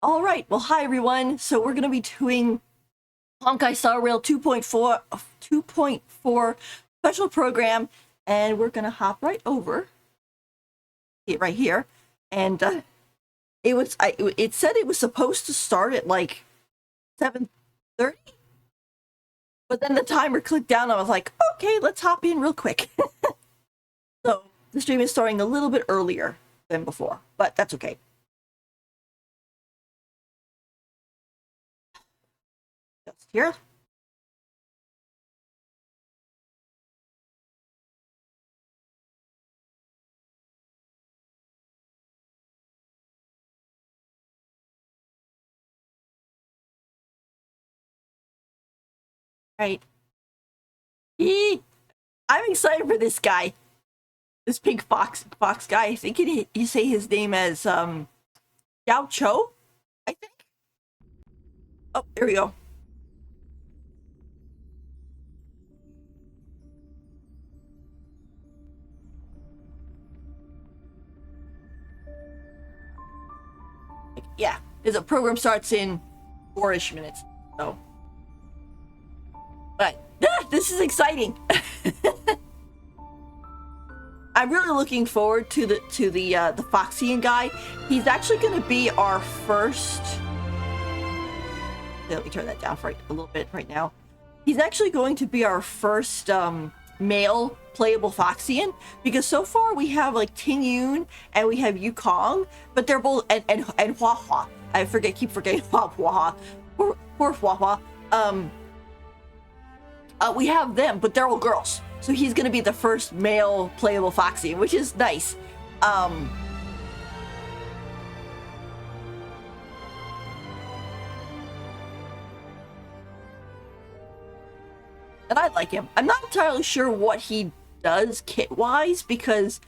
All right, well, hi everyone. So we're going to be doing Honkai Star Rail 2.4 special program, and we're going to hop right over it right here. And it said it was supposed to start at like 7:30, but then the timer clicked down. And I was like, okay, let's hop in real quick. So the stream is starting a little bit earlier than before, but that's okay. Just here. Right. I'm excited for this guy. This pink fox guy. I think you say his name as Xiao Cho, I think. Oh, there we go. Yeah, his program starts in 4-ish minutes. So, but this is exciting. I'm really looking forward to the Foxian guy. He's actually going to be our first. Let me turn that down for a little bit right now. He's actually going to be our first male playable Foxian, because so far we have like Ting Yun and we have Yukong, but they're both and Hua Hua. Keep forgetting Hua Hua. Poor Hua Hua. We have them, but they're all girls. So he's gonna be the first male playable Foxian, which is nice. And I like him. I'm not entirely sure what he does kit-wise, because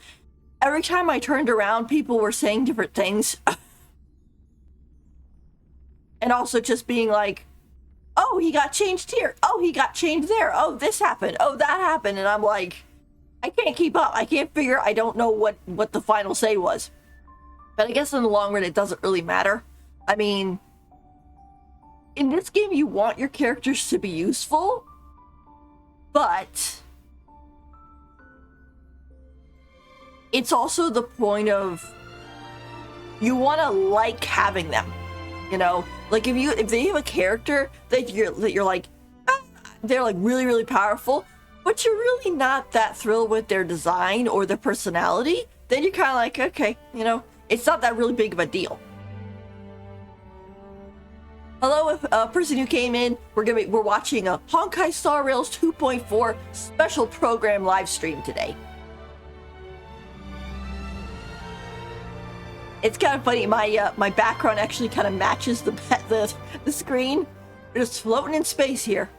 every time I turned around, people were saying different things. And also just being like, oh, he got changed here. Oh, he got changed there. Oh, this happened. Oh, that happened. And I'm like, I can't keep up. I can't figure. I don't know what the final say was. But I guess in the long run, it doesn't really matter. I mean, in this game, you want your characters to be useful, but it's also the point of you want to like having them. You know, like if they have a character that you're like, they're like really, really powerful, but you're really not that thrilled with their design or their personality, then you're kind of like, okay, you know, it's not that really big of a deal. Hello, person who came in. We're watching a Honkai Star Rail 2.4 special program live stream today. It's kind of funny. My background actually kind of matches the screen. We're just floating in space here.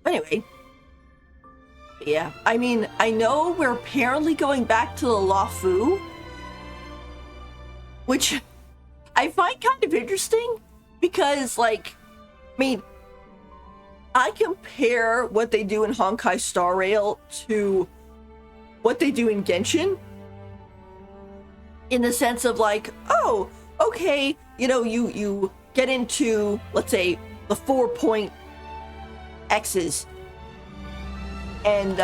Anyway, yeah, I mean, I know we're apparently going back to the Luofu, which I find kind of interesting, because, like, I mean, I compare what they do in Honkai Star Rail to what they do in Genshin, in the sense of like, oh, okay, you know, you get into, let's say, the 4-point X's, and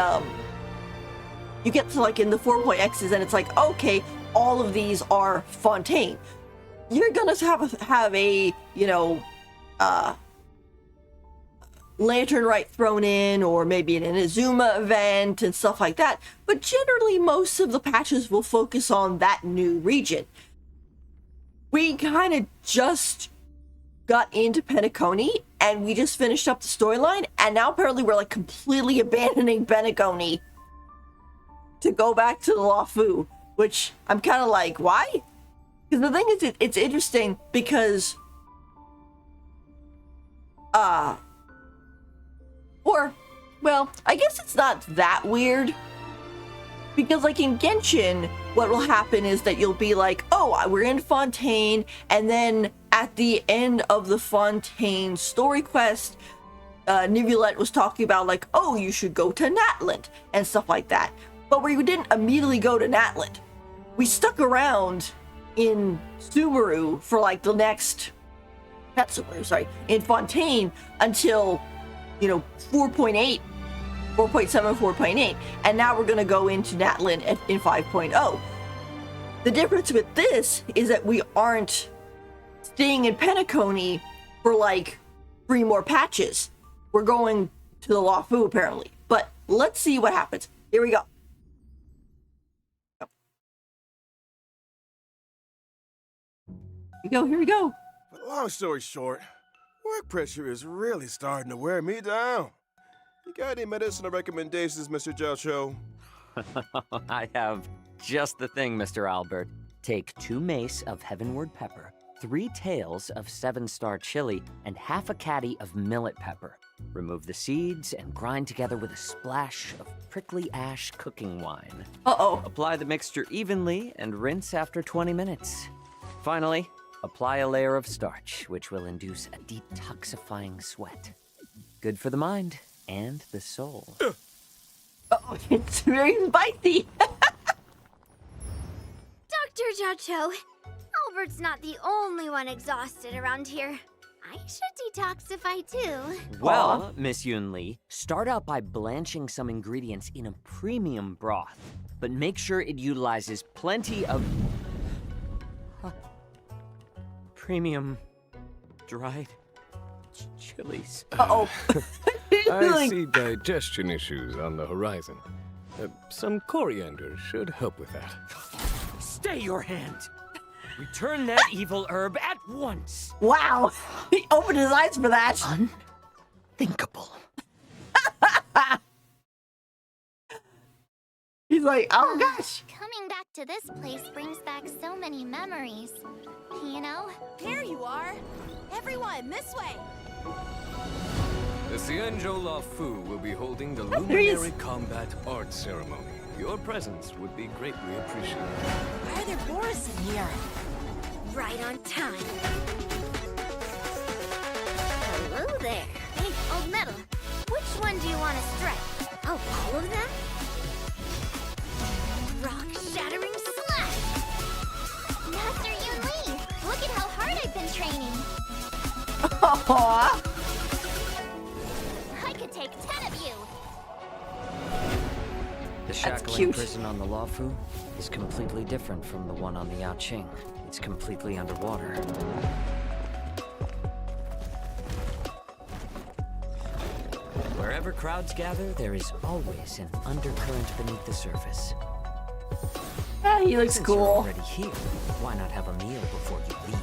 you get to like in the 4-point X's, and it's like, okay, all of these are Fontaine. You're gonna have a you know, Lantern Rite thrown in, or maybe an Inazuma event and stuff like that, but generally most of the patches will focus on that new region. We kind of just got into Penacony, and we just finished up the storyline, and now apparently we're like completely abandoning Penacony. to go back to the Luofu, which I'm kind of like, why? Because the thing is, it's interesting because, well, I guess it's not that weird. Because, like, in Genshin, what will happen is that you'll be like, oh, we're in Fontaine, and then at the end of the Fontaine story quest, Nivulette was talking about, like, oh, you should go to Natland, and stuff like that. But we didn't immediately go to Natland. We stuck around in Sumeru for, like, the next... Not Sumeru, sorry. In Fontaine until, 4.8. 4.7, 4.8, and now we're going to go into Natland in 5.0. The difference with this is that we aren't staying in Penacony for like 3 more patches. We're going to the Luofu apparently, but let's see what happens. Here we go. Here we go. But long story short, work pressure is really starting to wear me down. You got any medicinal recommendations, Mr. Jocho? I have just the thing, Mr. Albert. Take 2 mace of heavenward pepper, 3 tails of 7-star chili, and half a caddy of millet pepper. Remove the seeds and grind together with a splash of prickly ash cooking wine. Uh-oh. Apply the mixture evenly and rinse after 20 minutes. Finally, apply a layer of starch, which will induce a detoxifying sweat. Good for the mind. And the soul. Oh, it's very spicy. Dr. Jocho, Albert's not the only one exhausted around here. I should detoxify too. Well, Miss Yunli, start out by blanching some ingredients in a premium broth, but make sure it utilizes plenty of premium dried chilies. Uh-oh. I see digestion issues on the horizon. Some coriander should help with that. Stay your hand! Return that evil herb at once! Wow. He opened his eyes for that. Unthinkable. He's like, oh gosh. Coming back to this place brings back so many memories. You know? There you are! Everyone, this way! The Xianzhou Luofu will be holding the There he is. Luminary Combat Art Ceremony. Your presence would be greatly appreciated. Why are there Boris in here? Right on time. Hello there. Hey, old metal. Which one do you want to strike? Oh, all of them? Rock-shattering slash! Master Yunli, look at how hard I've been training. Aww. I could take 10 of you. The shackling cute. prison on the Luofu is completely different from the one on the Yaoqing. It's completely underwater. Wherever crowds gather, there is always an undercurrent beneath the surface. Yeah, he looks Since you're cool. already here, why not have a meal before you leave?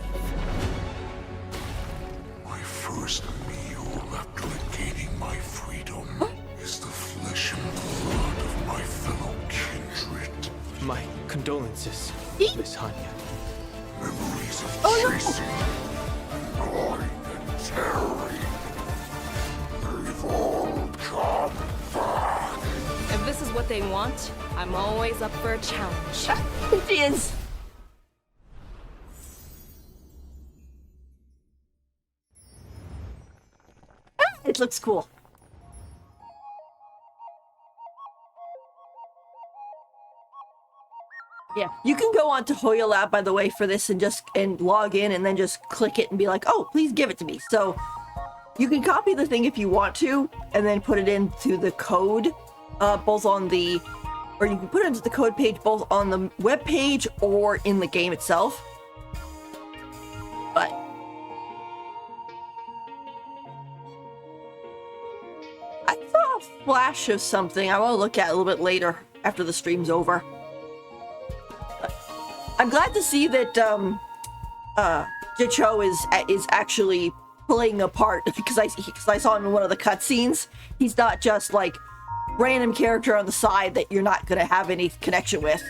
My first meal after regaining my freedom is the flesh and blood of my fellow kindred. My condolences, Miss Hanya. Memories of chasing, gnawing, and tearing. They've all come back. If this is what they want, I'm always up for a challenge. She is. It looks cool. Yeah, you can go on to Hoya Lab, by the way, for this and log in and then just click it and be like, oh, please give it to me. So you can copy the thing if you want to and then put it into the code, both on the, or you can put it into the code page both on the web page or in the game itself. But I saw a flash of something I want to look at a little bit later after the stream's over. I'm glad to see that Jicho is actually playing a part because I saw him in one of the cutscenes. He's not just like random character on the side that you're not going to have any connection with.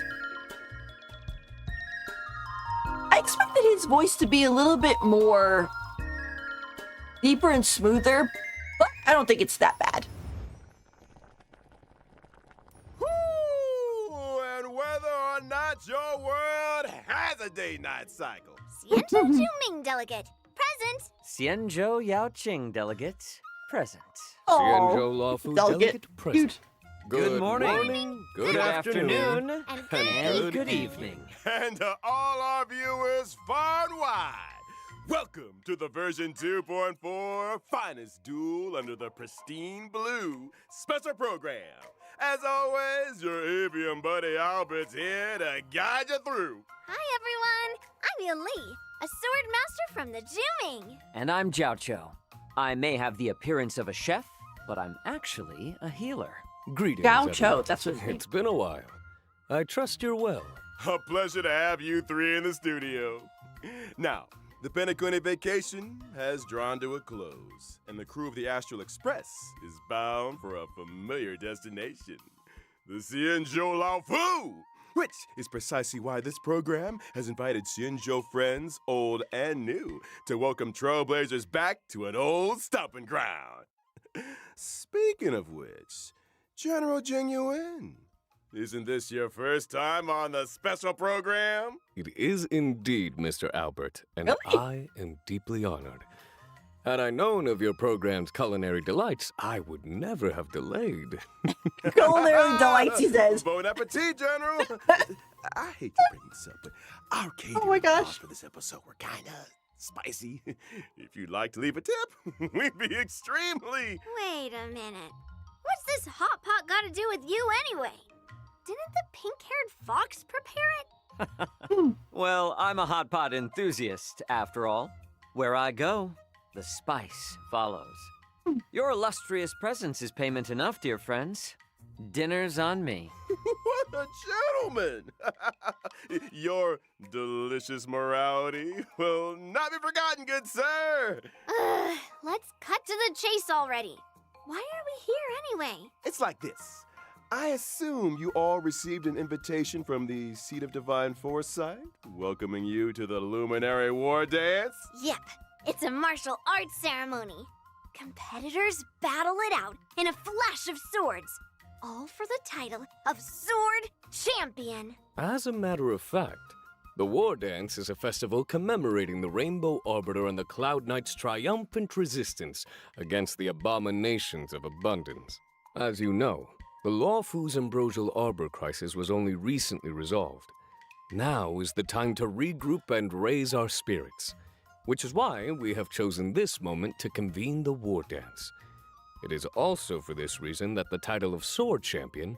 I expected his voice to be a little bit more deeper and smoother, but I don't think it's that bad. Woo! And whether or not your world has a day-night cycle. Xianzhou Juming delegate, present. Xianzhou Yaoqing delegate, present. Xianzhou Lawfu delegate present. Good morning. Good afternoon. And good evening. And to all our viewers far and wide, welcome to the version 2.4 finest duel under the pristine blue special program. As always, your avian buddy Albert's here to guide you through. Hi, everyone. I'm Yun Li, a sword master from the Juming. And I'm Jiao Cho. I may have the appearance of a chef, but I'm actually a healer. Greetings, Gao Cho, everyone. that's what his name. It's been a while. I trust you're well. A pleasure to have you three in the studio. Now, the Penacony vacation has drawn to a close, and the crew of the Astral Express is bound for a familiar destination, the Xianzhou Laofu, which is precisely why this program has invited Xianzhou friends, old and new, to welcome trailblazers back to an old stomping ground. Speaking of which, General Jing Yuan, isn't this your first time on the special program? It is indeed, Mr. Albert, and Really? I am deeply honored. Had I known of your program's culinary delights, I would never have delayed. Culinary delights, he says. Bon appetit, General. I hate to bring this up, but our catering my gosh. costs for this episode were kind of spicy. If you'd like to leave a tip, we'd be extremely... Wait a minute. What's this hot pot got to do with you anyway? Didn't the pink-haired fox prepare it? Well, I'm a hot pot enthusiast, after all. Where I go, the spice follows. Your illustrious presence is payment enough, dear friends. Dinner's on me. What a gentleman! Your delicious morality will not be forgotten, good sir. Let's cut to the chase already. Why are we here anyway? It's like this. I assume you all received an invitation from the Seat of Divine Foresight, welcoming you to the Luminary War Dance. Yep, it's a martial arts ceremony. Competitors battle it out in a flash of swords, all for the title of Sword Champion. As a matter of fact, the War Dance is a festival commemorating the Rainbow Arbiter and the Cloud Knight's triumphant resistance against the abominations of abundance. As you know, the Lawfu's ambrosial arbor crisis was only recently resolved. Now is the time to regroup and raise our spirits, which is why we have chosen this moment to convene the War Dance. It is also for this reason that the title of Sword Champion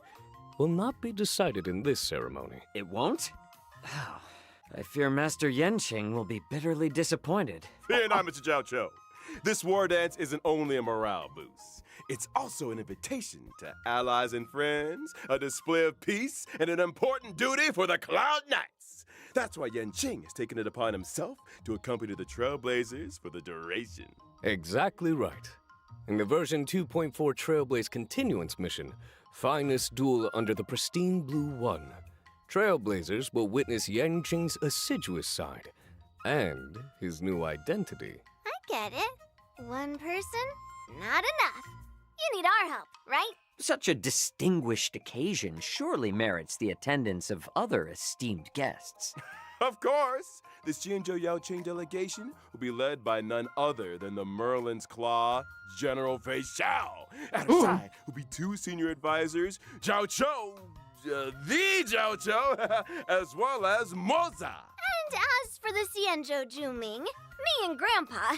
will not be decided in this ceremony. It won't? Oh, I fear Master Yenqing will be bitterly disappointed. Fear not, Mr. Jiao Cho. This war dance isn't only a morale boost. It's also an invitation to allies and friends, a display of peace, and an important duty for the Cloud Knights. That's why Yenqing has taken it upon himself to accompany the Trailblazers for the duration. Exactly right. In the version 2.4 Trailblaze Continuance mission, Finest Duel Under the Pristine Blue One, Trailblazers will witness Yenqing's assiduous side and his new identity. I get it. One person, not enough. You need our help, right? Such a distinguished occasion surely merits the attendance of other esteemed guests. Of course, the Xianzhou Yaoqing delegation will be led by none other than the Merlin's Claw, General Fei Xiao. At her side will be two senior advisors, Jiao Cho, the Jiao Cho, as well as Moza. And as for the Xianzhou Juming, me and Grandpa,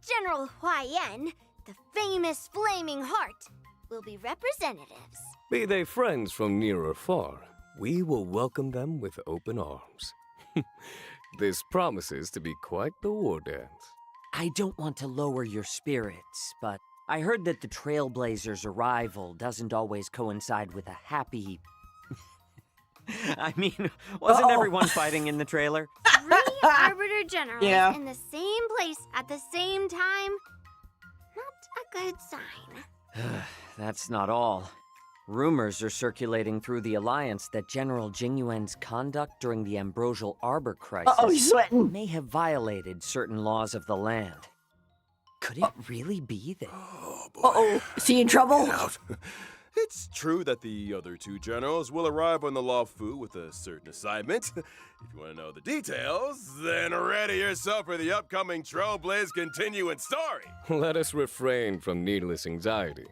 General Huaiyan, the famous Flaming Heart, will be representatives. Be they friends from near or far, we will welcome them with open arms. This promises to be quite the war dance. I don't want to lower your spirits, but I heard that the Trailblazers' arrival doesn't always coincide with a happy... I mean, wasn't everyone fighting in the trailer? 3 Arbiter Generals Yeah. in the same place at the same time? Not a good sign. That's not all. Rumors are circulating through the Alliance that General Jingyuan's conduct during the Ambrosial Arbor crisis Uh-oh, he's sweating. may have violated certain laws of the land. Could it really be that... Oh, boy. Uh-oh, is he in trouble? Out. It's true that the other two generals will arrive on the Luofu with a certain assignment. If you want to know the details, then ready yourself for the upcoming Trailblaze continuing story. Let us refrain from needless anxiety.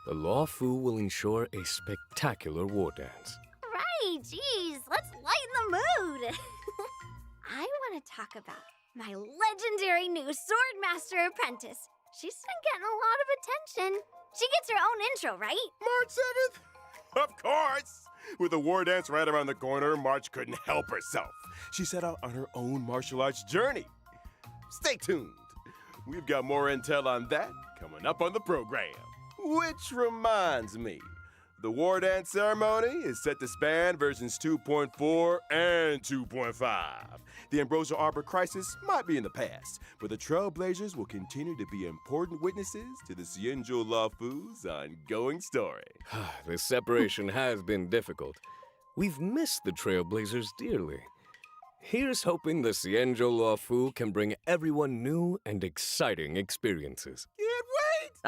The Luofu will ensure a spectacular war dance. Right, geez, let's lighten the mood. I want to talk about my legendary new Swordmaster apprentice. She's been getting a lot of attention. She gets her own intro, right? March 7th? Of course! With the war dance right around the corner, March couldn't help herself. She set out on her own martial arts journey. Stay tuned. We've got more intel on that coming up on the program. Which reminds me, the war dance ceremony is set to span versions 2.4 and 2.5. The Ambrosial Arbor crisis might be in the past, but the Trailblazers will continue to be important witnesses to the Xianzhou Luofu's ongoing story. This separation has been difficult. We've missed the Trailblazers dearly. Here's hoping the Xianzhou Luofu can bring everyone new and exciting experiences. Can't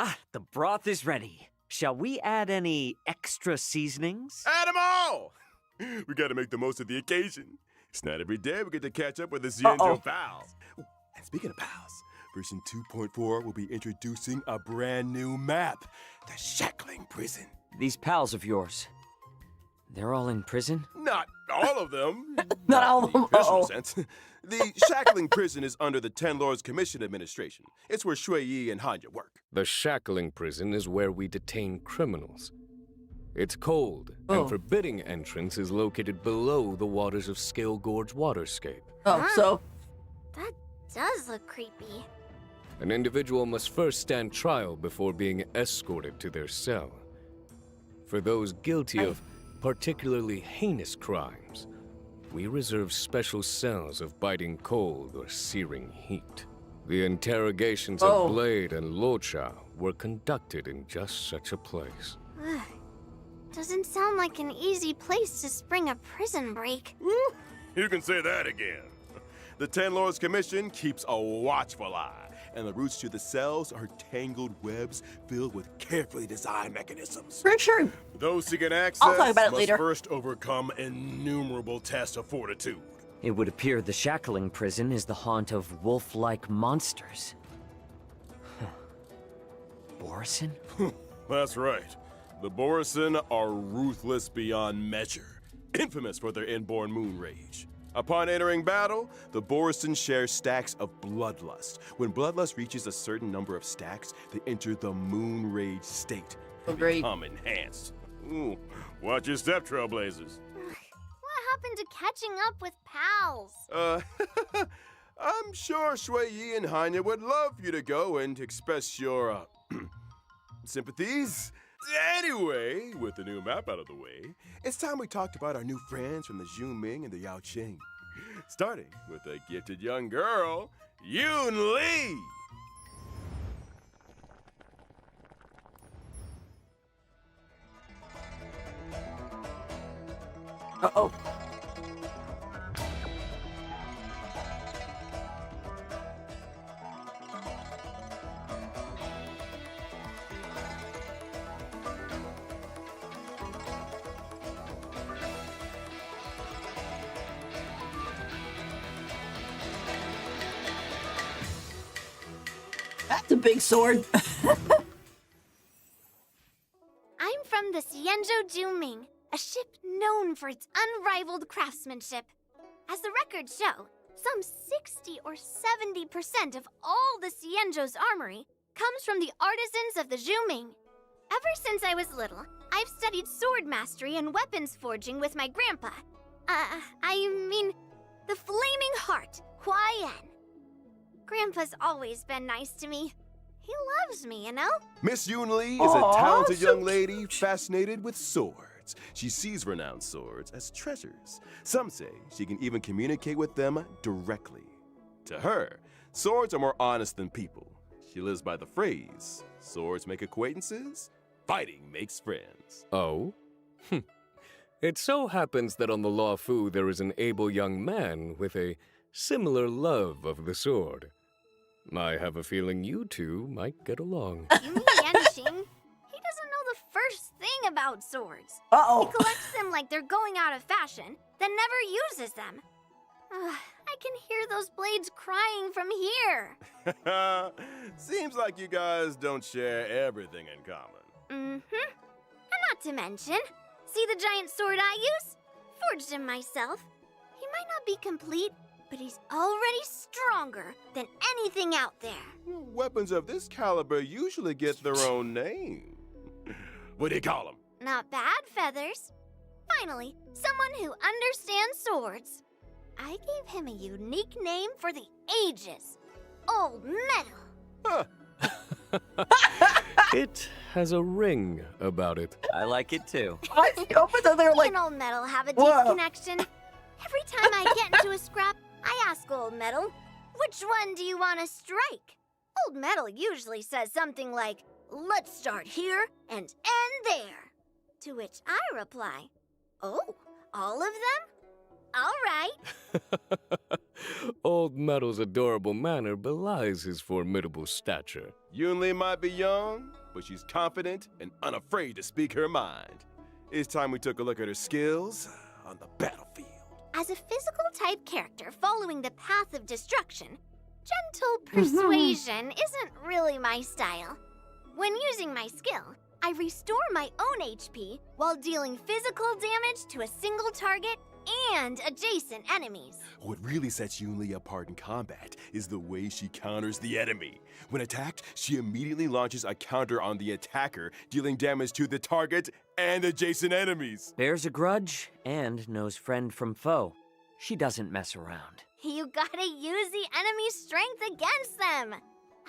wait! The broth is ready. Shall we add any extra seasonings? Add 'em all! We gotta make the most of the occasion. It's not every day we get to catch up with the Xianzhou pals. Ooh, and speaking of pals, version 2.4 will be introducing a brand new map, the Shackling Prison. These pals of yours, they're all in prison? Not all of them. Not all of them. in the official Uh-oh. sense. The Shackling Prison is under the Ten Lords Commission administration. It's where Shui Yi and Hanya work. The Shackling Prison is where we detain criminals. It's cold, Oh. and forbidding entrance is located below the waters of Scale Gorge waterscape. Oh, so That does look creepy. An individual must first stand trial before being escorted to their cell. For those guilty of particularly heinous crimes, we reserve special cells of biting cold or searing heat. The interrogations Oh. of Blade and Locha were conducted in just such a place. Doesn't sound like an easy place to spring a prison break. You can say that again. The Ten Lords Commission keeps a watchful eye, and the routes to the cells are tangled webs filled with carefully designed mechanisms. pretty sure. Those seeking access I'll talk about it must later. first overcome innumerable tests of fortitude. It would appear the Shackling Prison is the haunt of wolf-like monsters. Huh. Borison? That's right. The Borison are ruthless beyond measure, infamous for their inborn moon rage. Upon entering battle, the Borison share stacks of bloodlust. When bloodlust reaches a certain number of stacks, they enter the moon rage state and Agreed. become enhanced. Ooh, watch your step, Trailblazers. What happened to catching up with pals? I'm sure Shui Yi and Hanya would love you to go and express your, sympathies. Anyway, with the new map out of the way, it's time we talked about our new friends from the Zhuming and the Yaoqing. Starting with a gifted young girl, Yoon Lee. Uh-oh. That's a big sword. I'm from the Xianzhou Juming, a ship known for its unrivaled craftsmanship. As the records show, some 60 or 70% of all the Xianzhou's armory comes from the artisans of the Juming. Ever since I was little, I've studied sword mastery and weapons forging with my grandpa. I mean, the Flaming Heart, Hua Yan. Grandpa's always been nice to me. He loves me, you know? Miss Yoon Lee is Aw, a talented so young lady fascinated with swords. She sees renowned swords as treasures. Some say she can even communicate with them directly. To her, swords are more honest than people. She lives by the phrase, swords make acquaintances, fighting makes friends. Oh? It so happens that on the Law Fu there is an able young man with a similar love of the sword. I have a feeling you two might get along. Yumi Yanxing, he doesn't know the first thing about swords. Uh-oh. He collects them like they're going out of fashion, then never uses them. I can hear those blades crying from here. Seems like you guys don't share everything in common. And not to mention, see the giant sword I use? Forged him myself. He might not be complete, but he's already stronger than anything out there. Weapons of this caliber usually get their own name. What do you call them? Not bad, Feathers. Finally, someone who understands swords. I gave him a unique name for the ages. Old Metal. It has a ring about it. I like it too. I opened and they're Me like, and Old Metal have a deep whoa. connection. Every time I get into a scrap, I ask Old Metal, which one do you want to strike? Old Metal usually says something like, let's start here and end there. To which I reply, oh, all of them? All right. Old Metal's adorable manner belies his formidable stature. Yunli might be young, but she's confident and unafraid to speak her mind. It's time we took a look at her skills on the battlefield. As a physical type character following the path of destruction, gentle persuasion isn't really my style. When using my skill, I restore my own HP while dealing physical damage to a single target and adjacent enemies. What really sets Yunli apart in combat is the way she counters the enemy. When attacked, she immediately launches a counter on the attacker, dealing damage to the target and adjacent enemies. Bears a grudge and knows friend from foe. She doesn't mess around. You gotta use the enemy's strength against them.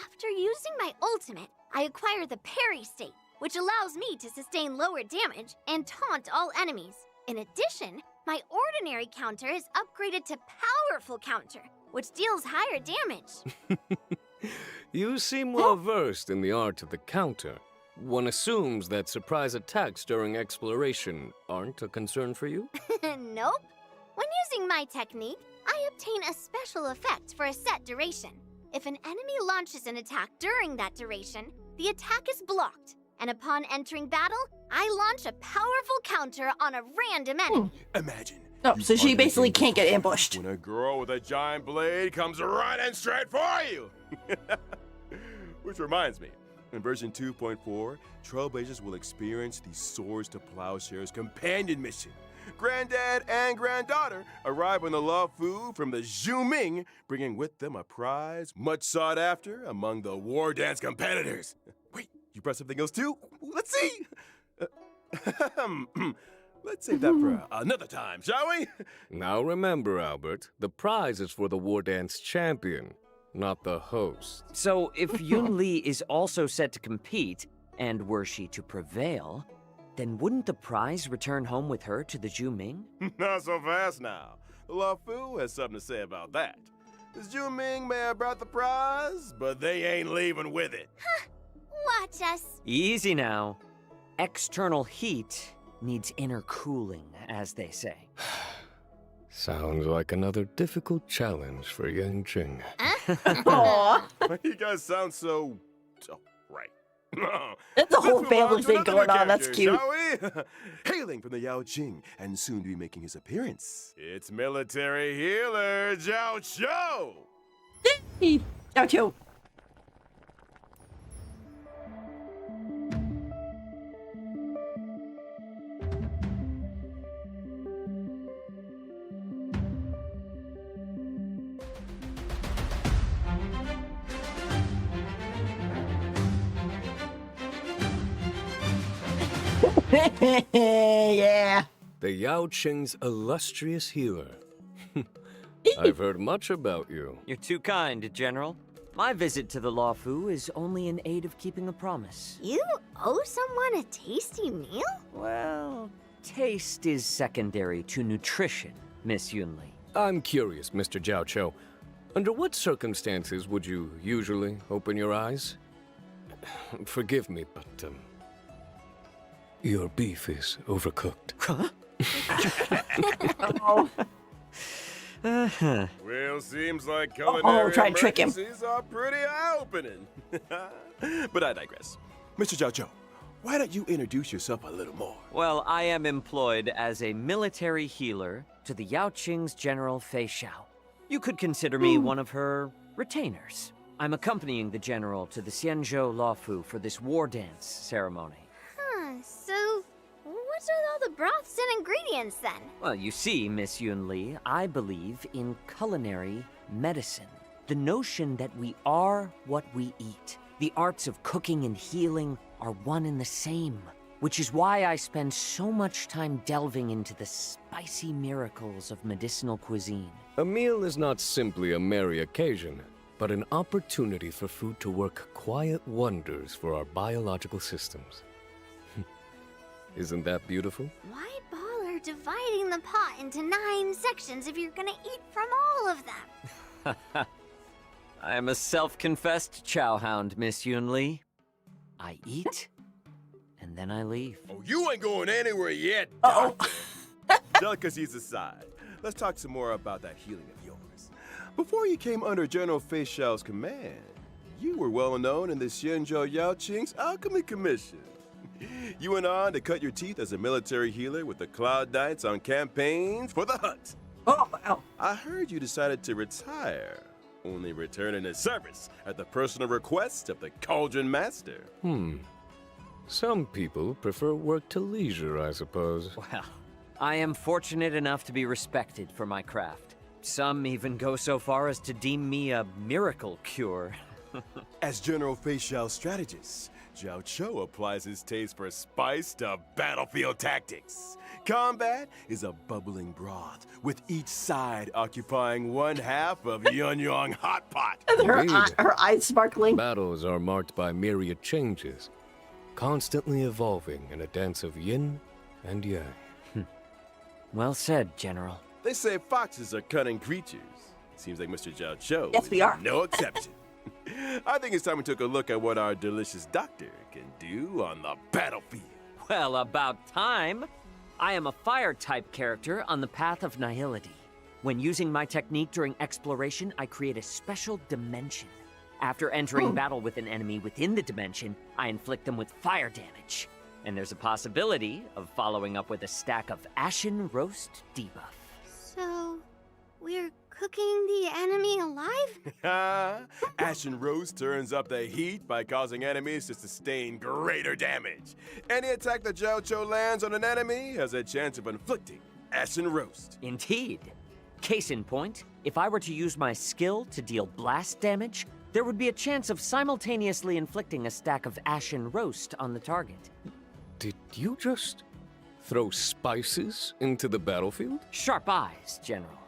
After using my ultimate, I acquire the parry state, which allows me to sustain lower damage and taunt all enemies. In addition, my ordinary counter is upgraded to powerful counter, which deals higher damage. You seem well versed in the art of the counter. One assumes that surprise attacks during exploration aren't a concern for you? Nope. When using my technique, I obtain a special effect for a set duration. If an enemy launches an attack during that duration, the attack is blocked. And upon entering battle, I launch a powerful counter on a random enemy. Imagine. Oh, you so she fight basically against can't get a ambushed. When a girl with a giant blade comes running straight for you. Which reminds me, in version 2.4, Trailblazers will experience the Swords to Plowshares companion mission. Granddad and granddaughter arrive on the Law Fu from the Zhu Ming, bringing with them a prize much sought after among the war dance competitors. Wait, you brought something else too? Let's see. Let's save that for another time, shall we? Now remember, Albert, the prize is for the war dance champion, not the host. So if Yun Li is also set to compete, and were she to prevail, then wouldn't the prize return home with her to the Zhu Ming? Not so fast now. The Law Fu has something to say about that. The Zhu Ming may have brought the prize, but they ain't leaving with it. Watch us. Easy now. External heat needs inner cooling, as they say. Sounds like another difficult challenge for Yang Jing. Aw. You guys sound so right. It's a whole Let's move on family to thing another going on. That's character, cute. shall we? Hailing from the Yao Jing and soon to be making his appearance, it's military healer Zhao Chou. Ciao, ciao. Yeah. The Yao Qing's illustrious healer. I've heard much about you. You're too kind, General. My visit to the Law Fu is only in aid of keeping a promise. You owe someone a tasty meal? Well, taste is secondary to nutrition, Miss Yunli. I'm curious, Mr. Jiao Cho. Under what circumstances would you usually open your eyes? Forgive me, but, your beef is overcooked. Oh, Well, seems like culinary try and trick him. emergencies are pretty eye-opening. But I digress. Mr. Zhao Zhou, why don't you introduce yourself a little more? Well, I am employed as a military healer to the Yaoqing's General Fei Xiao. You could consider me one of her retainers. I'm accompanying the general to the Xianzhou Luofu for this war dance ceremony. Huh, so what's with all the broths and ingredients then? Well, you see, Miss Yunli, I believe in culinary medicine. The notion that we are what we eat. The arts of cooking and healing are one and the same, which is why I spend so much time delving into the spicy miracles of medicinal cuisine. A meal is not simply a merry occasion, but an opportunity for food to work quiet wonders for our biological systems. Isn't that beautiful? Why bother dividing the pot into 9 sections if you're gonna eat from all of them? I am a self-confessed chow hound, Miss Yunli. I eat, and then I leave. Oh, you ain't going anywhere yet, Uh-oh. doctor. Delicacies aside, let's talk some more about that healing of yours. Before you came under General Fei Xiao's command, you were well known in the Xianzhou Yaoqing's Alchemy Commission. You went on to cut your teeth as a military healer with the Cloud Knights on campaigns for the hunt. oh, wow. I heard you decided to retire, only returning to service at the personal request of the Cauldron Master. Some people prefer work to leisure, I suppose. Well, I am fortunate enough to be respected for my craft. Some even go so far as to deem me a miracle cure. As General Fei Xiao's strategist, Zhao Chou applies his taste for spice to battlefield tactics. Combat is a bubbling broth, with each side occupying one half of Yunyang Hot Pot. Her eyes sparkling. Battles are marked by myriad changes, constantly evolving in a dance of yin and yang. Well said, General. They say foxes are cunning creatures. Seems like Mr. Zhao Chou Yes, is we are. no exception. I think it's time we took a look at what our delicious doctor can do on the battlefield. Well, about time. I am a fire-type character on the path of nihility. When using my technique during exploration, I create a special dimension. After entering battle with an enemy within the dimension, I inflict them with fire damage. And there's a possibility of following up with a stack of Ashen Roast debuff. So, we're cooking the enemy alive? Ashen Roast turns up the heat by causing enemies to sustain greater damage. Any attack that Zhao Chou lands on an enemy has a chance of inflicting Ashen Roast. Indeed. Case in point, if I were to use my skill to deal blast damage, there would be a chance of simultaneously inflicting a stack of Ashen Roast on the target. Did you just throw spices into the battlefield? Sharp eyes, General.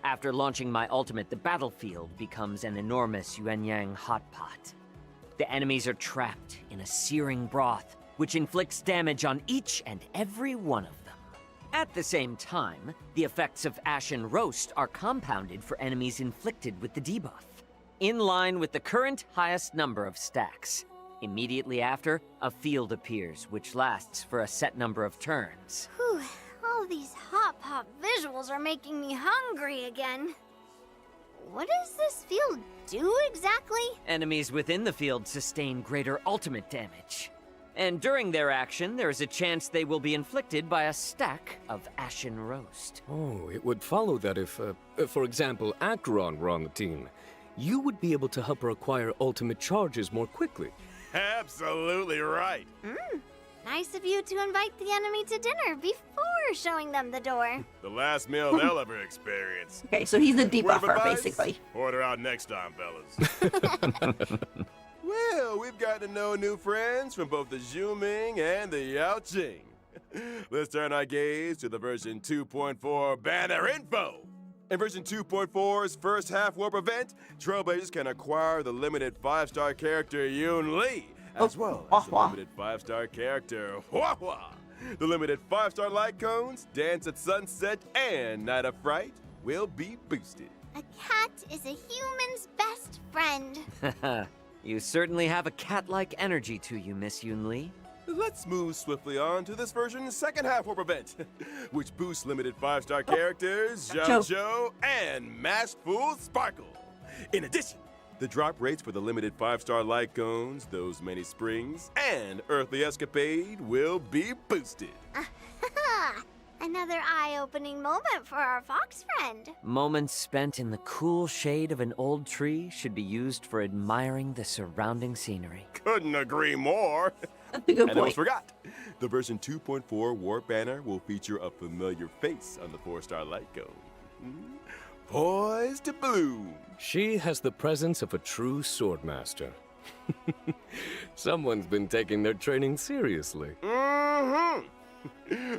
After launching my ultimate, the battlefield becomes an enormous yuan-yang hot pot. The enemies are trapped in a searing broth, which inflicts damage on each and every one of them. At the same time, the effects of Ashen Roast are compounded for enemies inflicted with the debuff, in line with the current highest number of stacks. Immediately after, a field appears, which lasts for a set number of turns. Whew, all these hot pop visuals are making me hungry again. What does this field do exactly? Enemies within the field sustain greater ultimate damage. And during their action, there is a chance they will be inflicted by a stack of Ashen Roast. Oh, it would follow that if, for example, Acheron were on the team, you would be able to help her acquire ultimate charges more quickly. Absolutely right. Nice of you to invite the enemy to dinner before showing them the door. The last meal they'll ever experience. Okay, so he's a Word of debuffer, advice? basically. Order out next time, fellas. Well, we've got to know new friends from both the Zhuming and the Yaoqing. Let's turn our gaze to the version 2.4 banner info. In version 2.4's first half warp event, Trailblazers can acquire the limited 5-star character Yun Li, as well as the limited 5-star character Hua Hua. The limited 5-star light cones, Dance at Sunset, and Night of Fright will be boosted. A cat is a human's best friend. You certainly have a cat-like energy to you, Miss Yunli. Let's move swiftly on to this version's second half warp event, which boosts limited 5-star characters, Zhao and Masked Fool Sparkle. In addition, the drop rates for the limited 5-star light cones, those many springs, and Earthly Escapade will be boosted. Another eye-opening moment for our fox friend. Moments spent in the cool shade of an old tree should be used for admiring the surrounding scenery. Couldn't agree more. That's a good And I almost point. forgot. The version 2.4 warp banner will feature a familiar face on the 4-star light cone. Poised to bloom. She has the presence of a true swordmaster. Someone's been taking their training seriously. Mm-hmm.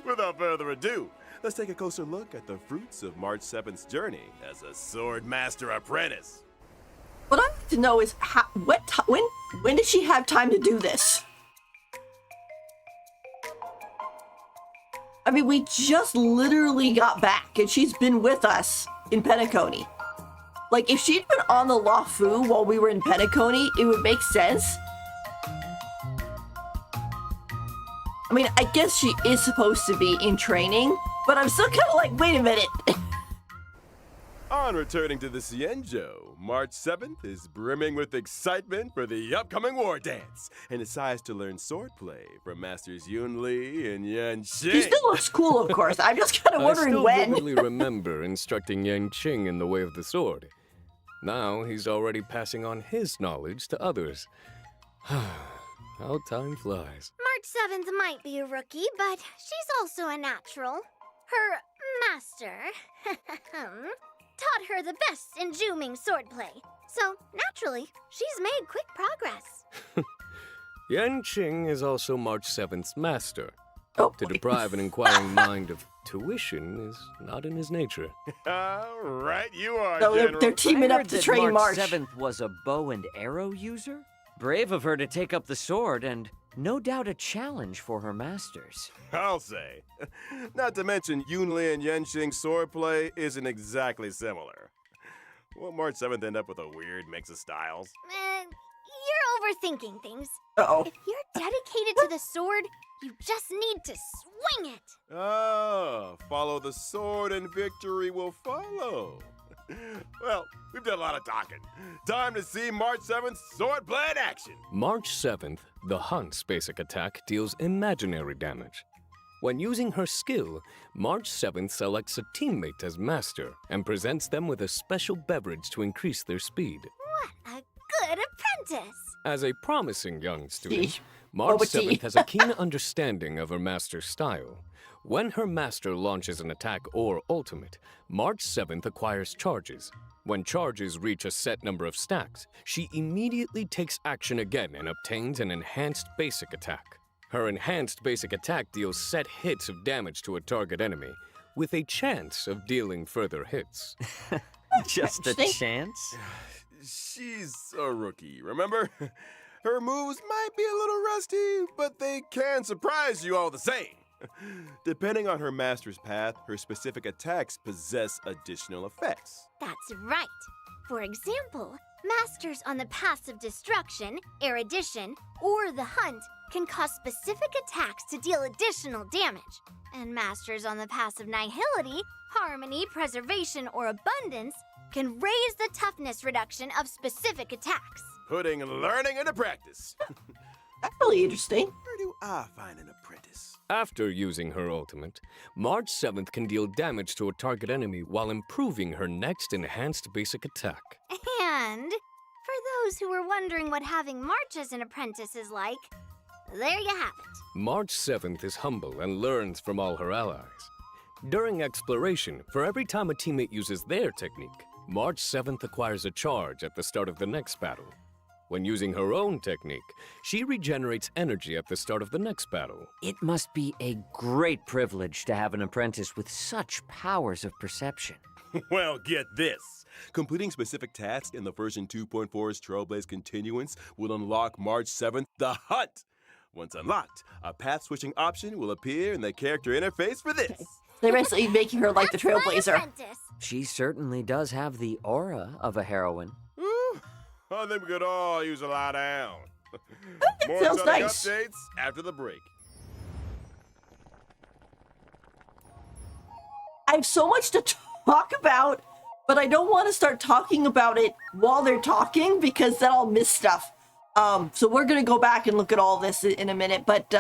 Without further ado, let's take a closer look at the fruits of March 7th's journey as a sword master apprentice. What I'd like to know is when did she have time to do this? I mean, we just literally got back, and she's been with us in Penacony. Like, if she'd been on the Luofu while we were in Penacony, it would make sense. I mean, I guess she is supposed to be in training, but I'm still kind of like, wait a minute. On returning to the Xianzhou, March 7th is brimming with excitement for the upcoming war dance and decides to learn swordplay from Masters Yunli and Yanxing. He still looks cool, of course. I'm just kind of I wondering still when. vividly remember instructing Yang Qing in the way of the sword. Now he's already passing on his knowledge to others. How time flies. March 7th might be a rookie, but she's also a natural. Her master taught her the best in Juming swordplay. So, naturally, she's made quick progress. Yan Qing is also March 7th's master. Oh, To boy. deprive an inquiring mind of tuition is not in his nature. Right, you are, So General. they're teaming I up heard to that train March. 7th was a bow and arrow user? Brave of her to take up the sword, and no doubt a challenge for her masters. I'll say. Not to mention, Yunli and Yanxing's swordplay isn't exactly similar. Won't March 7th end up with a weird mix of styles? You're overthinking things. Uh-oh. If you're dedicated to the sword, you just need to swing it. Ah, follow the sword and victory will follow. Well, we've done a lot of talking. Time to see March 7th swordplay in action. March 7th, the Hunt's basic attack deals imaginary damage. When using her skill, March 7th selects a teammate as master and presents them with a special beverage to increase their speed. What a good apprentice. As a promising young student, Tea. March Boba tea. 7th has a keen understanding of her master's style. When her master launches an attack or ultimate, March 7th acquires charges. When charges reach a set number of stacks, she immediately takes action again and obtains an enhanced basic attack. Her enhanced basic attack deals set hits of damage to a target enemy, with a chance of dealing further hits. Just a Interesting. chance? She's a rookie, remember? Her moves might be a little rusty, but they can surprise you all the same. Depending on her master's path, her specific attacks possess additional effects. That's right. For example, masters on the paths of destruction, erudition, or the hunt can cause specific attacks to deal additional damage. And masters on the paths of nihility, harmony, preservation, or abundance can raise the toughness reduction of specific attacks. Putting learning into practice. That's really interesting. Where do I find an apprentice? After using her ultimate, March 7th can deal damage to a target enemy while improving her next enhanced basic attack. And for those who were wondering what having March as an apprentice is like, there you have it. March 7th is humble and learns from all her allies. During exploration, for every time a teammate uses their technique, March 7th acquires a charge at the start of the next battle. When using her own technique, she regenerates energy at the start of the next battle. It must be a great privilege to have an apprentice with such powers of perception. Well, get this. Completing specific tasks in the version 2.4's Trailblaze Continuance will unlock March 7th the Hunt. Once unlocked, a path switching option will appear in the character interface for this. They're basically making her like the That's my trailblazer. apprentice. She certainly does have the aura of a heroine. Whew, I think we could all use a lie down. More sounds exciting nice. updates after the break. I have so much to talk about, but I don't want to start talking about it while they're talking because then I'll miss stuff. So we're gonna go back and look at all this in a minute, but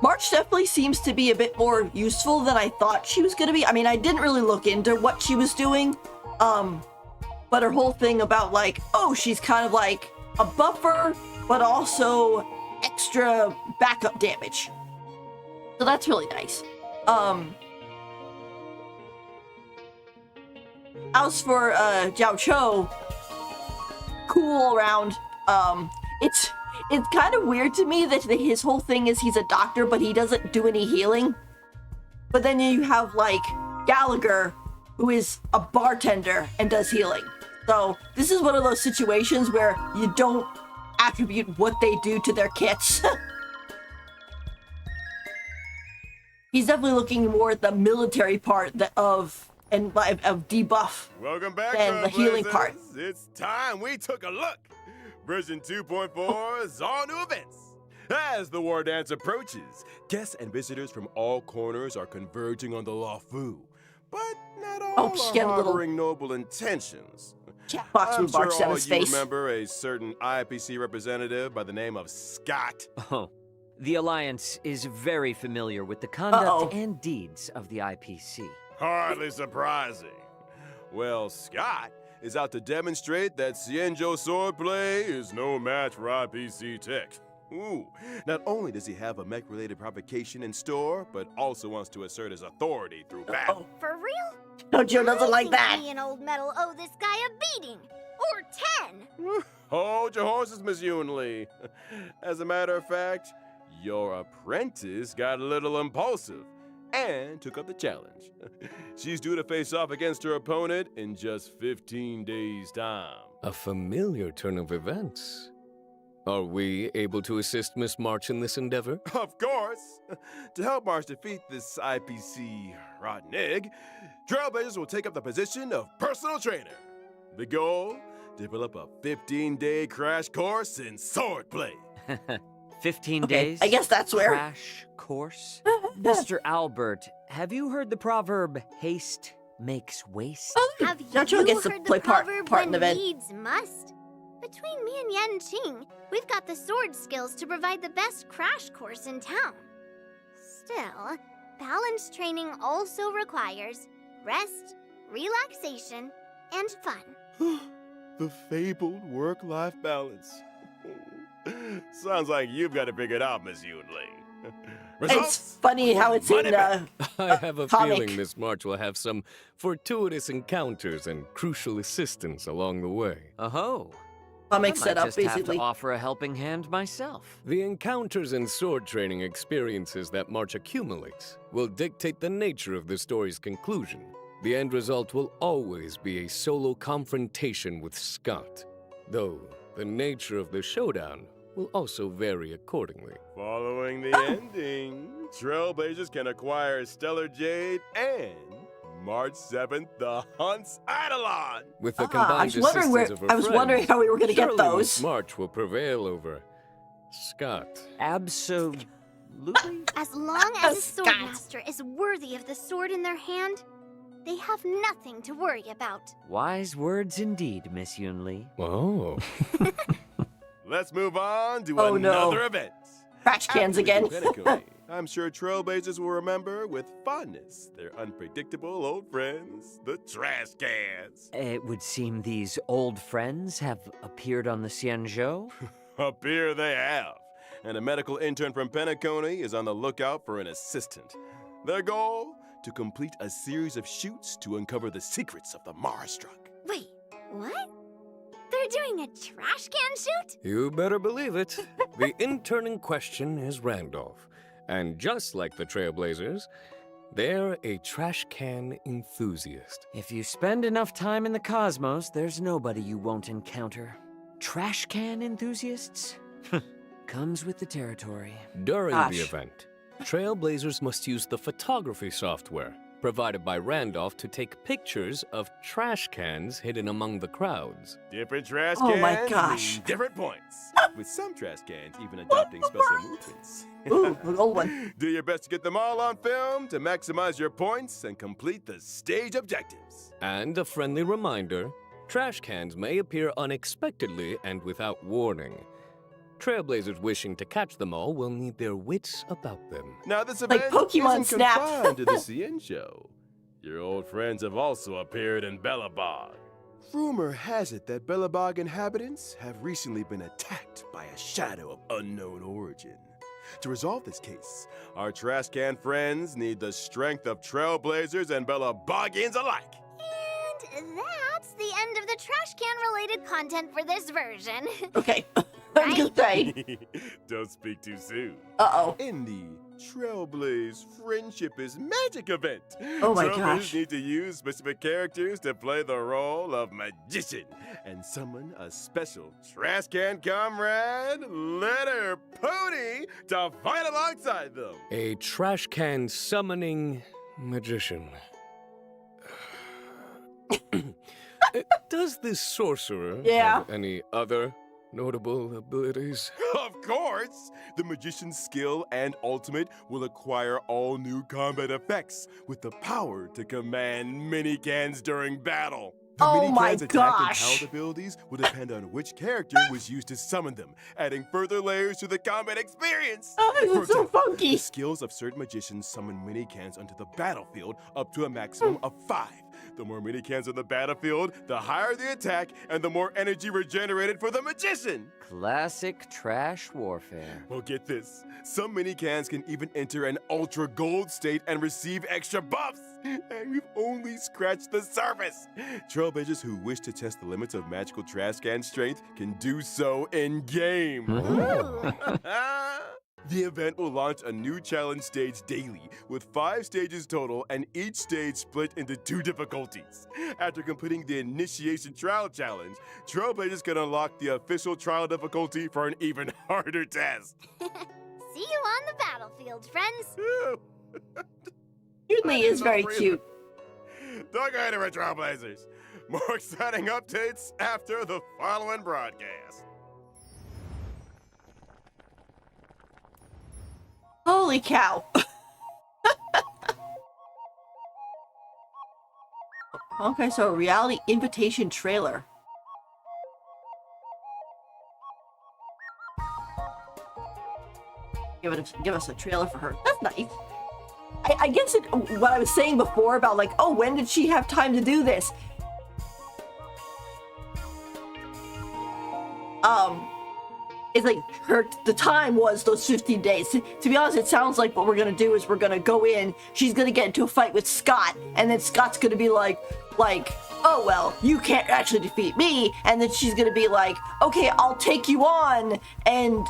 March definitely seems to be a bit more useful than I thought she was gonna be. I mean, I didn't really look into what she was doing, but her whole thing about like, oh, she's kind of like a buffer, but also extra backup damage. So that's really nice. As for Jiao Cho, cool all around. It's kind of weird to me that his whole thing is he's a doctor, but he doesn't do any healing. But then you have like Gallagher, who is a bartender and does healing. So this is one of those situations where you don't attribute what they do to their kits. He's definitely looking more at the military part of debuff Welcome back, than the healing Trailblazers. part. It's time we took a look. Version 2.4 is all new events. As the war dance approaches, guests and visitors from all corners are converging on the Lafu. But not all she's are getting a little harboring noble intentions. chat box I'm with Mark sure all 7's you face. remember a certain IPC representative by the name of Scott. Oh, the Alliance is very familiar with the conduct Uh-oh. and deeds of the IPC. Hardly surprising. Well, Scott is out to demonstrate that Xianzhou swordplay is no match for IPC tech. Ooh, not only does he have a mech-related provocation in store, but also wants to assert his authority through battle. For real? No, Joe doesn't I like think that. me and Old Metal owe this guy a beating. Or 10. Hold your horses, Miss Yunli. As a matter of fact, your apprentice got a little impulsive and took up the challenge. She's due to face off against her opponent in just 15 days' time. A familiar turn of events. Are we able to assist Miss March in this endeavor? Of course! To help March defeat this IPC rotten egg, Trailblazers will take up the position of personal trainer. The goal? Develop a 15-day crash course in swordplay. 15 Okay, days? I guess that's where. Crash course? Mr. Albert, have you heard the proverb, haste makes waste? Oh, Have Jojo you gets to heard play the part proverb in the when event. needs must? Between me and Yan Qing, we've got the sword skills to provide the best crash course in town. Still, balance training also requires rest, relaxation, and fun. The fabled work-life balance. Sounds like you've got it figured out, Miss Yunli. It's funny how it's in I have a comic. feeling Miss March will have some fortuitous encounters and crucial assistance along the way. Oh, comic I might setup, just have basically. to offer a helping hand myself. The encounters and sword training experiences that March accumulates will dictate the nature of the story's conclusion. The end result will always be a solo confrontation with Scott, though the nature of the showdown will also vary accordingly. Following the ending, Trailblazers can acquire Stellar Jade and March 7th, the Hunt's Eidolon. With the I combined was wondering assistance of her I was wondering friends, how we were going to get surely those. Miss March will prevail over Scott. Absolutely. As long as a Scott. swordmaster is worthy of the sword in their hand, they have nothing to worry about. Wise words indeed, Miss Yunli. Oh. Let's move on to Oh, no. another event. Trash cans After again. the Pinnacle, I'm sure Trailblazers will remember with fondness their unpredictable old friends, the trash cans. It would seem these old friends have appeared on the Xianzhou. Up here they have. And a medical intern from Penacony is on the lookout for an assistant. Their goal? To complete a series of shoots to uncover the secrets of the Marastruck. Wait, what? They're doing a trash can shoot? You better believe it. The intern in question is Randolph. And just like the Trailblazers, they're a trash can enthusiast. If you spend enough time in the cosmos, there's nobody you won't encounter. Trash can enthusiasts? Comes with the territory. During Gosh. the event, Trailblazers must use the photography software provided by Randolph to take pictures of trash cans hidden among the crowds. Different trash Oh cans my gosh. mean different points, with some trash cans even adopting special movements. Ooh, an old one. Do your best to get them all on film to maximize your points and complete the stage objectives. And a friendly reminder, trash cans may appear unexpectedly and without warning. Trailblazers wishing to catch them all will need their wits about them. Now this Like event Pokemon isn't Snap. confined to the CN show. Your old friends have also appeared in Bellabog. Rumor has it that Bellabog inhabitants have recently been attacked by a shadow of unknown origin. To resolve this case, our trash can friends need the strength of Trailblazers and Bellabogians alike. And that's the end of the trash can-related content for this version. Okay. I was gonna say. Don't speak too soon. Uh-oh. In the Trailblaze Friendship is Magic event, Oh my Trailblazers gosh. need to use specific characters to play the role of magician and summon a special trash can comrade, Letter Pony, to fight alongside them. A trash can summoning magician. Does this sorcerer Yeah. have any other notable abilities? Of course! The magician's skill and ultimate will acquire all new combat effects with the power to command mini-cans during battle. The Oh my mini-cans' attack and gosh. talent abilities will depend on which character was used to summon them, adding further layers to the combat experience. Oh, this For is so example, funky. The skills of certain magicians summon mini-cans onto the battlefield up to a maximum of 5. The more mini-cans on the battlefield, the higher the attack and the more energy regenerated for the magician. Classic trash warfare. Well, get this. Some mini-cans can even enter an ultra gold state and receive extra buffs. And we've only scratched the surface. Trailblazers who wish to test the limits of magical trash can strength can do so in-game. Ooh. The event will launch a new challenge stage daily, with 5 stages total and each stage split into 2 difficulties. After completing the Initiation Trial Challenge, Trailblazers can unlock the official trial difficulty for an even harder test. See you on the battlefield, friends. Yuli is very cute. Don't go anywhere, Trailblazers. More exciting updates after the following broadcast. Holy cow. Okay, so a reality invitation trailer. Give us a trailer for her. That's nice. I guess what I was saying before about like, oh, when did she have time to do this? It's like the time was those 15 days. To be honest, it sounds like what we're gonna do is we're gonna go in, she's gonna get into a fight with Scott, and then Scott's gonna be like, oh well, you can't actually defeat me, and then she's gonna be like, okay, I'll take you on, and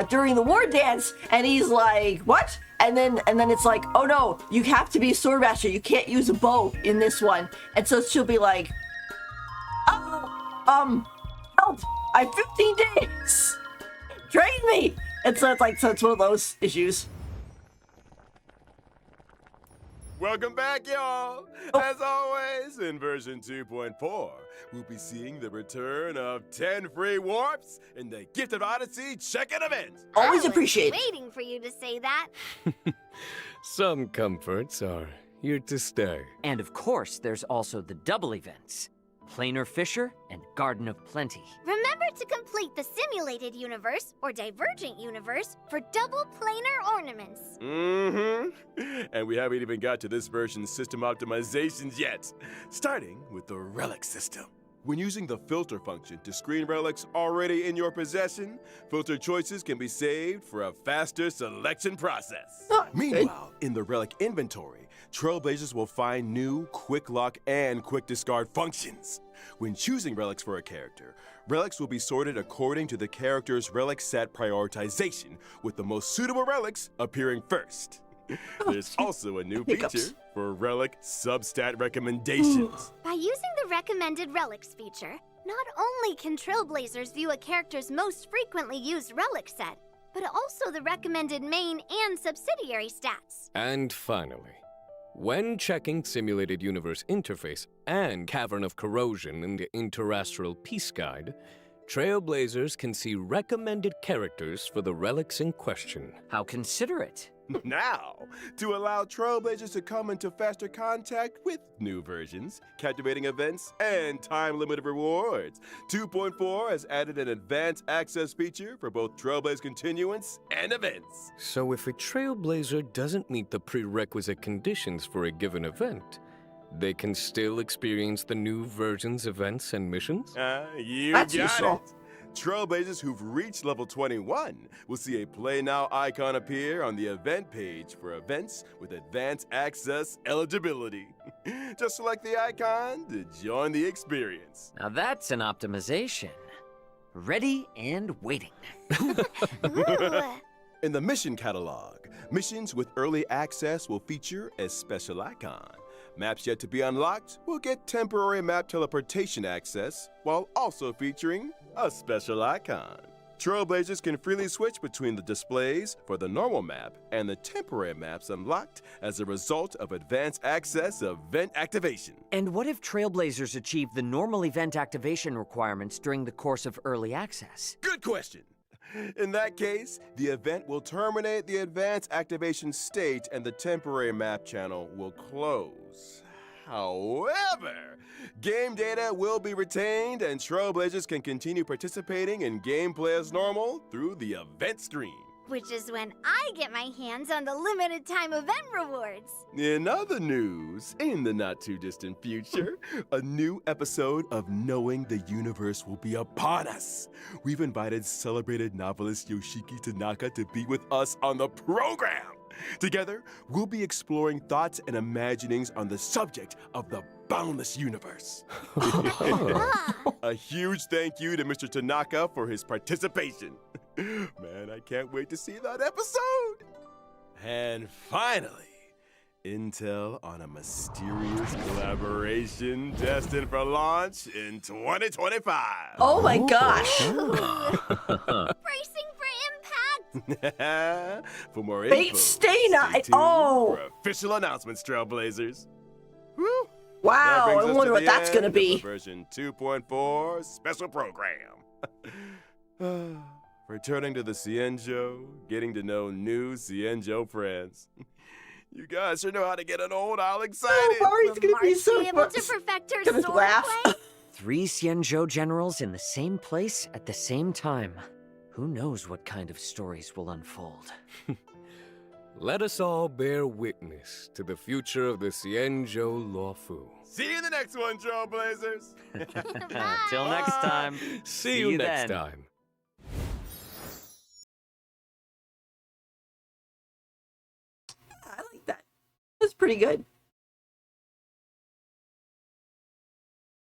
during the war dance, and he's like, what? And then it's like, oh no, you have to be a sword master, you can't use a bow in this one. And so she'll be like, oh, help, I have 15 days. Train me! And so it's one of those issues. Welcome back, y'all! As always, in version 2.4, we'll be seeing the return of 10 free warps in the Gift of Odyssey check-in event! Always I was appreciate it. waiting for you to say that. Some comforts are here to stay. And of course, there's also the double events. Planar Fisher and Garden of Plenty. Remember to complete the simulated universe or divergent universe for double planar ornaments. Mm-hmm. And we haven't even got to this version's system optimizations yet, starting with the relic system. When using the filter function to screen relics already in your possession, filter choices can be saved for a faster selection process. Oh, Meanwhile, in the relic inventory, Trailblazers will find new quick lock and quick discard functions. When choosing relics for a character, relics will be sorted according to the character's relic set prioritization, with the most suitable relics appearing first. There's also a new Hiccups. feature for relic substat recommendations. By using the recommended relics feature, not only can Trailblazers view a character's most frequently used relic set, but also the recommended main and subsidiary stats. And finally, when checking Simulated Universe Interface and Cavern of Corrosion in the Interastral Peace Guide, Trailblazers can see recommended characters for the relics in question. How considerate. Now, to allow Trailblazers to come into faster contact with new versions, captivating events, and time-limited rewards, 2.4 has added an advanced access feature for both Trailblaze continuance and events. So if a Trailblazer doesn't meet the prerequisite conditions for a given event, they can still experience the new version's events and missions? You That's got useful. it. Trailblazers who've reached level 21 will see a Play Now icon appear on the event page for events with advanced access eligibility. Just select the icon to join the experience. Now that's an optimization. Ready and waiting. Ooh. In the mission catalog, missions with early access will feature a special icon. Maps yet to be unlocked will get temporary map teleportation access, while also featuring a special icon. Trailblazers can freely switch between the displays for the normal map and the temporary maps unlocked as a result of advanced access event activation. And what if Trailblazers achieve the normal event activation requirements during the course of early access? Good question. In that case, the event will terminate the advanced activation state and the temporary map channel will close. However, game data will be retained and Trailblazers can continue participating in gameplay as normal through the event stream. Which is when I get my hands on the limited time event rewards. In other news, in the not-too-distant future, a new episode of Knowing the Universe will be upon us. We've invited celebrated novelist Yoshiki Tanaka to be with us on the program. Together, we'll be exploring thoughts and imaginings on the subject of the boundless universe. A huge thank you to Mr. Tanaka for his participation. Man, I can't wait to see that episode. And finally, intel on a mysterious collaboration destined for launch in 2025. Oh my gosh. Bracing for impact! For more Fate info, stay night. tuned Oh. for official announcements, Trailblazers. Woo. That Wow, brings I us wonder to what the that's end gonna of the be. version 2.4 special program. Returning to the Cienjo, getting to know new Cienjo friends. You guys sure know how to get an old owl excited. Oh, Mari's gonna be Marge so able fun. to perfect her Gonna sword laugh. play? 3 Xianzhou generals in the same place at the same time. Who knows what kind of stories will unfold? Let us all bear witness to the future of the Cienjo Lawfu. See you in the next one, Trailblazers. Till next time. See you next then. time. I like that. That's pretty good.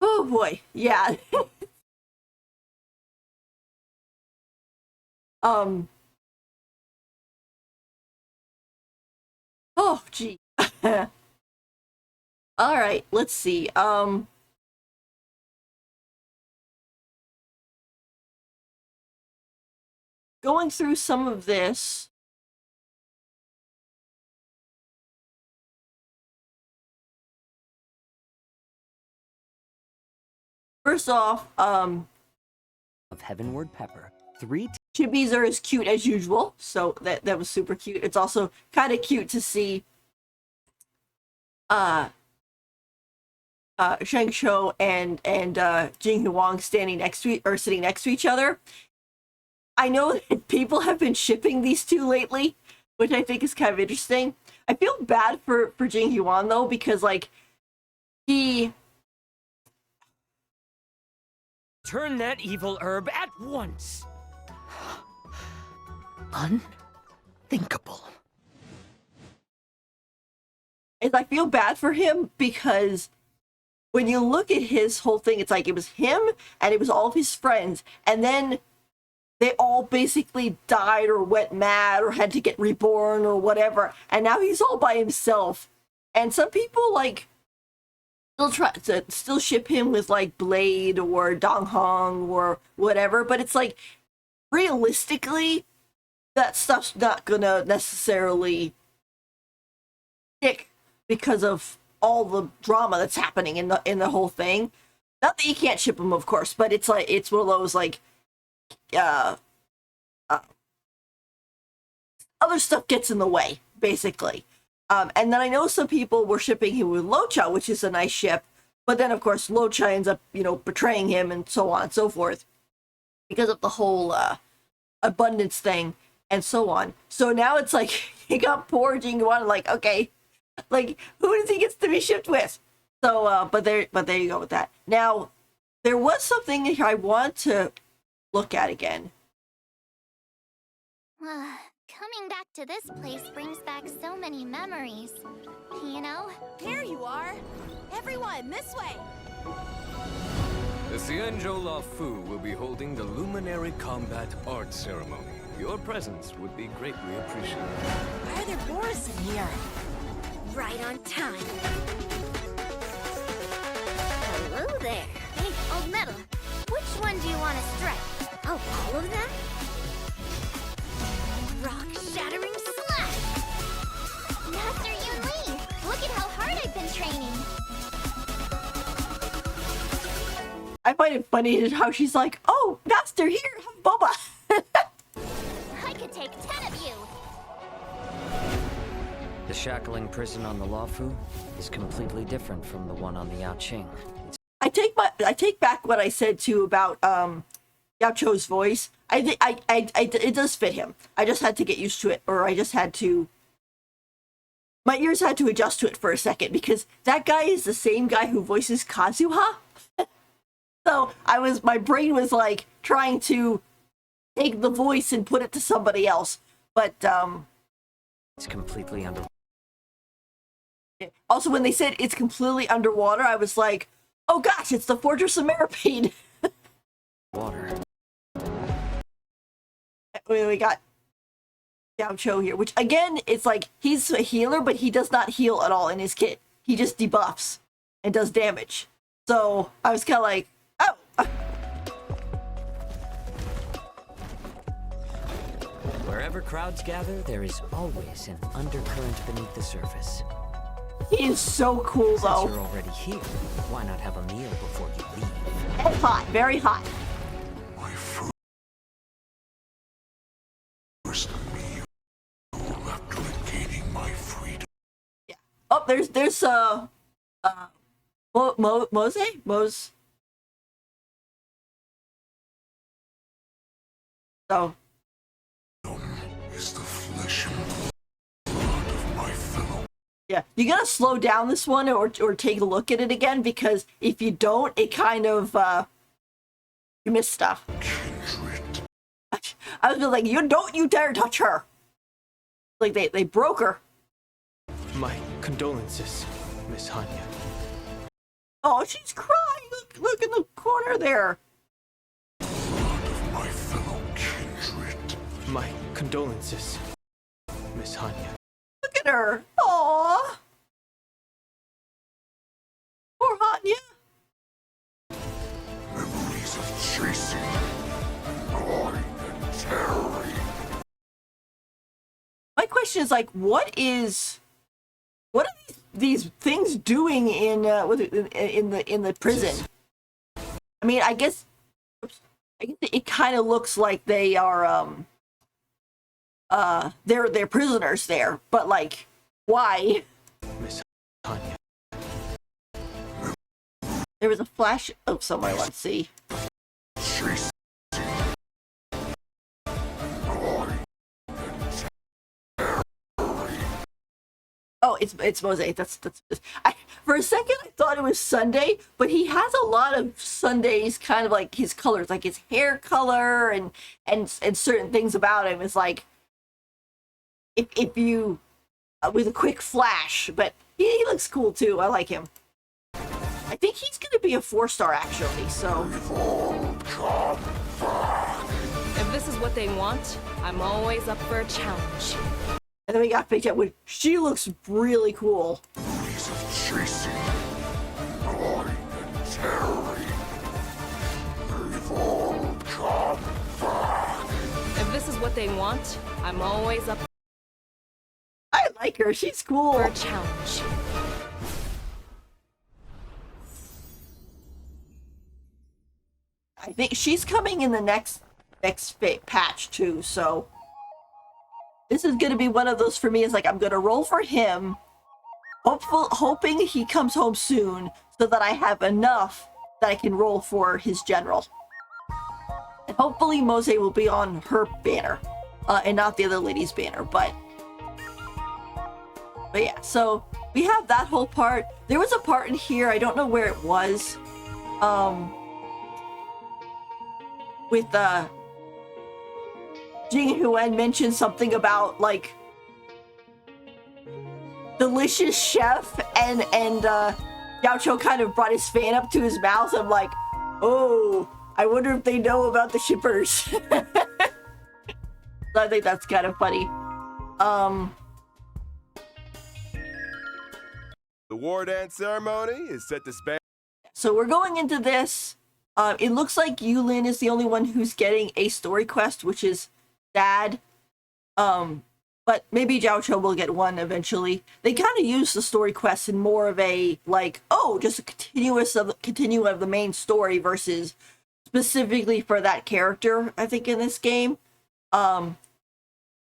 Oh boy, yeah. Oh gee. All right, let's see. Going through some of this. First off, Of Heavenward Pepper, 3 Chibis are as cute as usual, so that was super cute. It's also kind of cute to see Shang Shou and Jing Huang standing next to or sitting next to each other. I know that people have been shipping these two lately, which I think is kind of interesting. I feel bad for Jing Huang though, because like he Turn that evil herb at once! Unthinkable. is I feel bad for him because when you look at his whole thing, it's like it was him and it was all of his friends, and then they all basically died or went mad or had to get reborn or whatever, and now he's all by himself. And some people like still try to still ship him with like Blade or Dong Hong or whatever, but it's like realistically that stuff's not gonna necessarily stick because of all the drama that's happening in the whole thing. Not that you can't ship them, of course, but it's like it's one of those like other stuff gets in the way, basically. And then I know some people were shipping him with Locha, which is a nice ship, but then of course Locha ends up, betraying him and so on and so forth because of the whole abundance thing and so on. So now it's like he got poor Jinguan, like, okay, like who does he get to be shipped with? So but there you go with that. Now there was something here I want to look at again. Coming back to this place brings back so many memories. You know? There you are! Everyone, this way! The Xianzhou La Fu will be holding the Luminary Combat Art Ceremony. Your presence would be greatly appreciated. Why are there Boris in here? Right on time. Hello there. Hey, old metal. Which one do you want to strike? Oh, all of them? Rock-shattering slash! Master Yun Li, look at how hard I've been training. I find it funny how she's like, "Oh, Master, here, have boba." I could take 10 of you. The shackling prison on the Luofu is completely different from the one on the Yaoqing. I take back what I said too about Yao Cho's voice. It does fit him. I just had to get used to it, or my ears had to adjust to it for a second, because that guy is the same guy who voices Kazuha. So my brain was like trying to take the voice and put it to somebody else, but It's completely under. Also, when they said it's completely underwater, I was like, oh gosh, it's the Fortress of Maripede. Water. We got Yao Cho here, which again, it's like he's a healer, but he does not heal at all in his kit. He just debuffs and does damage. So I was kind of like, oh. Wherever crowds gather, there is always an undercurrent beneath the surface. He is so cool, though. Since you're already here, why not have a meal before you leave? And hot, very hot. My first meal after regaining my freedom. Yeah. Oh, there's Mose. So. Is the flesh and blood of my fellow. Yeah, you gotta slow down this one or take a look at it again, because if you don't, it kind of you miss stuff. Kindred. I was just like, you dare touch her. Like they broke her. My condolences, Miss Hanya. Oh, she's crying. Look in the corner there. Blood of my fellow kindred. My condolences, Miss Hanya. Look at her. Aww. Poor Hanya. Memories of chasing, gnawing, and tearing. My question is, like, what are these things doing in the prison? I mean, I guess it kind of looks like they are they're prisoners there, but like, why? Miss Hanya. There was a flash. Oh, somewhere. Let's see. Chasing, gnawing, and tearing. Oh, it's Mosaic. That's. For a second, I thought it was Sunday, but he has a lot of Sundays, kind of like his colors, like his hair color and certain things about him is like, if you with a quick flash, but he looks cool too. I like him. I think he's gonna be a 4-star actually. So. If this is what they want, I'm always up for a challenge. And then we got Big Jet, which she looks really cool. Memories of chasing, gnawing, and tearing. They've all come back. If this is what they they want, I'm always up I like her. She's cool. for a challenge. I think she's coming in the next patch too, so this is gonna be one of those for me. Is like I'm gonna roll for him, hoping he comes home soon, so that I have enough that I can roll for his general, and hopefully Mose will be on her banner, and not the other lady's banner. But yeah, so we have that whole part. There was a part in here, I don't know where it was, with Jing Huan mentioned something about like delicious chef, and Yao Cho kind of brought his fan up to his mouth. I'm like, oh, I wonder if they know about the shippers. So I think that's kind of funny. The war dance ceremony is set to span. So we're going into this. It looks like Yulin is the only one who's getting a story quest, which is sad. But maybe Jiao Cho will get one eventually. They kind of use the story quests in more of a like, oh, just a continuum of the main story versus specifically for that character. I think in this game, the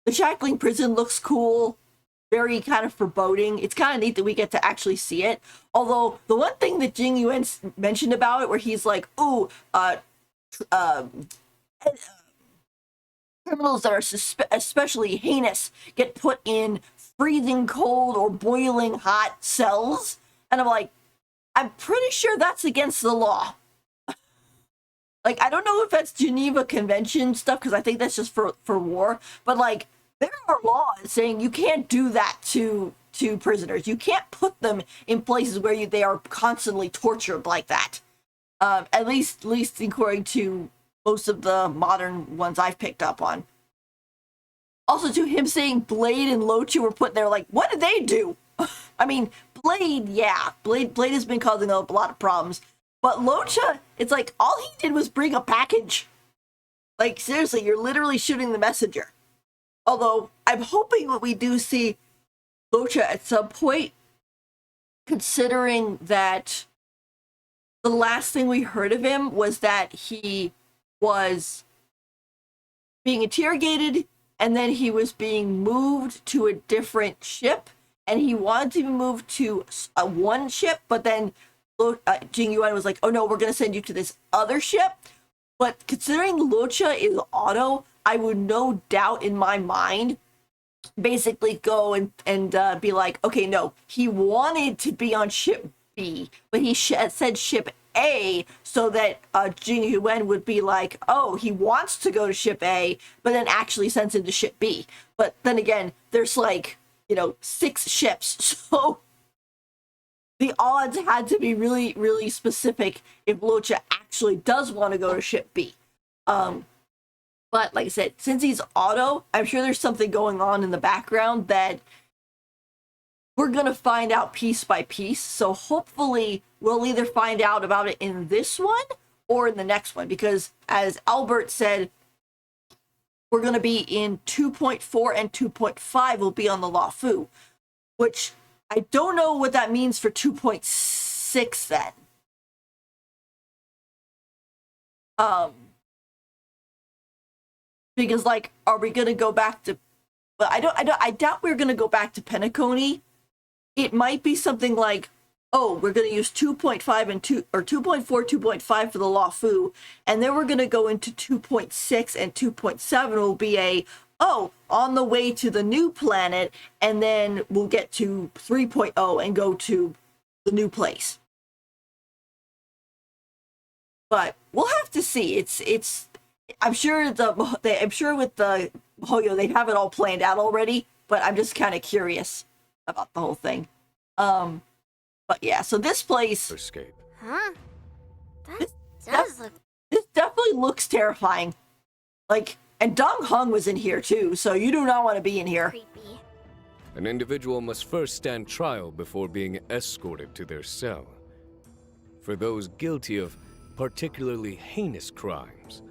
Shackling Prison looks cool. Very kind of foreboding. It's kind of neat that we get to actually see it. Although the one thing that Jing Yuan mentioned about it, where he's like, "Ooh, criminals that are especially heinous get put in freezing cold or boiling hot cells," and I'm like, I'm pretty sure that's against the law. Like, I don't know if that's Geneva Convention stuff, because I think that's just for war. But like, there are laws saying you can't do that to prisoners. You can't put them in places where they are constantly tortured like that. At least according to most of the modern ones I've picked up on. Also, to him saying Blade and Lochu were put there, like, what did they do? I mean, Blade, yeah, Blade has been causing a lot of problems. But Locha, it's like, all he did was bring a package. Like, seriously, you're literally shooting the messenger. Although, I'm hoping that we do see Locha at some point, considering that the last thing we heard of him was that he was being interrogated, and then he was being moved to a different ship, and he wanted to be moved to one ship, but then Jing Yuan was like, oh no, we're going to send you to this other ship. But considering Locha is auto, I would no doubt in my mind basically go and be like, okay, no, he wanted to be on ship B, but he said ship A, so that Jing Yuan would be like, oh, he wants to go to ship A, but then actually sends him to ship B. But then again, there's like, 6 ships, so the odds had to be really, really specific if Locha actually does want to go to ship B. But like I said, since he's auto, I'm sure there's something going on in the background that we're going to find out piece by piece. So hopefully we'll either find out about it in this one or in the next one. Because as Albert said, we're going to be in 2.4 and 2.5 will be on the Law Fu. Which I don't know what that means for 2.6 then. Because like, are we gonna go back to? But I doubt we're gonna go back to Penacony. It might be something like, oh, we're gonna use 2.5 and 2.4, 2.5 for the Law Fu, and then we're gonna go into 2.6 and 2.7 will be on the way to the new planet, and then we'll get to 3.0 and go to the new place. But we'll have to see. It's. I'm sure with the Hoyo they have it all planned out already, but I'm just kind of curious about the whole thing. But yeah, so this place. Escape. Huh? This definitely looks terrifying. Like, and Dong Hong was in here too, so you do not want to be in here. creepy. An individual must first stand trial before being escorted to their cell. For those guilty of particularly heinous crimes,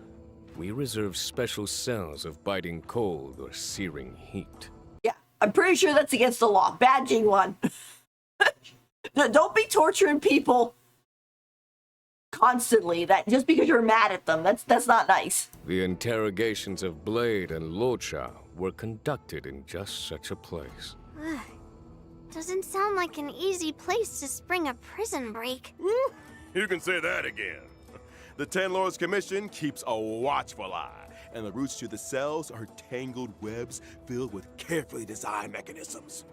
We reserve special cells of biting cold or searing heat. Yeah, I'm pretty sure that's against the law. Badging one. Don't be torturing people constantly. That just because you're mad at them. That's not nice. The interrogations of Blade and Locha were conducted in just such a place. Doesn't sound like an easy place to spring a prison break. You can say that again. The Ten Lords Commission keeps a watchful eye, and the routes to the cells are tangled webs filled with carefully designed mechanisms.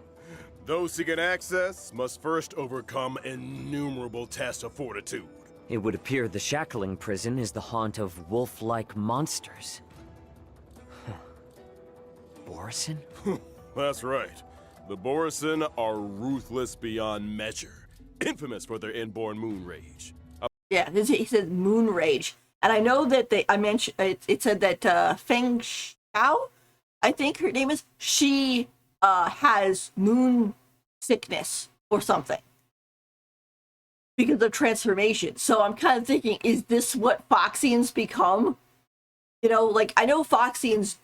Those seeking access must first overcome innumerable tests of fortitude. It would appear the shackling prison is the haunt of wolf-like monsters. Borison? That's right. The Borison are ruthless beyond measure, infamous for their inborn moon rage. Yeah, he said moon rage. And I know that I mentioned, it said that Feng Xiao, I think her name is, she has moon sickness or something because of transformation. So I'm kind of thinking, is this what Foxians become? You know, like, I know Foxians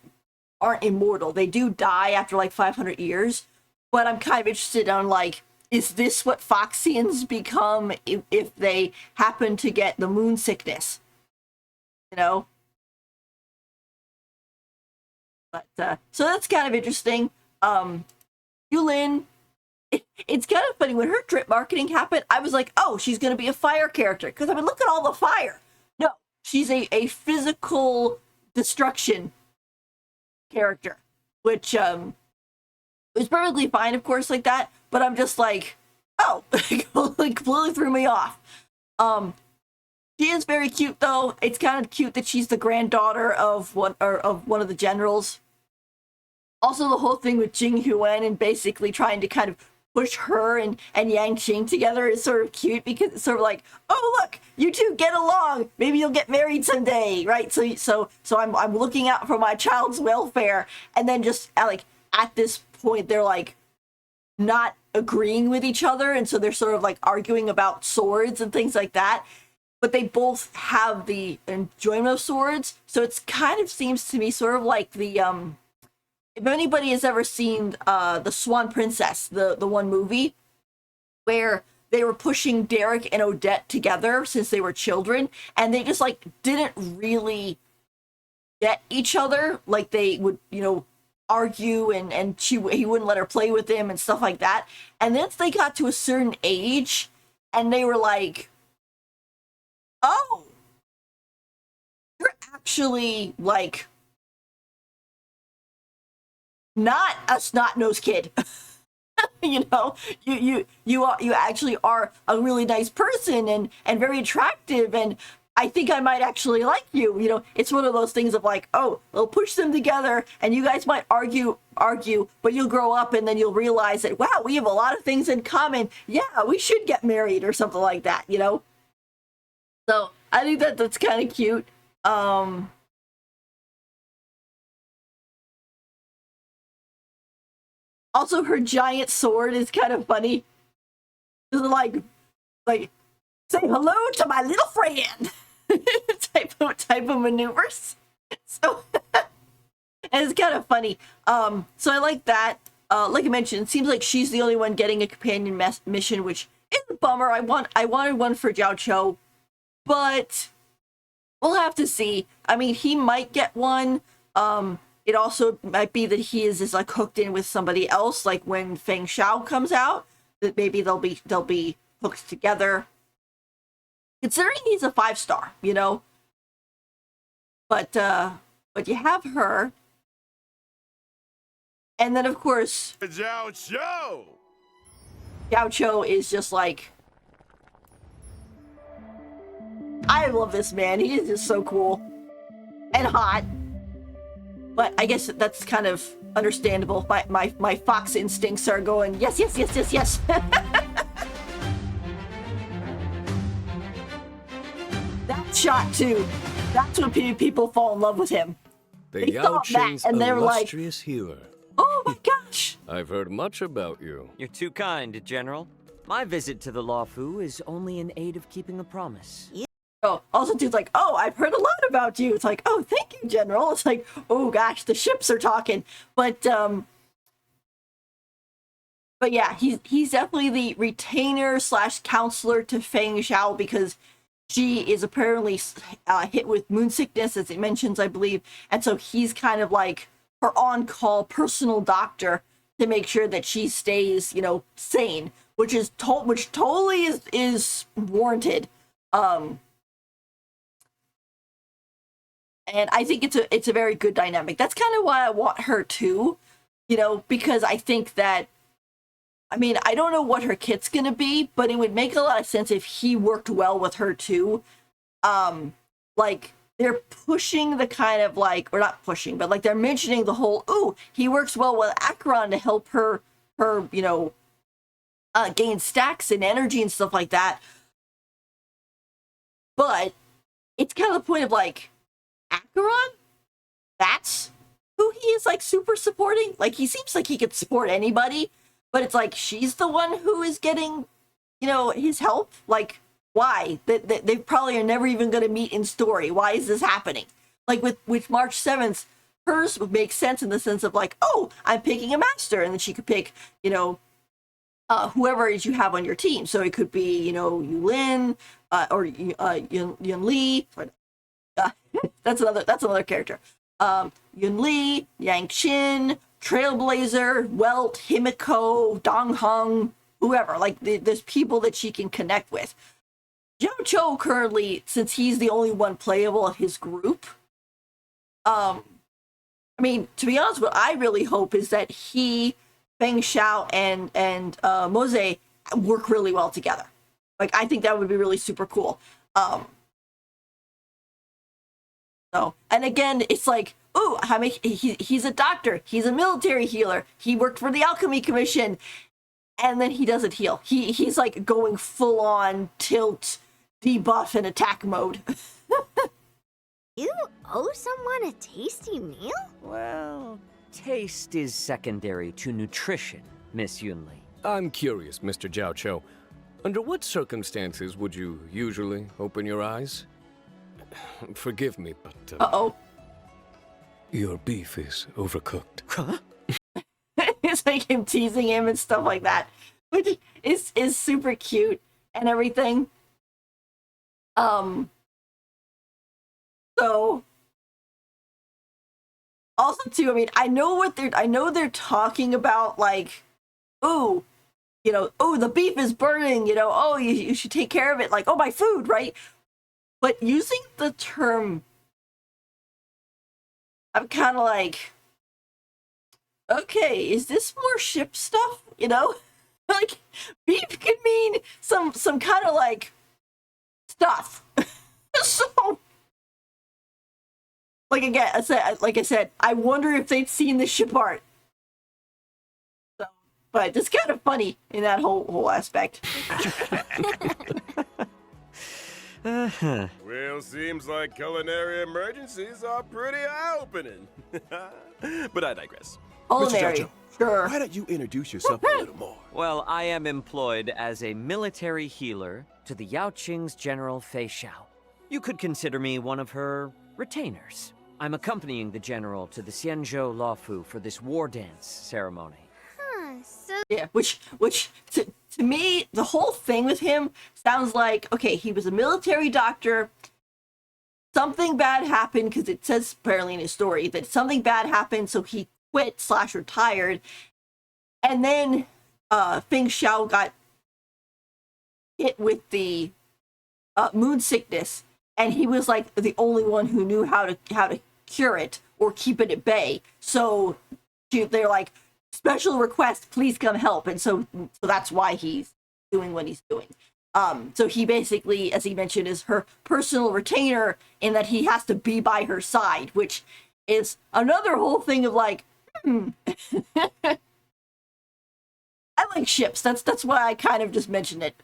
aren't immortal. They do die after like 500 years. But I'm kind of interested on, like, is this what Foxians become if they happen to get the moon sickness? You know? But, so that's kind of interesting. Yulin, it's kind of funny. When her drip marketing happened, I was like, oh, she's going to be a fire character. Because, I mean, look at all the fire. No, she's a physical destruction character. Which, is perfectly fine, of course, like that. But I'm just like, oh, like completely threw me off. She is very cute, though. It's kind of cute that she's the granddaughter of one of the generals. Also, the whole thing with Jing Huan and basically trying to kind of push her and Yang Qing together is sort of cute because it's sort of like, oh look, you two get along. Maybe you'll get married someday, right? So I'm looking out for my child's welfare, and then just like at this point they're like not agreeing with each other, and so they're sort of like arguing about swords and things like that, but they both have the enjoyment of swords. So it's kind of seems to me sort of like the if anybody has ever seen the Swan Princess, the one movie where they were pushing Derek and Odette together since they were children, and they just like didn't really get each other. Like they would, you know, argue and he wouldn't let her play with him and stuff like that. And then they got to a certain age and they were like, oh, you're actually like not a snot-nosed kid. You know, you actually are a really nice person and very attractive, and I think I might actually like you. You know, it's one of those things of like, oh, they'll push them together and you guys might argue, but you'll grow up and then you'll realize that, wow, we have a lot of things in common. Yeah, we should get married or something like that, you know? So I think that's kind of cute. Also, her giant sword is kind of funny. It's like say hello to my little friend type of maneuvers. So and it's kind of funny. So I like that. Like I mentioned, it seems like she's the only one getting a companion mission, which is a bummer. I wanted one for Jiao Cho, but we'll have to see. I mean, he might get one. It also might be that he is like hooked in with somebody else, like when Feng Xiao comes out, that maybe they'll be hooked together. Considering he's a 5-star, you know. But you have her. And then of course Jiao Cho! Jiao Cho is just like, I love this man. He is just so cool. And hot. But I guess that's kind of understandable. My fox instincts are going, yes, yes, yes, yes, yes. That shot too. That's when people fall in love with him. The Yao Qing's illustrious healer. Oh my gosh! I've heard much about you. You're too kind, General. My visit to the Law Fu is only in aid of keeping a promise. Oh, also dude's like, oh, I've heard a lot about you. It's like, oh, thank you, General. It's like, oh gosh, the ships are talking. But yeah, he's definitely the retainer / counselor to Feng Xiao because she is apparently hit with moon sickness, as it mentions, I believe, and so he's kind of like her on-call personal doctor to make sure that she stays, sane, which totally is warranted. And I think it's a very good dynamic. That's kind of why I want her too, because I think that, I don't know what her kit's gonna be, but it would make a lot of sense if he worked well with her too. Like they're pushing the kind of like, or not pushing, but like they're mentioning the whole, ooh, he works well with Acheron to help her, gain stacks and energy and stuff like that. But it's kind of the point of like, Acheron? That's who he is like super supporting? Like he seems like he could support anybody, but it's like she's the one who is getting, his help. Like, why? They probably are never even going to meet in story. Why is this happening? Like with March 7th, hers would make sense in the sense of like, oh, I'm picking a master, and then she could pick, whoever it is you have on your team. So it could be, Yulin, or Yun Li. That's another character. Yun Li, Yang Xin, Trailblazer, Welt, Himiko, Dong Hong, whoever. Like there's people that she can connect with. Zhao Cho currently, since he's the only one playable of his group, to be honest, what I really hope is that he, Feng Xiao, and Mose work really well together. Like I think that would be really super cool. So, and again, it's like, ooh, he's a doctor. He's a military healer. He worked for the Alchemy Commission, and then he doesn't heal. He's like going full on tilt, debuff, and attack mode. You owe someone a tasty meal? Well, taste is secondary to nutrition, Miss Yunli. I'm curious, Mr. Jiao Cho. Under what circumstances would you usually open your eyes? Forgive me, but... Uh-oh. Your beef is overcooked. Huh? It's like him teasing him and stuff like that, which is super cute and everything. So also too, I know they're talking about like, ooh, oh, the beef is burning, oh, you should take care of it, like, oh, my food, right? But using the term, I'm kind of like, okay, is this more ship stuff? Like beef could mean some kind of like stuff. So, like again, I said, I wonder if they'd seen the ship art. So, but it's kind of funny in that whole aspect. Well, seems like culinary emergencies are pretty eye-opening. But I digress. Culinary, Mr. sure. Why don't you introduce yourself a little more? Well, I am employed as a military healer to the Yaoqing's General Fei Xiao. You could consider me one of her retainers. I'm accompanying the general to the Xianzhou Luofu for this war dance ceremony. So Yeah, which to me, the whole thing with him sounds like, okay, he was a military doctor. Something bad happened, because it says apparently in his story that something bad happened, so he quit / retired. And then Feng Xiao got hit with the moon sickness, and he was like the only one who knew how to cure it or keep it at bay. So they're like, special request, please come help. And so that's why he's doing what he's doing. So he basically, as he mentioned, is her personal retainer in that he has to be by her side, which is another whole thing of like, I like ships. That's why I kind of just mentioned it.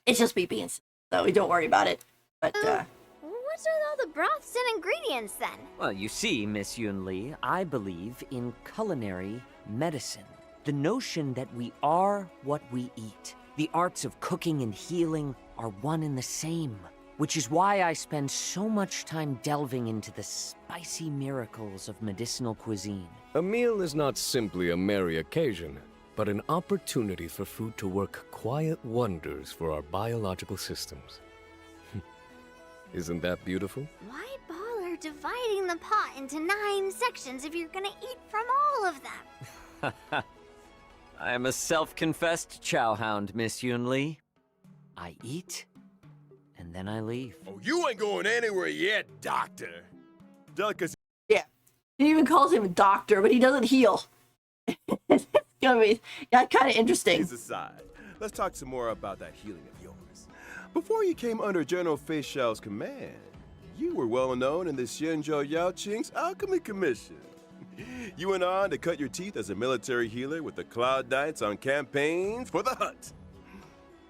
It's just me being silly, so don't worry about it. But what's with all the broths and ingredients then? Well, you see, Miss Yunli, I believe in culinary medicine. The notion that we are what we eat. The arts of cooking and healing are one and the same. which is why I spend so much time delving into the spicy miracles of medicinal cuisine. A meal is not simply a merry occasion, but an opportunity for food to work quiet wonders for our biological systems. Isn't that beautiful? Why bother dividing the pot into 9 sections if you're gonna eat from all of them? I am a self-confessed chowhound, Miss Yunli. I eat, and then I leave. Oh, you ain't going anywhere yet, Doctor. Delicacy. Yeah. He even calls him a doctor, but he doesn't heal. It's gonna be kind of interesting. Aside, let's talk some more about that healing of yours. Before you came under General Fei Xiao's command, you were well known in the Xianzhou Yaoqing's Alchemy Commission. You went on to cut your teeth as a military healer with the Cloud Knights on campaigns for the Hutt.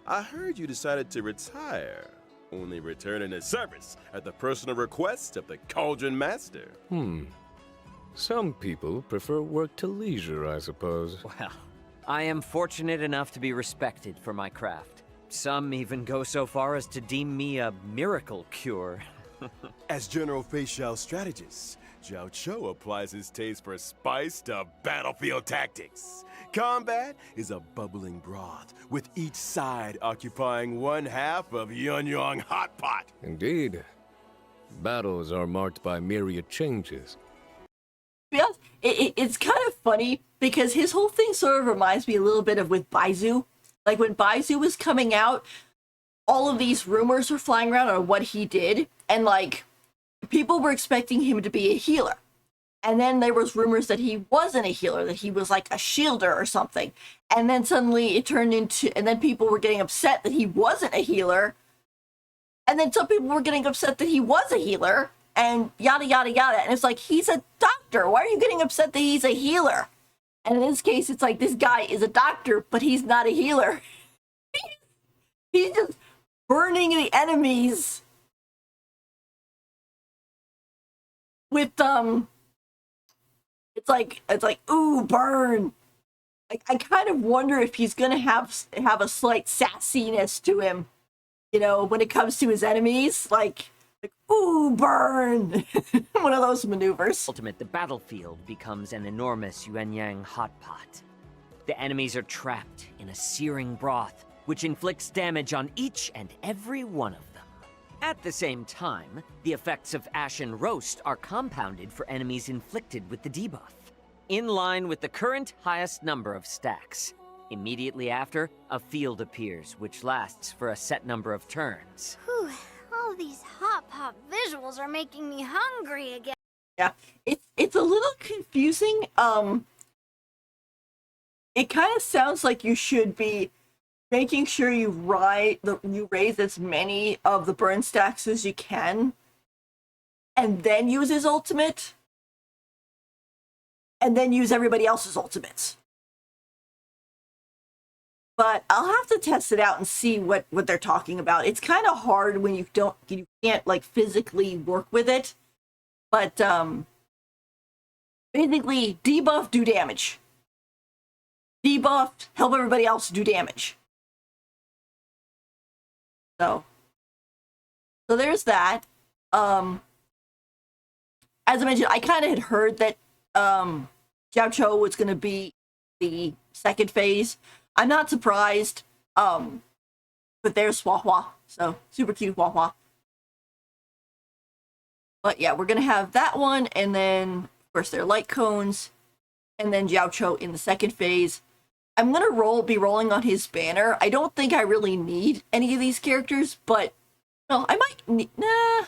I heard you decided to retire, only returning to service at the personal request of the Cauldron Master. Some people prefer work to leisure, I suppose. Well, I am fortunate enough to be respected for my craft. Some even go so far as to deem me a miracle cure. As General Fei Xiao's strategist, Zhao Cho applies his taste for spice to battlefield tactics. Combat is a bubbling broth, with each side occupying one half of Yunyang Hot Pot. Indeed. Battles are marked by myriad changes. To be honest, it's kind of funny because his whole thing sort of reminds me a little bit of with Baizu. Like when Baizu was coming out, all of these rumors were flying around on what he did, and like people were expecting him to be a healer. And then there was rumors that he wasn't a healer, that he was like a shielder or something. And then suddenly it turned into, and then people were getting upset that he wasn't a healer. And then some people were getting upset that he was a healer, and yada, yada, yada. And it's like, he's a doctor. Why are you getting upset that he's a healer? And in this case, it's like, this guy is a doctor, but he's not a healer. He's just burning the enemies with, it's like, ooh, burn. I kind of wonder if he's gonna have a slight sassiness to him, you know, when it comes to his enemies, like ooh, burn. One of those maneuvers. Ultimate, the battlefield becomes an enormous yuanyang hot pot. The enemies are trapped in a searing broth, which inflicts damage on each and every one of them. At the same time, the effects of Ashen Roast are compounded for enemies inflicted with the debuff, in line with the current highest number of stacks. Immediately after, a field appears, which lasts for a set number of turns. Whew, all these hot pop visuals are making me hungry again. Yeah, it's a little confusing. It kind of sounds like you should be making sure you raise as many of the burn stacks as you can, and then use his ultimate, and then use everybody else's ultimates. But I'll have to test it out and see what they're talking about. It's kind of hard when you can't like physically work with it. But basically, debuff, do damage. Debuff, help everybody else do damage. So there's that. As I mentioned, I kind of had heard that Zhao Cho was going to be the second phase. I'm not surprised. But there's Hua Hua. So super cute Hua Hua. But yeah, we're going to have that one. And then, of course, there are light cones. And then Zhao Cho in the second phase. I'm going to be rolling on his banner. I don't think I really need any of these characters, but well, I might need, nah.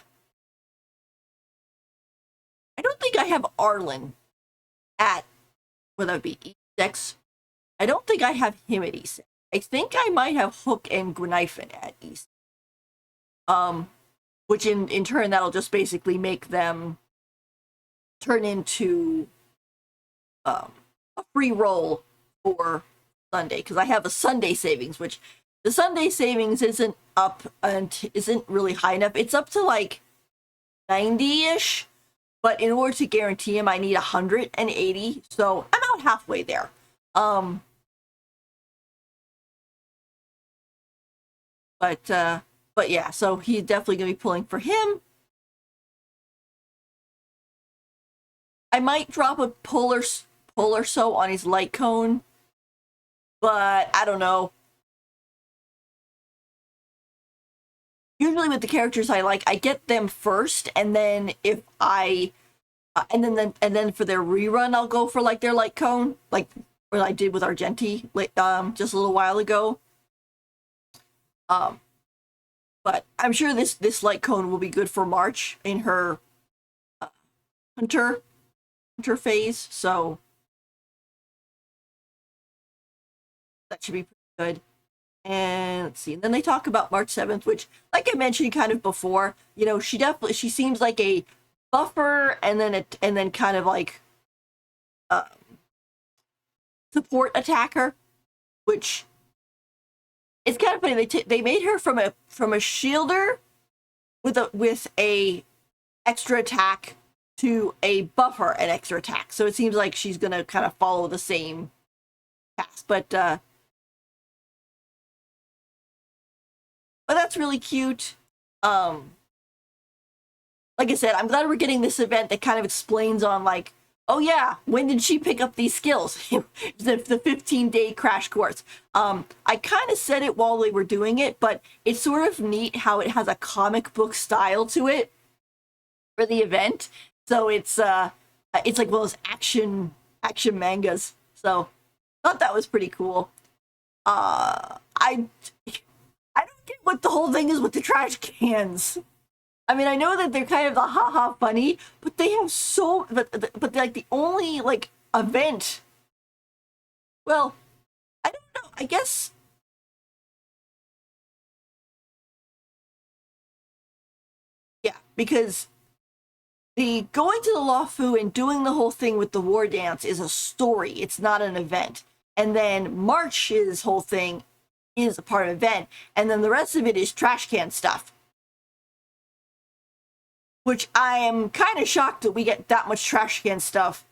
I don't think I have Arlen at, would that be E6? I don't think I have him at E6. I think I might have Hook and Greniphin at E6. Which in turn, that'll just basically make them turn into a free roll for Sunday, because I have a Sunday savings, which the Sunday savings isn't up and isn't really high enough. It's up to like 90-ish, but in order to guarantee him, I need 180. So I'm about halfway there. But But yeah, so he's definitely gonna be pulling for him. I might drop a pull or so on his light cone, but I don't know. Usually with the characters I like, I get them first, and then if I, and then for their rerun, I'll go for like their light cone, like what I did with Argenti, just a little while ago. But I'm sure this light cone will be good for March in her hunter phase, so that should be pretty good. And let's see. And then they talk about March 7th, which, like I mentioned kind of before, you know, she seems like a buffer and then kind of like support attacker, which it's kind of funny. They made her from a shielder with a extra attack to a buffer and extra attack. So it seems like she's gonna kind of follow the same path, but that's really cute. Like I said, I'm glad we're getting this event that kind of explains on like, oh yeah, when did she pick up these skills? the 15-day crash course. I kind of said it while they were doing it, but it's sort of neat how it has a comic book style to it for the event. So it's like one of those action mangas. So I thought that was pretty cool. I don't get what the whole thing is with the trash cans. I mean, I know that they're kind of the haha funny, but they have but like the only like event. Well, I don't know. I guess. Yeah, because the going to the Lawfu and doing the whole thing with the war dance is a story. It's not an event. And then March's whole thing is a part of an event. And then the rest of it is trash can stuff. Which I am kind of shocked that we get that much trash can stuff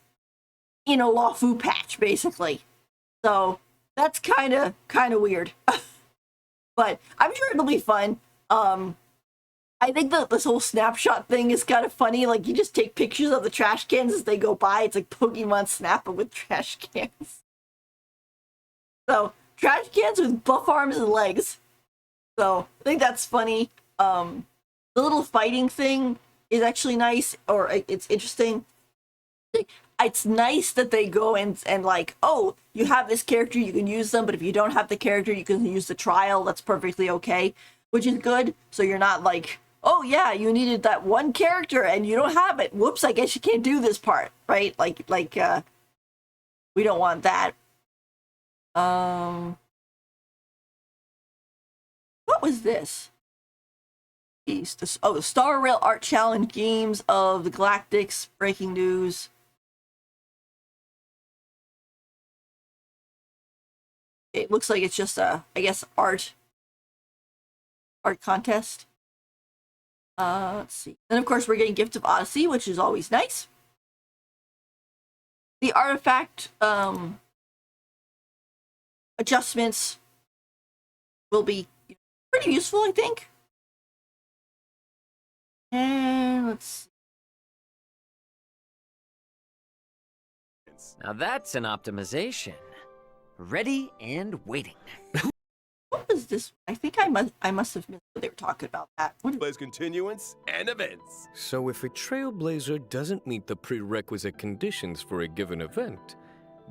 in a Lawfu patch, basically. So that's kind of weird. But I'm sure it'll be fun. I think that this whole snapshot thing is kind of funny. Like, you just take pictures of the trash cans as they go by. It's like Pokemon Snap, but with trash cans. So, trash cans with buff arms and legs. So, I think that's funny. The little fighting thing is actually nice, or it's interesting. It's nice that they go and like, oh, you have this character, you can use them, but if you don't have the character, you can use the trial. That's perfectly okay, which is good. So you're not like, oh yeah, you needed that one character and you don't have it. Whoops, I guess you can't do this part, right? Like we don't want that. What was this? The Star Rail Art Challenge Games of the Galactics. Breaking news. It looks like it's just a, I guess, art contest. Let's see. And of course, we're getting Gift of Odyssey, which is always nice. The artifact adjustments will be pretty useful, I think. And let's see. Now that's an optimization. Ready and waiting. What was this? I think I must have missed what they were talking about. That. Plays continuance and events. So if a trailblazer doesn't meet the prerequisite conditions for a given event,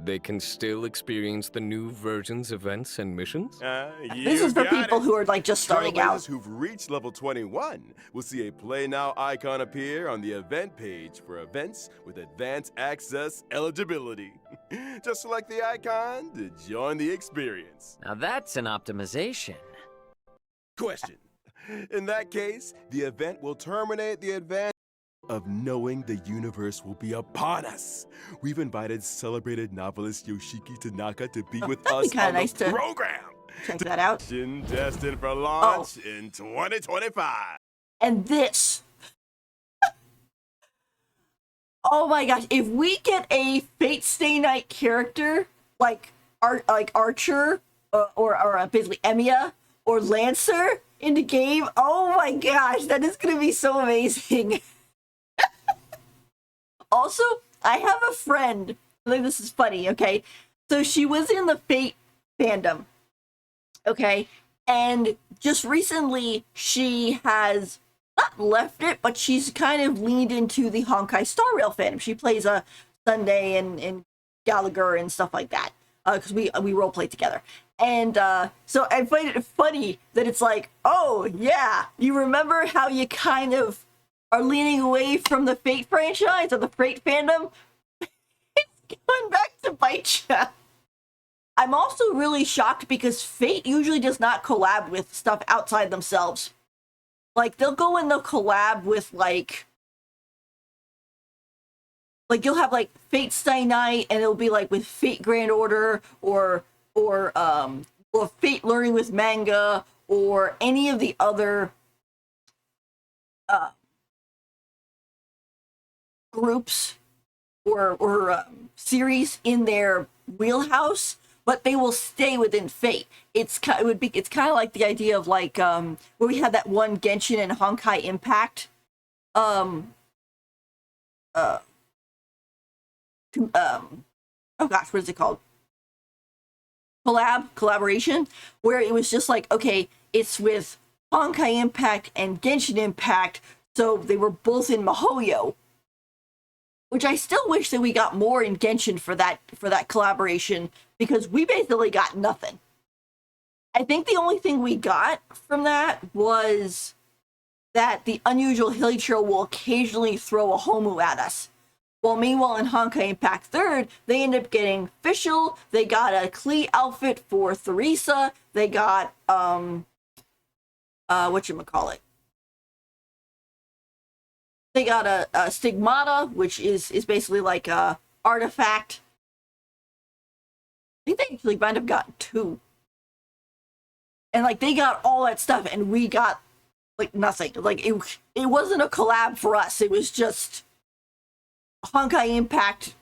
they can still experience the new version's events and missions? This is for people who are like just starting out. Trailblazers who've reached level 21 will see a Play Now icon appear on the event page for events with advanced access eligibility. Just select the icon to join the experience. Now that's an optimization. Question. In that case, the event will terminate the advantage of knowing the universe will be upon us. We've invited celebrated novelist Yoshiki Tanaka to be with us on the program. Check that out. Destined for launch in 2025. And this. Oh my gosh! If we get a Fate Stay Night character like Archer or basically Emiya or Lancer in the game. Oh my gosh, that is gonna be so amazing. Also, I have a friend. I think this is funny, okay? So she was in the Fate fandom, okay? And just recently, she has not left it, but she's kind of leaned into the Honkai Star Rail fandom. She plays a Sunday and Gallagher and stuff like that, because we roleplay together. And so I find it funny that it's like, oh yeah, you remember how you kind of are leaning away from the Fate franchise or the Fate fandom? It's going back to bite ya. I'm also really shocked because Fate usually does not collab with stuff outside themselves. Like, they'll go and they'll collab with, like you'll have, like, Fate Stay Night, and it'll be, like, with Fate Grand Order, or Fate Learning with Manga, or any of the other groups or series in their wheelhouse, but they will stay within Fate. It's kind of like the idea of like where we had that one Genshin and Honkai Impact oh gosh, what is it called? Collaboration, where it was just like, okay, it's with Honkai Impact and Genshin Impact, so they were both in MiHoYo. Which I still wish that we got more in Genshin for that collaboration, because we basically got nothing. I think the only thing we got from that was that the Unusual Hilichurl will occasionally throw a Homu at us. Well, meanwhile, in Honkai Impact 3rd, they end up getting Fischl, they got a Klee outfit for Theresa, they got, whatchamacallit? They got a Stigmata, which is basically like a artifact. I think they actually might have gotten 2. And like they got all that stuff, and we got like nothing. Like it wasn't a collab for us. It was just Honkai Impact,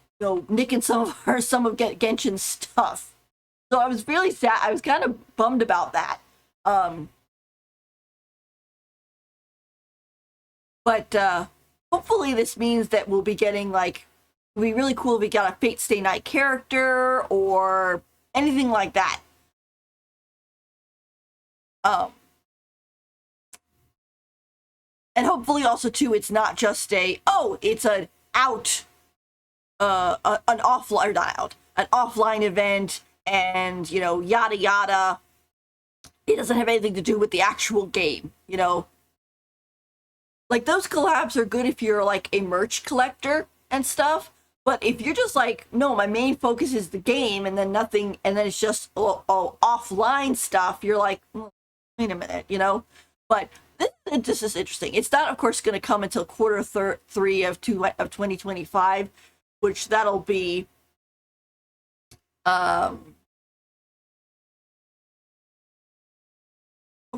nicking some of Genshin's stuff. So I was really sad. I was kind of bummed about that. But hopefully this means that we'll be getting, like, it'll be really cool if we got a Fate Stay Night character or anything like that. And hopefully also too, it's not just it's an offline event, and yada yada. It doesn't have anything to do with the actual game, Like, those collabs are good if you're, like, a merch collector and stuff. But if you're just like, no, my main focus is the game, and then nothing, and then it's just offline stuff, you're like, wait a minute, But this is interesting. It's not, of course, going to come until quarter 3 of 2025, which that'll be, of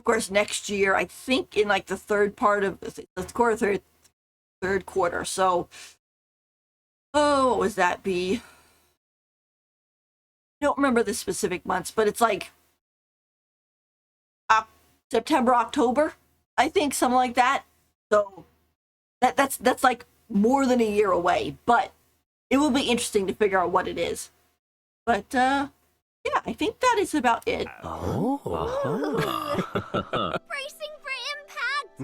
course, next year, I think in like the third quarter. So, what was that be? I don't remember the specific months, but it's like September, October, I think, something like that. So that's like more than a year away, but it will be interesting to figure out what it is. But yeah, I think that is about it. Bracing for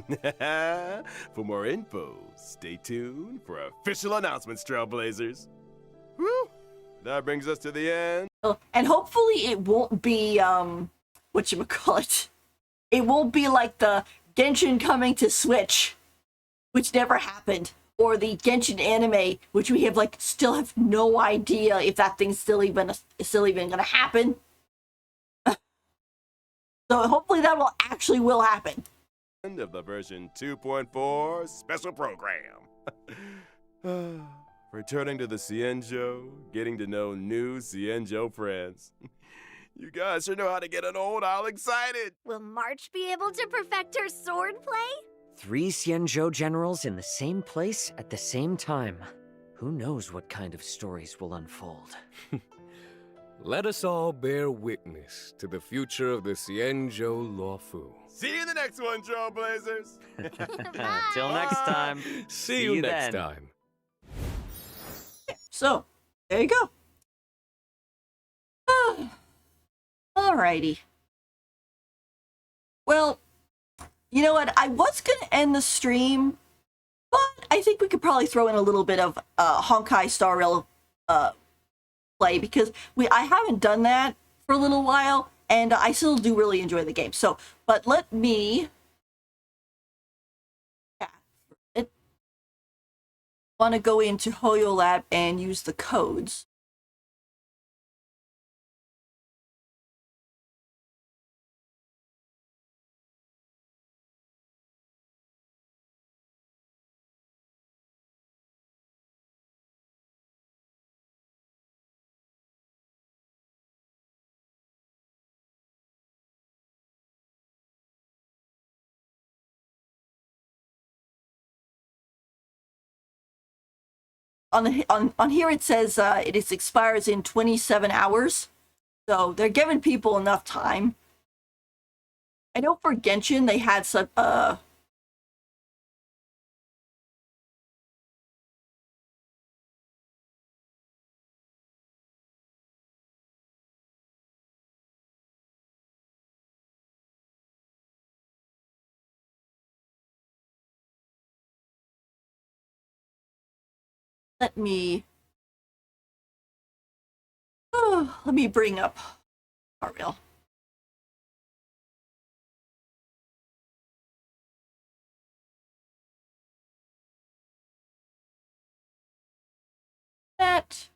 impact! For more info, stay tuned for official announcements, Trailblazers. Whew. That brings us to the end. And hopefully it won't be, whatchamacallit. It won't be like the Genshin coming to Switch, which never happened. Or the Genshin anime, which we have still have no idea if that thing's still even gonna happen. So hopefully that will happen. End of the version 2.4 special program. Returning to the Cienjo, getting to know new Cienjo friends. You guys sure know how to get an old owl excited. Will March be able to perfect her sword play? 3 Xianzhou generals in the same place at the same time. Who knows what kind of stories will unfold? Let us all bear witness to the future of the Xianzhou Luofu. See you in the next one, Trailblazers. Till next time. See you next then. time. So, there you go. Alrighty. Well, you know what? I was going to end the stream, but I think we could probably throw in a little bit of Honkai Star Rail play, because I haven't done that for a little while, and I still do really enjoy the game. So, but let me... want to go into Hoyo Lab and use the codes. On here it says it expires in 27 hours, so they're giving people enough time. I know for Genshin they had some let me bring up Ariel. That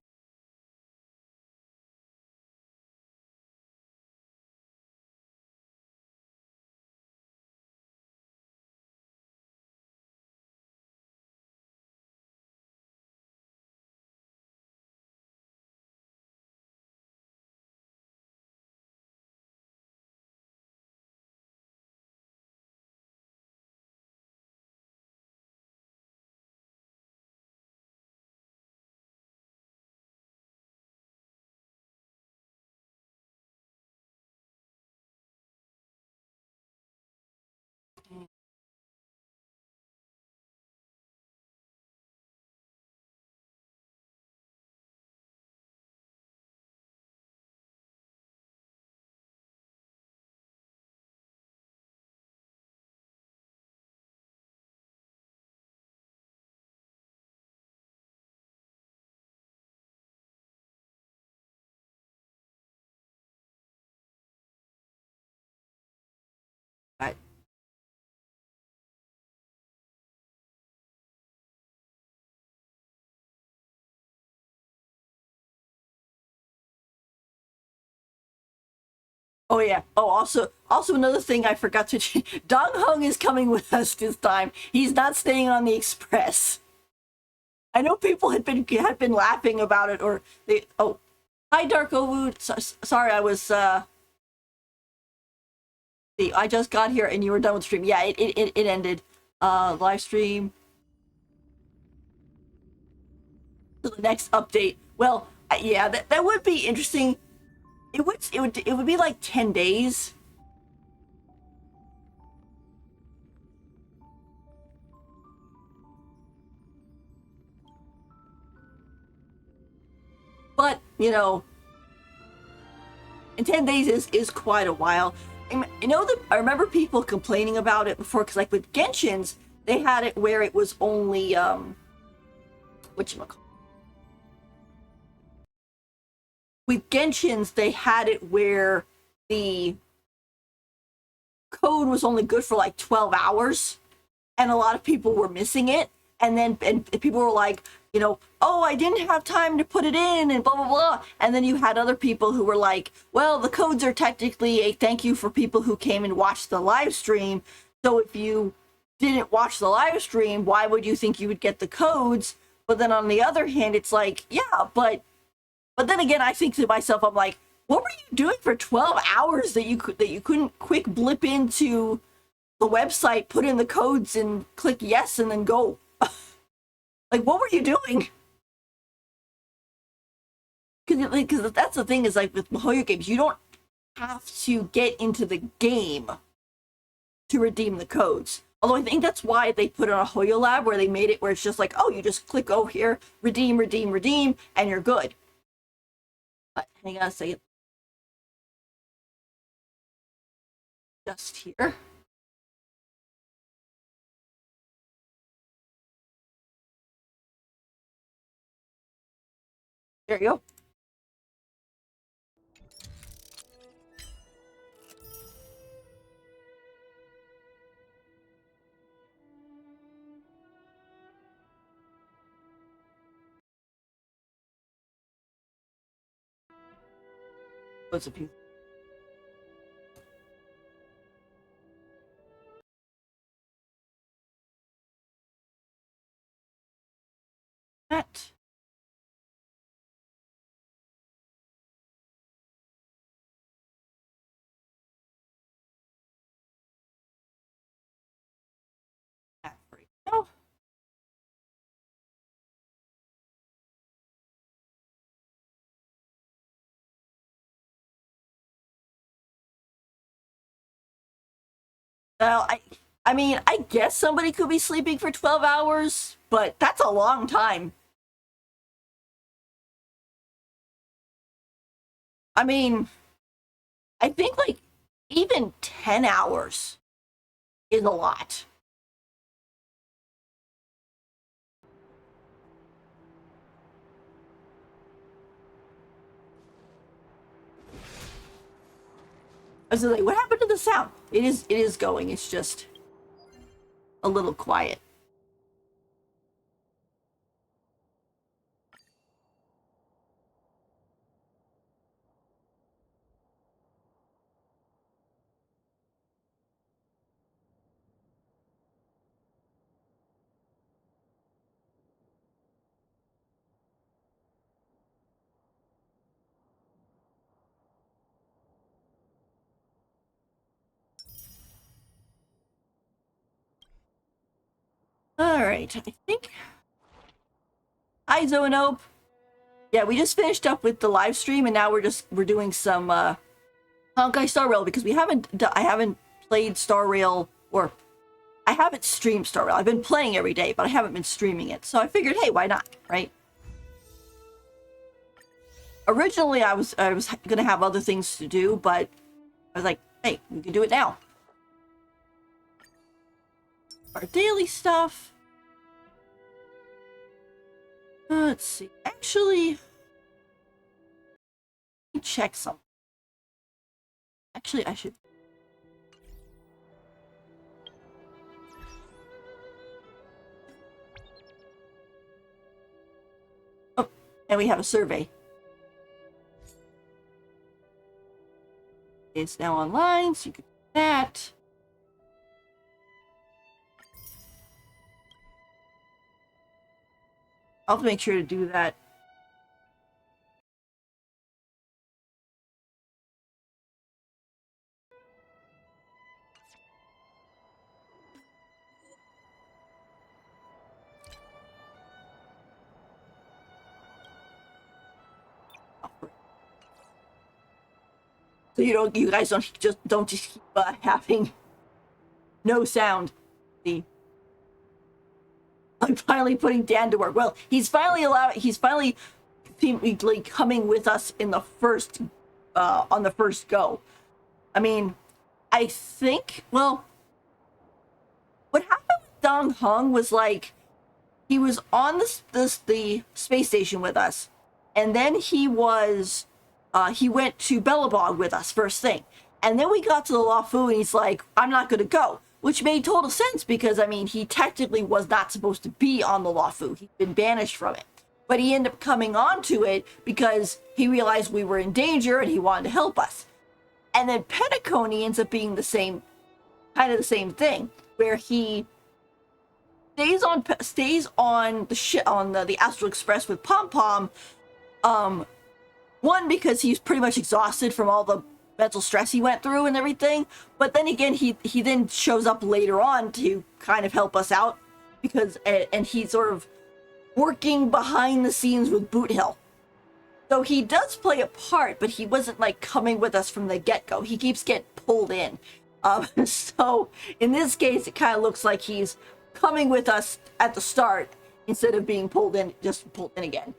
right. Oh yeah. Oh, also another thing I forgot to Dong Hung is coming with us this time. He's not staying on the express. I know people had been laughing about it, or they. Oh, hi Dark Owood. Sorry, I was. I just got here and you were done with the stream. Yeah, it ended. Live stream. To the next update. Well, yeah, that would be interesting. It would be like 10 days. But, you know, and 10 days is quite a while. And, you know, I remember people complaining about it before, because like with Genshin's, they had it where it was only whatchamacallit. With Genshin's, they had it where the code was only good for like 12 hours, and a lot of people were missing it. And people were like, you know, oh, I didn't have time to put it in, and blah, blah, blah. And then you had other people who were like, well, the codes are technically a thank you for people who came and watched the live stream. So if you didn't watch the live stream, why would you think you would get the codes? But then on the other hand, it's like, yeah, but then again, I think to myself, I'm like, what were you doing for 12 hours that you couldn't quick blip into the website, put in the codes, and click yes, and then go? Like, what were you doing? Because that's the thing, is like with MiHoYo games, you don't have to get into the game to redeem the codes. Although I think that's why they put it on a Hoyo Lab, where they made it where it's just like, oh, you just click over here, redeem, redeem, redeem, and you're good. But hang on a second. Just here. There you go. What's a piece? That. There we go. Well, I mean, I guess somebody could be sleeping for 12 hours, but that's a long time. I mean, I think like even 10 hours is a lot. I was like, what happened to the sound? It is going. It's just a little quiet. All right, I think. Hi, Zoanope. Yeah, we just finished up with the live stream, and now we're doing some Honkai Star Rail because I haven't played Star Rail, or I haven't streamed Star Rail. I've been playing every day, but I haven't been streaming it. So I figured, hey, why not, right? Originally, I was gonna have other things to do, but I was like, hey, we can do it now. Our daily stuff. Let's see. Actually, let me check something. Actually, I should. Oh, and we have a survey. It's now online, so you can do that. I'll have to make sure to do that. So you guys don't just keep having no sound. See, I'm finally putting Dan to work. Well, he's finally like coming with us in the first on the first go. I mean, I think, well, what happened with Dong Hung was like he was on the space station with us, and then he went to Bellabog with us first thing, and then we got to the Lafu, and he's like, I'm not gonna go, which made total sense because I mean he technically was not supposed to be on the Lafu. He'd been banished from it, but he ended up coming onto it because he realized we were in danger and he wanted to help us. And then Penacony ends up being the same thing, where he stays on the Astral Express with Pom Pom. One, because he's pretty much exhausted from all the mental stress he went through and everything. But then again, he then shows up later on to kind of help us out because and he's sort of working behind the scenes with Boot Hill. So he does play a part, but he wasn't like coming with us from the get-go. He keeps getting pulled in. So in this case, it kind of looks like he's coming with us at the start instead of being pulled in, just pulled in again.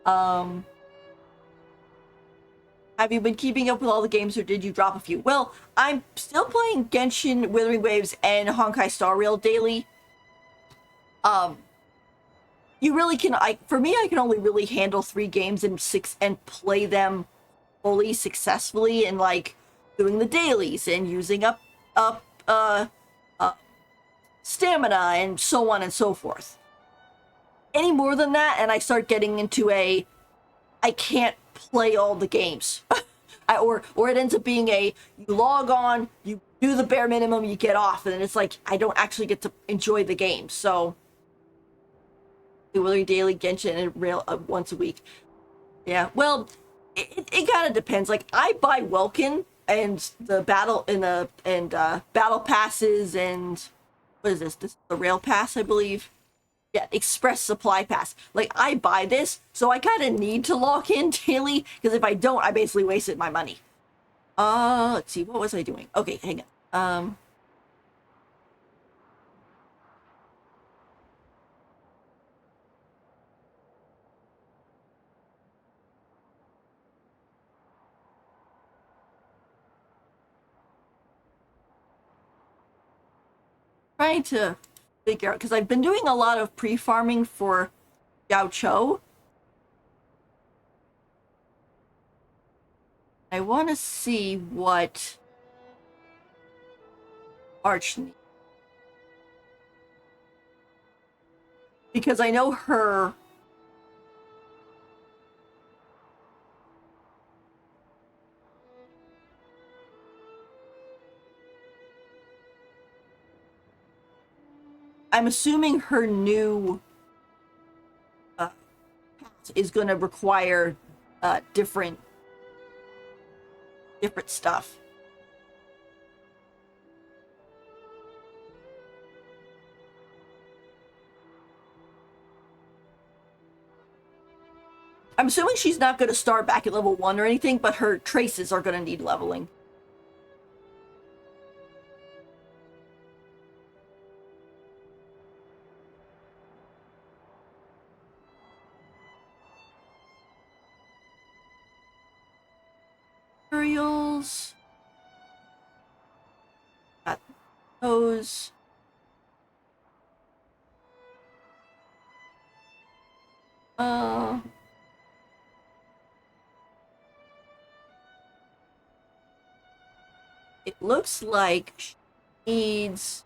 Have you been keeping up with all the games, or did you drop a few? Well, I'm still playing Genshin, Wuthering Waves, and Honkai Star Rail daily. You really can, for me, I can only really handle 3 games in 6 and play them fully successfully, and like doing the dailies and using up stamina and so on and so forth. Any more than that, and I start getting into I can't play all the games. or it ends up being you log on, you do the bare minimum, you get off, and then it's like I don't actually get to enjoy the game. So do daily Genshin and Rail once a week. Yeah, well, it kind of depends. Like, I buy Welkin and the battle battle passes, and what is this? This is the Rail Pass, I believe. Yeah, Express Supply Pass. Like, I buy this, so I kind of need to log in daily, because if I don't, I basically wasted my money. Let's see, what was I doing? Okay, hang on. Trying to figure out, because I've been doing a lot of pre-farming for Yao Cho. I want to see what Arch needs. Because I know her... I'm assuming her new path is going to require different stuff. I'm assuming she's not going to start back at level 1 or anything, but her traces are going to need leveling. Materials. Got those. It looks like she needs...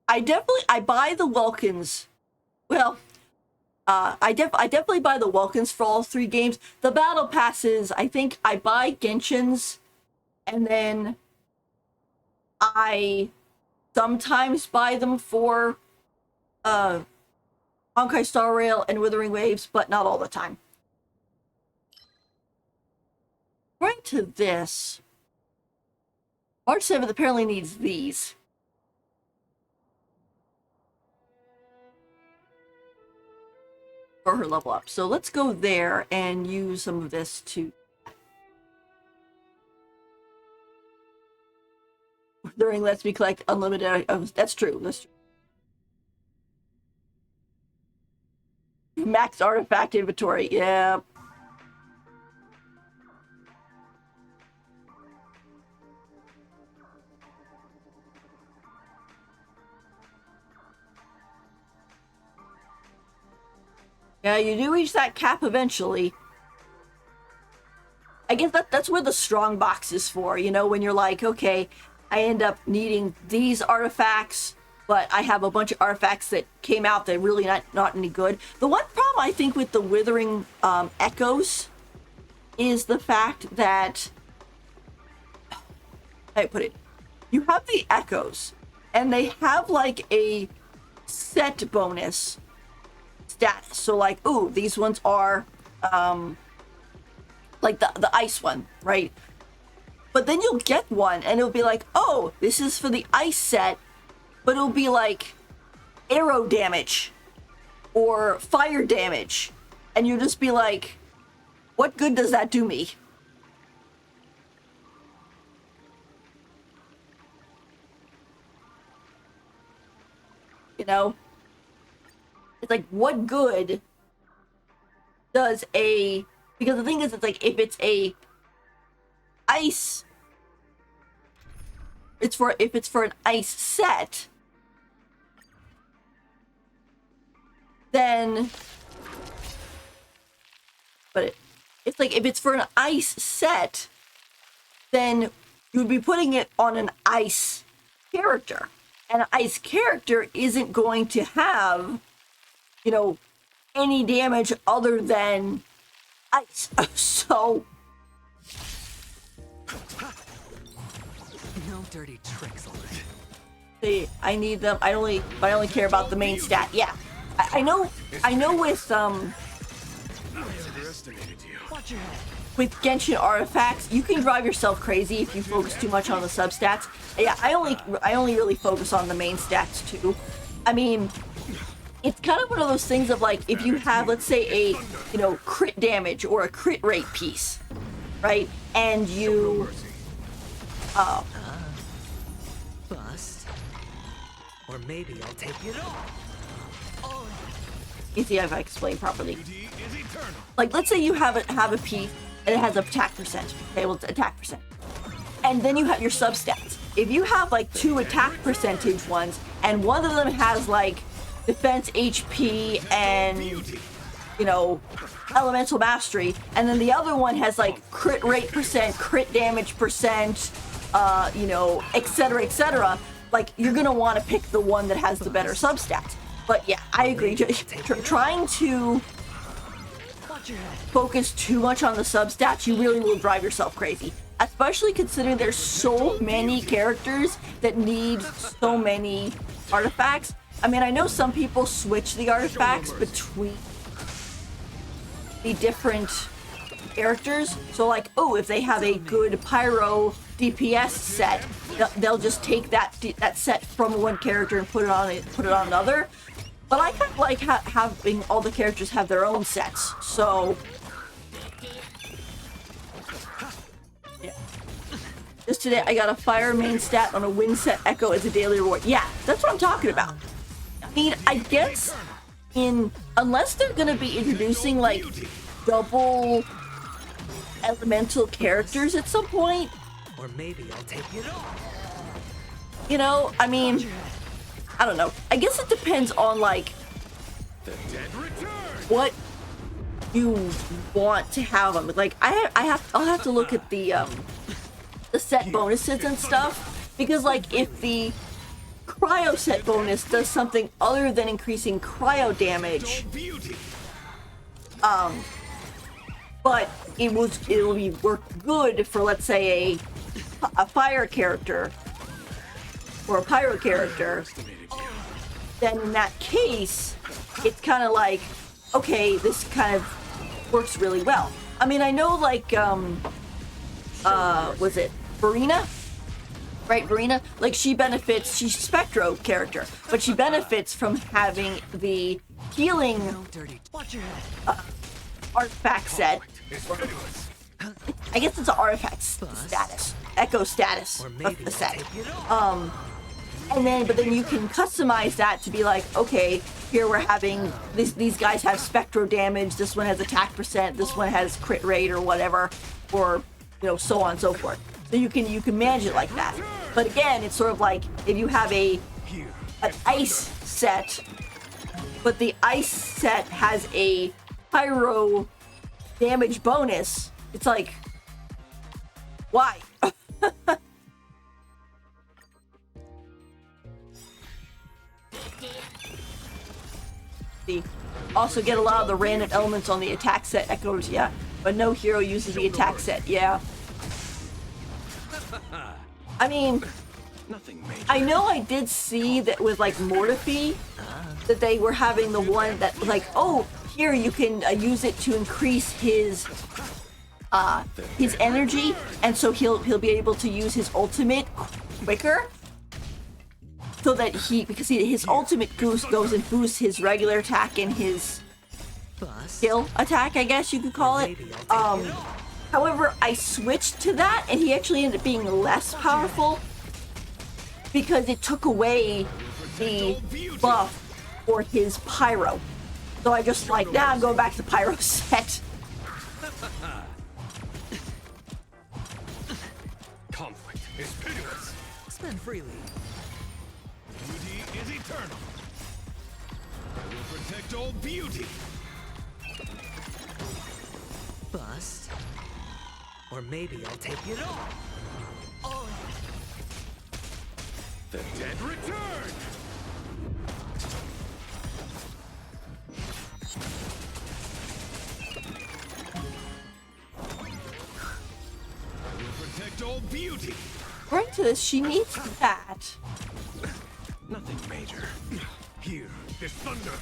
I buy the Welkins. Well, I definitely buy the Welkins for all 3 games. The battle passes, I think I buy Genshin's, and then I sometimes buy them for Honkai Star Rail and Wuthering Waves, but not all the time. Right to this, March 7th apparently needs these. For her level up. So let's go there and use some of this to... During Let's Me collect unlimited... that's true. That's true. Max artifact inventory. Yeah. Yeah, you do reach that cap eventually. I guess that's where the strong box is for, you know, when you're like, okay, I end up needing these artifacts, but I have a bunch of artifacts that came out that really not any good. The one problem I think with the Withering Echoes is the fact that... how do I put it? You have the Echoes, and they have like a set bonus status. So like, ooh, these ones are like the ice one, right? But then you'll get one and it'll be like, oh, this is for the ice set, but it'll be like arrow damage or fire damage. And you'll just be like, what good does that do me? You know? It's like, what good does a... Because the thing is, it's like, if it's a ice... If it's for an ice set, then... But it's like, if it's for an ice set, then you would be putting it on an ice character. And an ice character isn't going to have, you know, any damage other than ice. So... No dirty tricks, alert. See, I need them. I only care about the main stat. Yeah. I know with with Genshin artifacts, you can drive yourself crazy if you focus too much on the substats. Yeah, I only really focus on the main stats too. I mean, it's kind of one of those things of like, if you have, let's say, a, you know, crit damage or a crit rate piece, right? And you Bust. Or maybe I'll take it all. you see if I explain properly. Like, let's say you have a piece and it has attack percent. Okay, well, it's attack percent. And then you have your substats. If you have like 2 attack percentage ones and one of them has like defense HP and, you know, elemental mastery, and then the other one has like crit rate percent, crit damage percent, you know, etc., like, you're gonna want to pick the one that has the better substats. But yeah, I agree. Trying to focus too much on the substats, you really will drive yourself crazy. Especially considering there's so many characters that need so many artifacts. I mean, I know some people switch the artifacts between the different characters. So like, oh, if they have a good pyro DPS set, they'll just take that set from one character and put it on another. But I kind of like having all the characters have their own sets. So yeah. Just today, I got a fire main stat on a wind set echo as a daily reward. Yeah, that's what I'm talking about. I mean, I guess unless they're gonna be introducing like double elemental characters at some point. Or maybe I'll take it all. You know, I mean, I don't know. I guess it depends on like what you want to have them. Like I'll have to look at the set bonuses and stuff, because like if the cryo set bonus does something other than increasing cryo damage, but it will be work good for, let's say, a fire character or a pyro character, then in that case, it's kind of like, okay, this kind of works really well. I mean, I know like, was it Verena? Right, Verena? Like, she's a Spectro character, but she benefits from having the healing artifact set. I guess it's an artifact status, echo status of the set. But then you can customize that to be like, okay, here we're having these guys have spectro damage. This one has attack percent. This one has crit rate or whatever, or you know, so on and so forth. So you can manage it like that. But again, it's sort of like if you have an ice set, but the ice set has a pyro damage bonus. It's like, why? Also get a lot of the random elements on the attack set echoes, yeah. But no hero uses the attack set, yeah. I mean, I know I did see that with like Mortifi, that they were having the one that like, oh, here you can use it to increase his his energy, and so he'll be able to use his ultimate quicker. So that his ultimate goes and boosts his regular attack and his skill attack, I guess you could call it. However, I switched to that, and he actually ended up being less powerful because it took away the buff for his pyro. So I just like, now I'm going back to the pyro set. Conflict is pitiless. Spend freely. Beauty is eternal. I will protect all beauty. Bust. Or maybe I'll take it all. Oh. The dead return. I will protect all beauty. Right to this, she needs that. Nothing major. Here is thunder.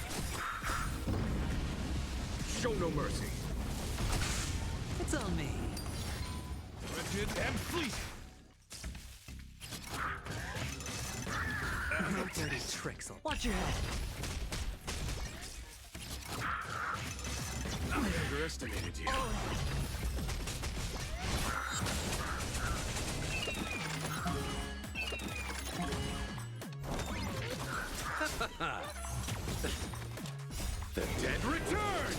Show no mercy. It's on me. Wretched and fleeting. No dirty tricks. Watch your head. I underestimated you. The dead return!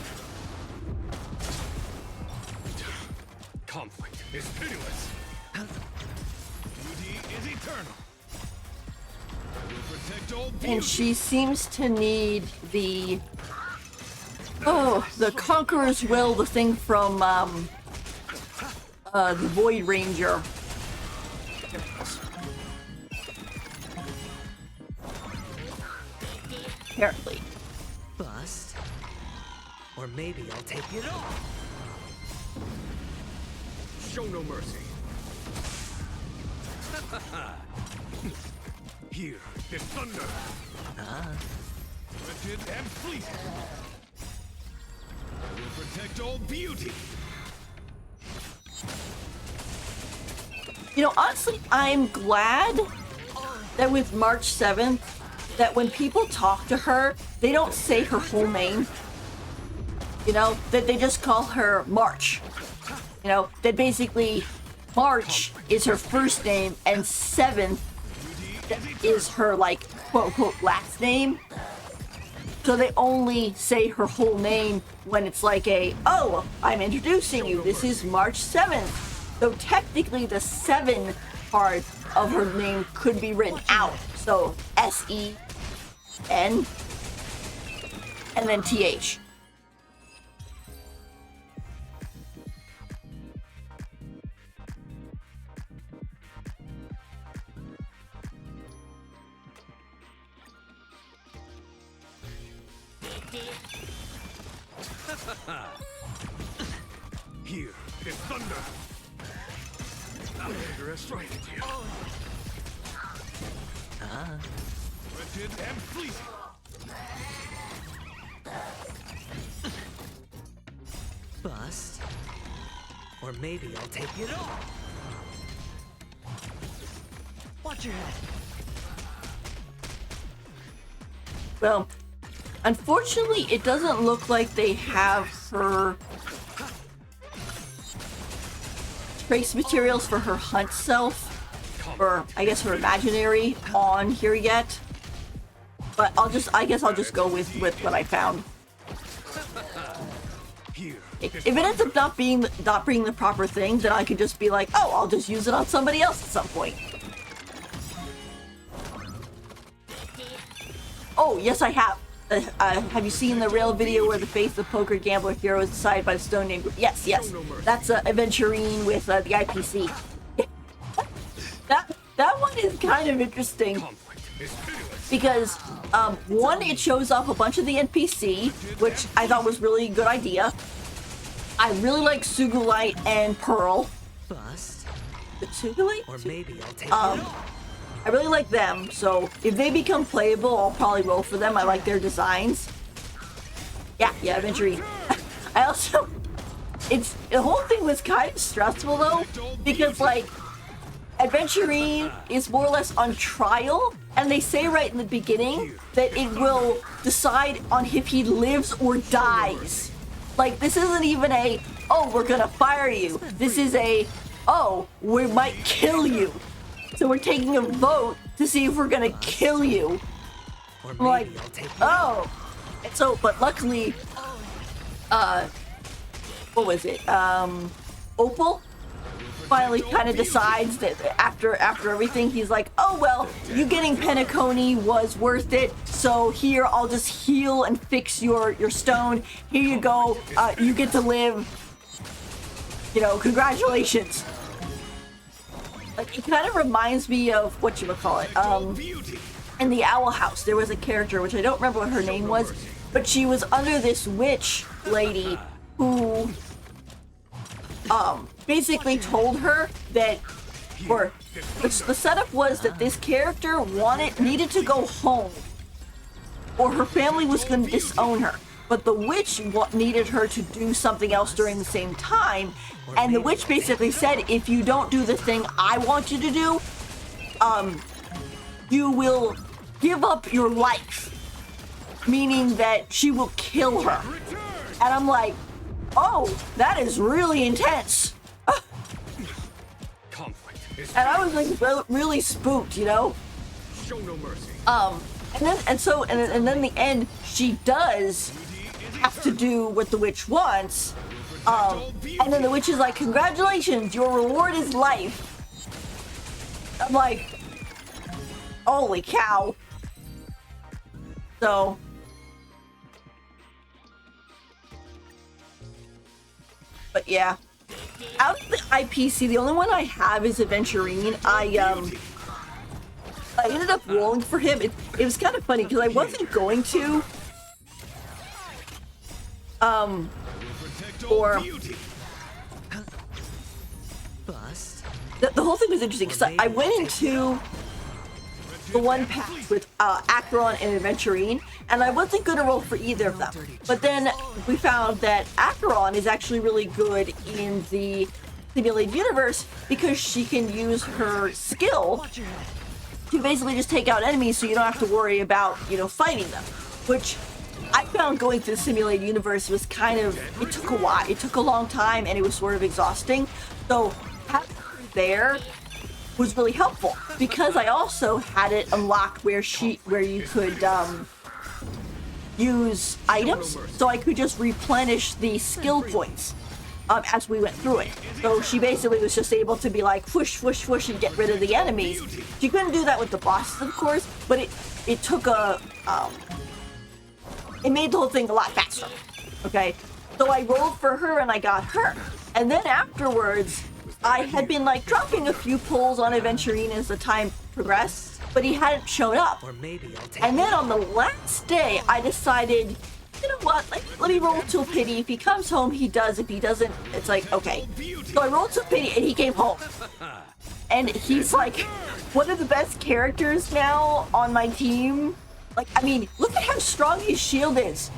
Conflict is pitiless. Beauty is eternal. I will protect all beauty. And she seems to need the Conqueror's Will, the thing from the Void Ranger. Apparently. Bust. Or maybe I'll take it all. Show no mercy. Here is thunder. Wretched and fleeting. I will protect all beauty. You know, honestly, I'm glad that with March 7th, that when people talk to her, they don't say her whole name. You know, that they just call her March. You know, that basically March is her first name and 7th is her, like, quote-unquote last name. So they only say her whole name when it's like oh, I'm introducing you, this is March 7th. So technically the 7 part of her name could be written out. So S-E-N and then T-H. Here is thunder. I underestimated you. Wretched and fleeting. Bust. Or maybe I'll take it all. Watch your head. Well, unfortunately, it doesn't look like they have her trace materials for her hunt self, or I guess her imaginary, on here yet. But I guess I'll just go with what I found. If it ends up not being the proper thing, then I could just be like, oh, I'll just use it on somebody else at some point. Oh, yes, I have. Have you seen the rail video where the face of poker gambler hero is decided by the stone name group? Yes, yes. That's Aventurine with the IPC. that one is kind of interesting because one, it shows off a bunch of the NPC, which I thought was really a good idea. I really like Sugulite and Pearl. Bust. Sugulite? Or maybe I'll take it all. I really like them, so if they become playable, I'll probably roll for them. I like their designs. Yeah, Aventurine. I also... it's the whole thing was kind of stressful though, because like Adventurine is more or less on trial, and they say right in the beginning that it will decide on if he lives or dies. Like, this isn't even a, oh, we're gonna fire you. This is a, oh, we might kill you. So we're taking a vote to see if we're gonna kill you. Or I'm like, maybe I'll take you. oh. And so, but luckily, what was it? Opal finally kind of decides that after everything, he's like, oh well, you getting Penacony was worth it, so here I'll just heal and fix your stone. Here you go, you get to live, you know, congratulations. Like, it kind of reminds me of whatchamacallit, in the Owl House there was a character, which I don't remember what her name was, but she was under this witch lady who basically told her that, or the setup was that this character needed to go home, or her family was going to disown her. But the witch needed her to do something else during the same time, and the witch basically said, if you don't do the thing I want you to do, you will give up your life, meaning that she will kill her. And I'm like, oh, that is really intense. And I was like really spooked, you know. Show no mercy. And then the end, she does have to do what the witch wants. And then the witch is like, congratulations, your reward is life. I'm like, holy cow. So but yeah, out of the IPC, the only one I have is Adventurine. I ended up rolling for him. It was kind of funny because I wasn't going to. Or Bust. the whole thing was interesting because I went into the one pack with Acheron and Adventurine, and I wasn't going to roll for either of them. But then we found that Acheron is actually really good in the simulated universe because she can use her skill to basically just take out enemies, so you don't have to worry about, you know, fighting them. Which I found going through the simulated universe was kind of, it took a while. It took a long time, and it was sort of exhausting. So having her there was really helpful because I also had it unlocked where you could use items, so I could just replenish the skill points as we went through it. So she basically was just able to be like whoosh whoosh whoosh and get rid of the enemies. She couldn't do that with the bosses, of course, but it took a it made the whole thing a lot faster. Okay, so I rolled for her and I got her, and then afterwards I had been like dropping a few pulls on Adventurine as the time progressed, but he hadn't shown up. Or maybe I'll take And then on the last day, I decided, you know what, let me roll to pity. If he comes home, he does. If he doesn't, it's like, okay. So I rolled to pity and he came home. And he's like one of the best characters now on my team. Like, I mean, look at how strong his shield is.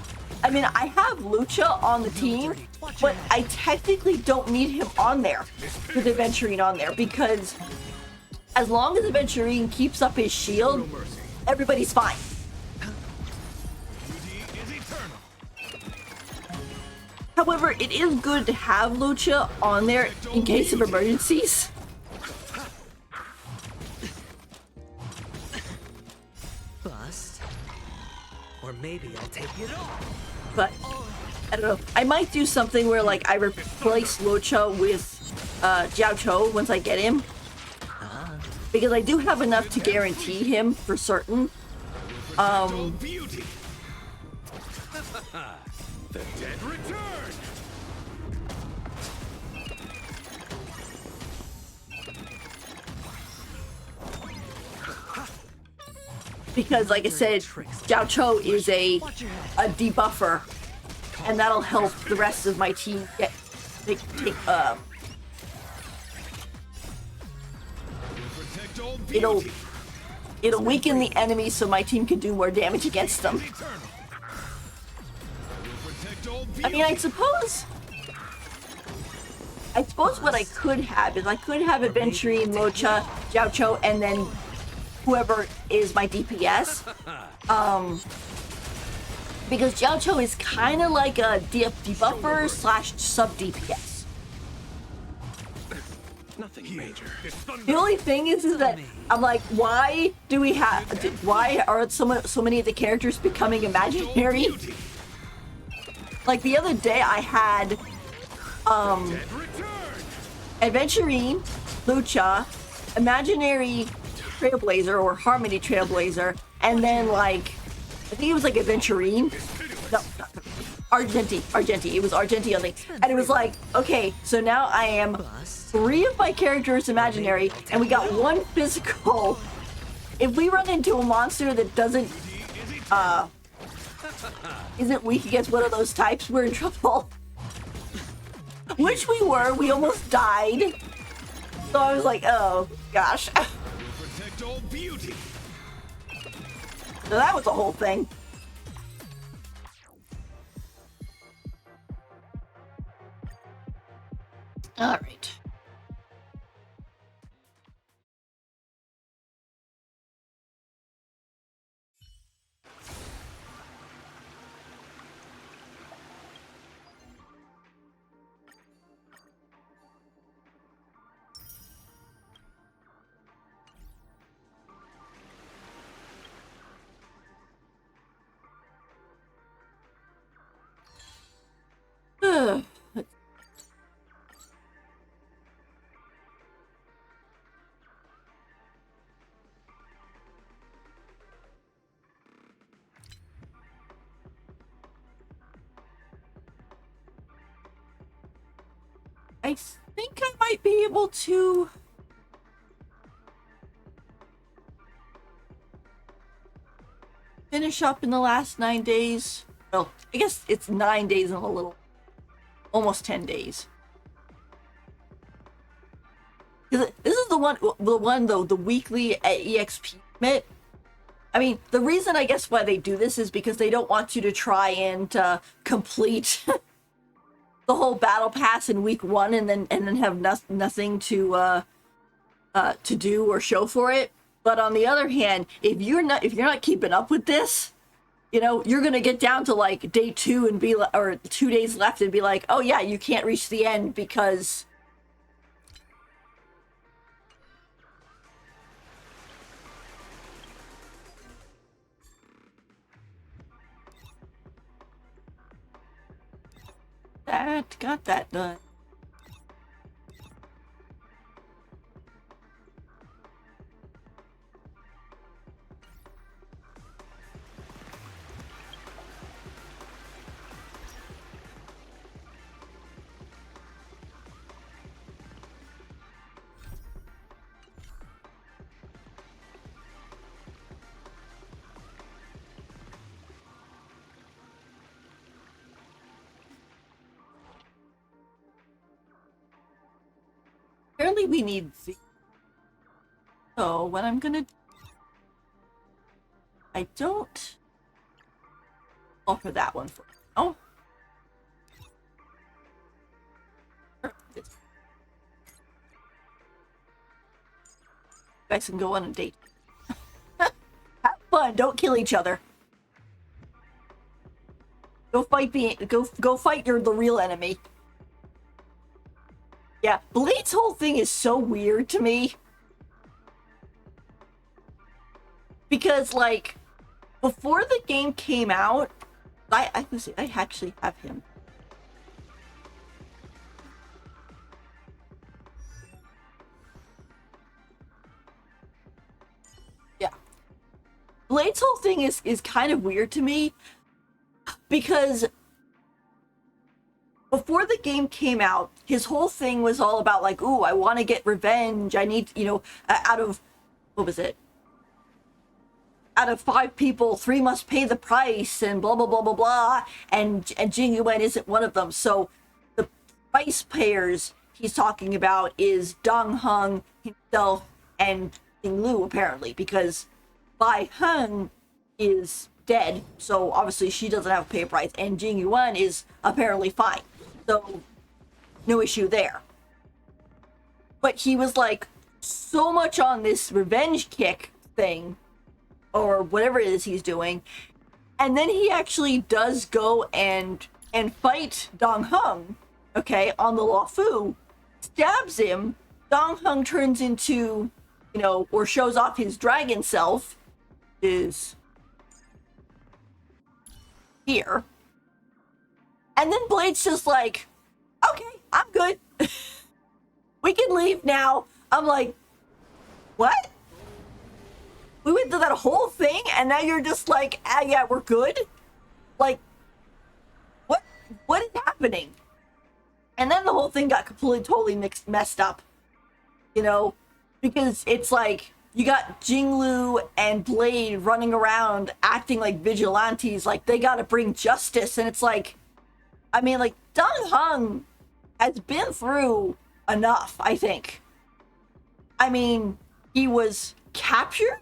I mean, I have Lucha on the team, but I technically don't need him on there with Adventurine on there, because as long as Adventurine keeps up his shield, everybody's fine. However, it is good to have Lucha on there in case of emergencies. Bust. Or maybe I'll take it all. But I don't know. I might do something where like I replace Lucha with Jiao Cho once I get him, because I do have enough to guarantee him for certain. The dead return. Because like I said, Jiao Cho is a debuffer, and that'll help the rest of my team it'll weaken the enemy so my team can do more damage against them. I mean, I suppose I suppose what I could have is I could have Adventurine, Mocha, Jiaocho, and then whoever is my DPS. Because Jiaocho is kind of like a debuffer slash sub DPS. Nothing major. The only thing is that I'm like, why do we have? Why are so many of the characters becoming imaginary? Like the other day, I had Adventurine, Lucha, Imaginary Trailblazer or Harmony Trailblazer, and then like I think it was like Adventurine. No, Argenti. It was Argenti on the, and it was like, okay, so now I am 3 of my characters imaginary, and we got 1 physical. If we run into a monster that doesn't isn't weak against one of those types, we're in trouble. Which we were. We almost died. So I was like, oh gosh. So that was the whole thing. All right. I think I might be able to finish up in the last 9 days. Well, I guess it's 9 days and a little, almost 10 days. This is the one though, the weekly EXP limit. I mean, the reason I guess why they do this is because they don't want you to try and complete the whole battle pass in week 1 and then have nothing to do or show for it. But on the other hand, if you're not keeping up with this, you know, you're gonna get down to like day 2 and be like, or 2 days left and be like, oh yeah, you can't reach the end because that got that done. Apparently we need Z. So what I'm gonna do, I don't offer that one for now. You guys can go on a date. Have fun, don't kill each other. Go fight the real enemy. Yeah, Blade's whole thing is so weird to me. Because, like, before the game came out, I actually have him. Yeah. Blade's whole thing is kind of weird to me. Because before the game came out, his whole thing was all about like, ooh, I want to get revenge. I need, you know, out of, what was it? Out of 5 people, 3 must pay the price and blah, blah, blah, blah, blah. And Jing Yuan isn't one of them. So the price payers he's talking about is Dong Heng himself and Jing Lu, apparently, because Bai Heng is dead. So obviously she doesn't have to pay a price. And Jing Yuan is apparently fine. So no issue there. but he was like so much on this revenge kick thing, or whatever it is he's doing, and then he actually does go and fight Dong Hung, okay, on the Luofu, stabs him. Dong Hung turns into, you know, or shows off his dragon self, is here. And then Blade's just like, okay, I'm good. We can leave now. I'm like, what? We went through that whole thing and now you're just like, ah, yeah, we're good? Like, what is happening? And then the whole thing got completely, totally messed up. You know? Because it's like, you got Jinglu and Blade running around acting like vigilantes, like they gotta bring justice, and it's like, I mean, like, Dong Hung has been through enough, I think. I mean, he was captured,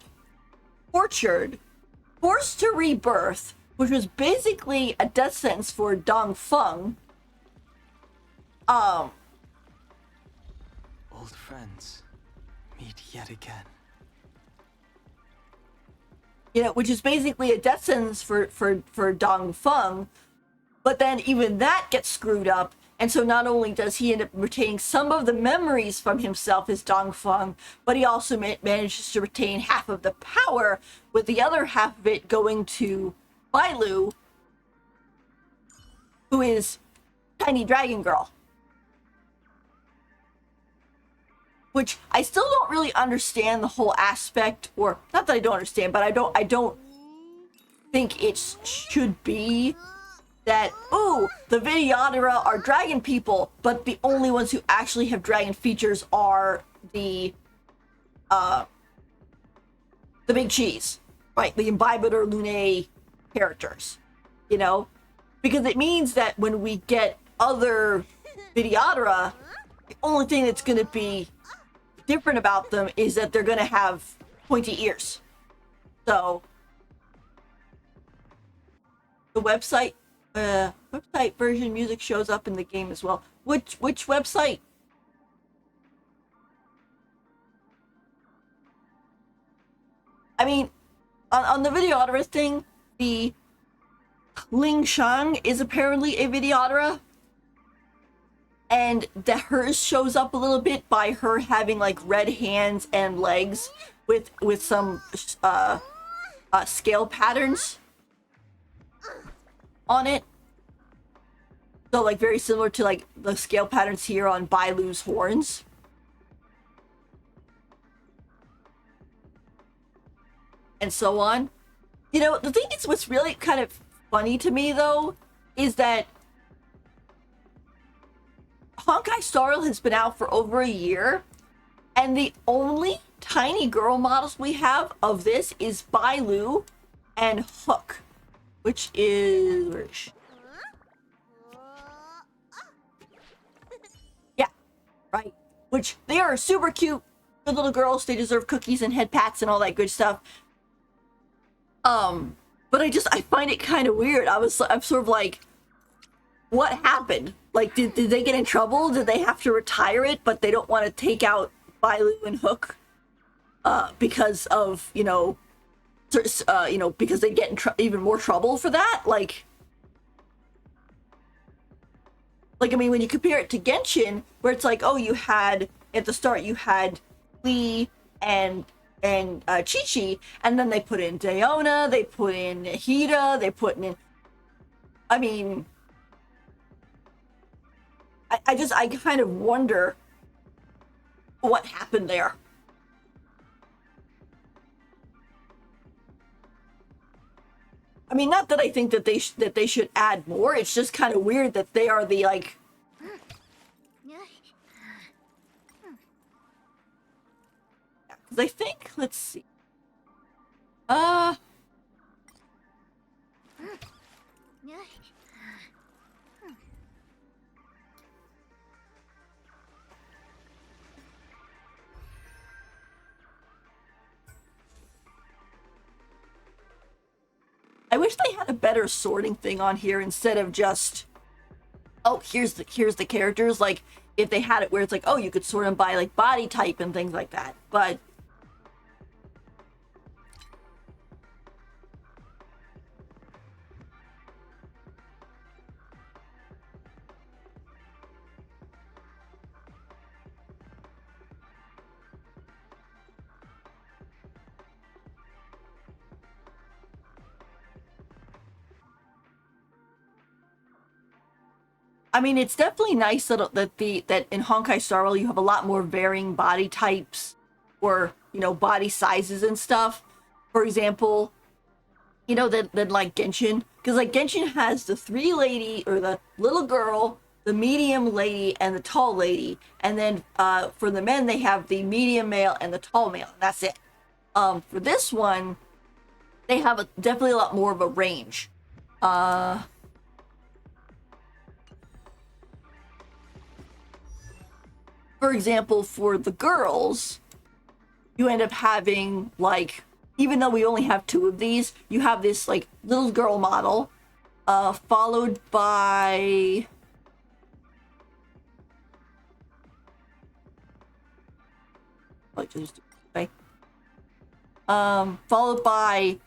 tortured, forced to rebirth, which was basically a death sentence for Dong Feng. Old friends meet yet again. You know, which is basically a death sentence for Dong Feng, but then even that gets screwed up, and so not only does he end up retaining some of the memories from himself as Dong Feng, but he also manages to retain half of the power, with the other half of it going to Bailu, who is Tiny Dragon Girl. Which I still don't really understand the whole aspect, or not that I don't understand, but I don't think it should be that, oh, the Videodara are dragon people, but the only ones who actually have dragon features are the big cheese, right? The Imbibitor Lunae characters, you know? Because it means that when we get other Videodara, the only thing that's going to be different about them is that they're going to have pointy ears. So, the website version music shows up in the game as well. Which website? I mean, on the Videodara thing, the Ling Shang is apparently a Videodara, and that hers shows up a little bit by her having like red hands and legs with some scale patterns on it. So like very similar to like the scale patterns here on Bailu's horns. And so on. You know, the thing is, what's really kind of funny to me though is that Honkai Star Rail has been out for over a year, and the only tiny girl models we have of this is Bailu and Hook, which is, where is she? Yeah, right. Which they are super cute, good little girls. They deserve cookies and head pats and all that good stuff. But I find it kind of weird. I'm sort of like, what happened? Like, did they get in trouble? Did they have to retire it, but they don't want to take out Bailu and Hook because of, because they get in even more trouble for that? Like, I mean, when you compare it to Genshin, where it's like, oh, you had, at the start, you had Lee and Chi-Chi, and then they put in Daona, they put in Hida, they put in, I mean, I kind of wonder what happened there. I mean, not that I think that they should add more. It's just kind of weird that they are the like. Because I think, let's see. I wish they had a better sorting thing on here instead of just, oh, here's the characters. Like, if they had it where it's like, oh, you could sort them by like body type and things like that. But I mean, it's definitely nice that in Honkai Star Rail you have a lot more varying body types or, you know, body sizes and stuff. For example, you know, than like Genshin, because like Genshin has the 3 lady or the little girl, the medium lady, and the tall lady, and then for the men they have the medium male and the tall male, and that's it. For this one, they have definitely a lot more of a range. For example, for the girls, you end up having, like, even though we only have 2 of these, you have this, like, little girl model, followed by... Like, just, okay. Followed by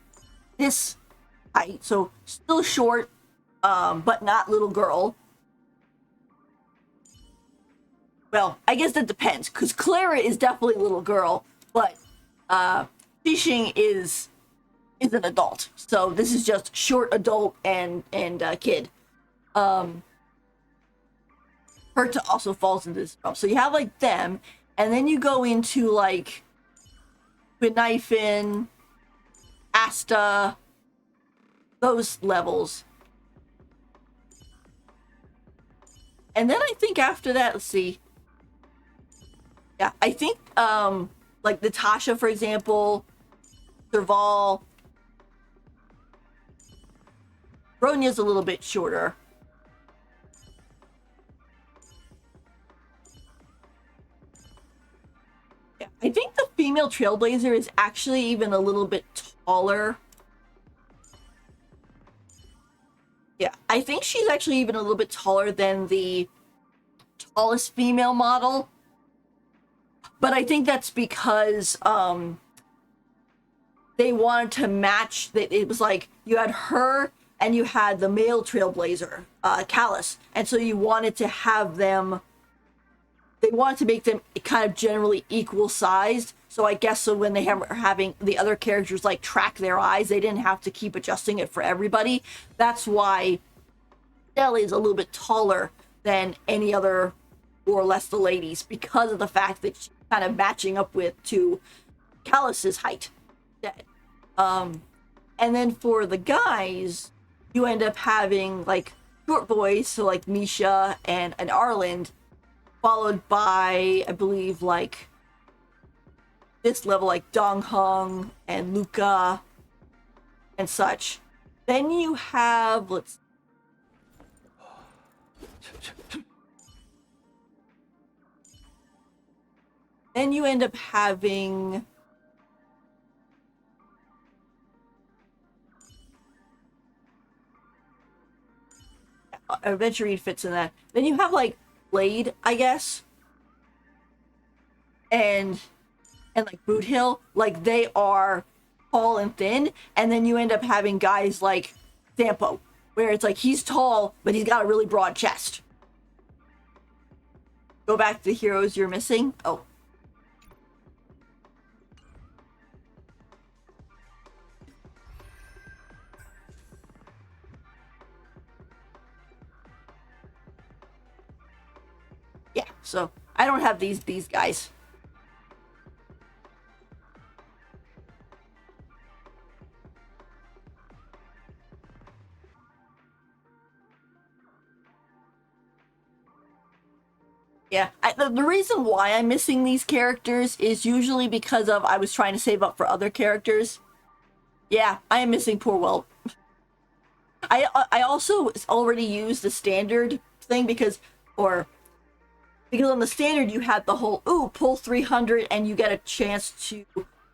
this height, so still short, but not little girl. Well, I guess that depends, because Clara is definitely a little girl, but Xixing is an adult. So this is just short adult and kid. Herta also falls into this realm. So you have like them, and then you go into like Knifin, Asta, those levels. And then I think after that, let's see. Yeah, I think, like Natasha, for example, Serval. Ronya's a little bit shorter. Yeah, I think the female Trailblazer is actually even a little bit taller. Yeah, I think she's actually even a little bit taller than the tallest female model. But I think that's because they wanted to match. It was like you had her and you had the male Trailblazer, Callus, and so you wanted to have them. They wanted to make them kind of generally equal sized. So I guess so when they are having the other characters like track their eyes, they didn't have to keep adjusting it for everybody. That's why Stella is a little bit taller than any other, more or less the ladies, because of the fact that she's kind of matching up to Callus's height. And then for the guys, you end up having like short boys, so like Misha and Arland, followed by, I believe, like this level, like Donghong and Luca and such. Then you have, then you end up having Adventure fits in that. Then you have like Blade, I guess, and like Boot Hill, like they are tall and thin, and then you end up having guys like Sampo, where it's like he's tall, but he's got a really broad chest. Go back to the heroes you're missing. Oh. Yeah, so I don't have these guys. Yeah, the reason why I'm missing these characters is usually because of I was trying to save up for other characters. Yeah, I am missing poor Welt. I also already used the standard thing because on the standard you had the whole, pull 300 and you get a chance to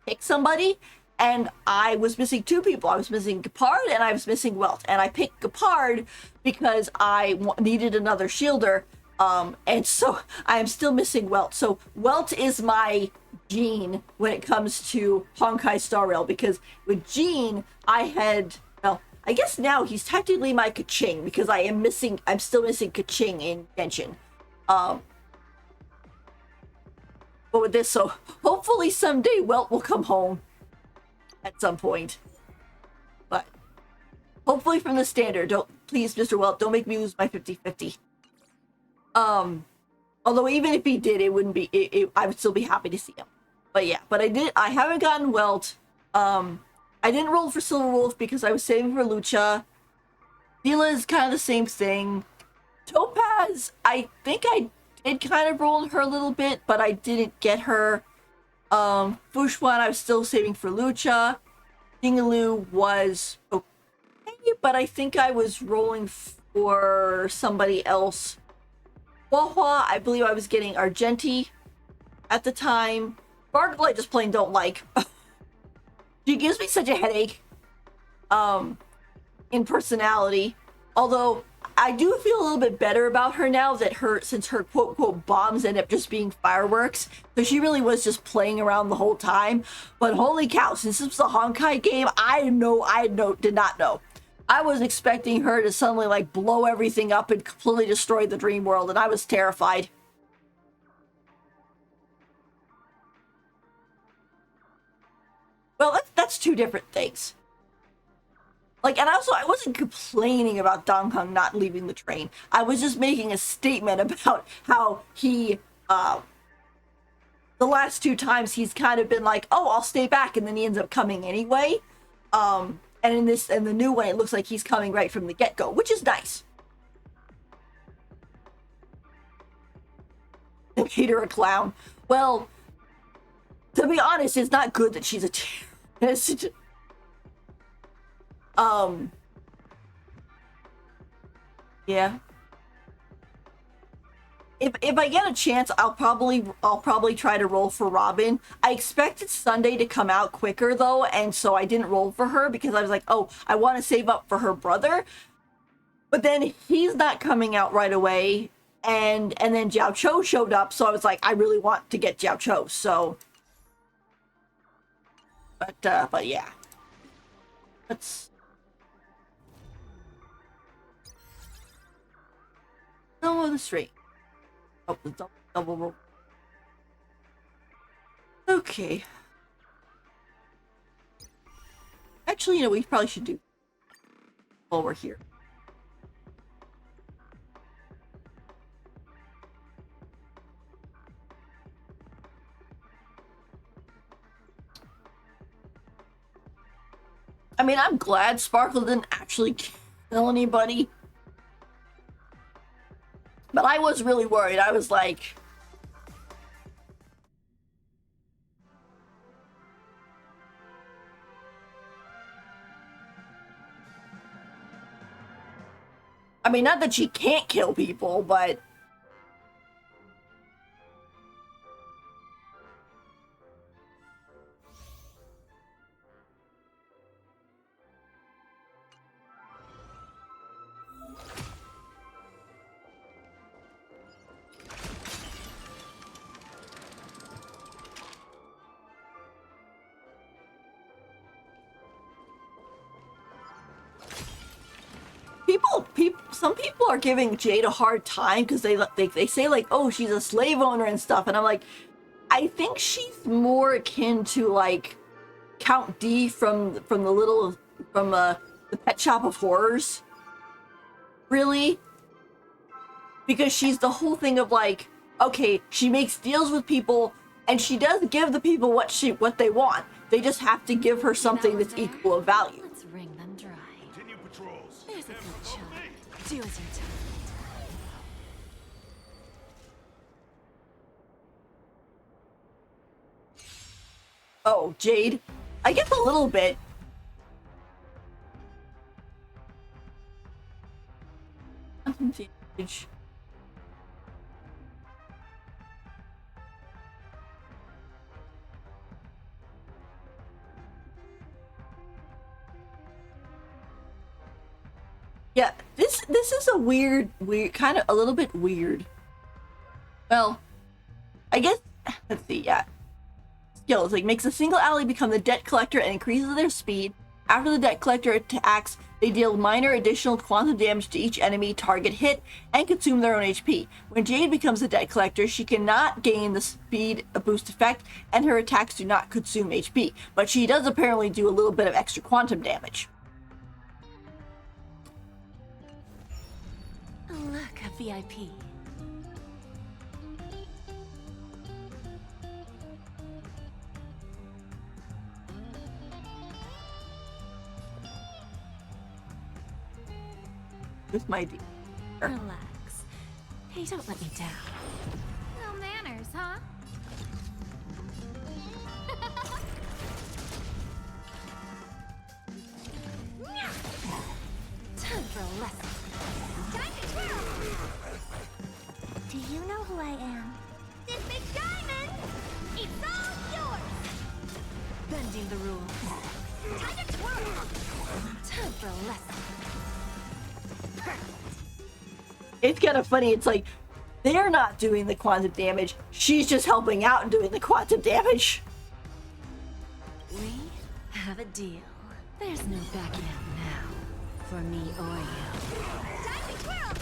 pick somebody, and I was missing 2 people. I was missing Gepard and I was missing Welt, and I picked Gepard because I needed another shielder, And so I am still missing Welt. So Welt is my Jean when it comes to Honkai Star Rail, because with Jean, I had, well, I guess now he's technically my Kaching, because I'm still missing Kaching in Genshin. But with this, so hopefully someday Welt will come home at some point. But hopefully from the standard. Please, Mr. Welt, don't make me lose my 50-50. Although even if he did, it wouldn't be, I would still be happy to see him. But yeah, I haven't gotten Welt. I didn't roll for Silver Wolf because I was saving for Lucha. Dila is kind of the same thing. Topaz, I think I did kind of roll her a little bit, but I didn't get her. Fushwan, I was still saving for Lucha. Dingaloo was okay, but I think I was rolling for somebody else. Wahua, I believe I was getting Argenti at the time. Sparkle, I just plain don't like. She gives me such a headache in personality. Although I do feel a little bit better about her now that since her quote quote bombs end up just being fireworks. So she really was just playing around the whole time. But holy cow, since this was a Honkai game, I did not know. I was expecting her to suddenly like blow everything up and completely destroy the dream world, and I was terrified. Well, that's two different things. Like, and also, I wasn't complaining about Dong Hung not leaving the train. I was just making a statement about how he, the last two times he's kind of been like, oh, I'll stay back, and then he ends up coming anyway. And in the new one, it looks like he's coming right from the get-go, which is nice. They made her a clown. Well, to be honest, it's not good that she's a terrorist. Yeah. If I get a chance, I'll probably try to roll for Robin. I expected Sunday to come out quicker though, and so I didn't roll for her because I was like, oh, I want to save up for her brother. But then he's not coming out right away, and then Jiao Cho showed up, so I was like, I really want to get Jiao Cho, so. But yeah. Let's. No, the straight. Oh, the double roll. Okay. Actually, you know, we probably should do while we're here. I mean, I'm glad Sparkle didn't actually kill anybody. But I was really worried. I was like... I mean, not that she can't kill people, but... some people are giving Jade a hard time because they say like, oh, she's a slave owner and stuff, and I'm like, I think she's more akin to like Count D from the Pet Shop of Horrors, really, because she's the whole thing of like, okay, she makes deals with people and she does give the people what they want. They just have to give her something that's equal of value. Let's wring them dry. Continue patrols. There's a good child. Do as you're told. Oh, Jade. I guess a little bit. Yeah, this is a weird, kind of a little bit weird Well, I guess, let's see, yeah. Skills, like, makes a single ally become the debt collector and increases their speed. After the debt collector attacks, they deal minor additional quantum damage to each enemy target hit and consume their own HP. When Jade becomes the debt collector, she cannot gain the speed boost effect, and her attacks do not consume HP, but she does apparently do a little bit of extra quantum damage. Oh, look, a VIP. This might be. Relax. Hey, don't let me down. No manners, huh? Time for a lesson. Time to twirl! Do you know who I am? This big diamond! It's all yours! Bending the rules. Time to twirl! Time for a lesson. It's kind of funny. It's like they're not doing the quantum damage. She's just helping out and doing the quantum damage. We have a deal. There's no backing out now. For me or you. Time to twirl!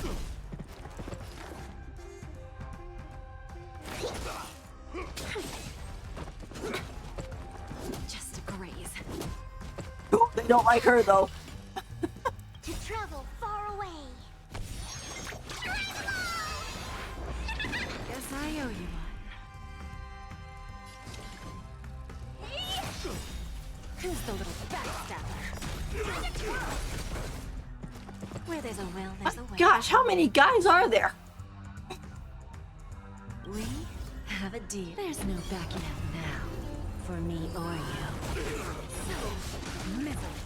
Just a graze. Ooh, they don't like her though. To travel far away. Guess I owe you one. Who's the little backstabber? Where there's a will, there's a way. Gosh, how many guys are there? We have a deal. There's no backing out now. For me or you. So, misery.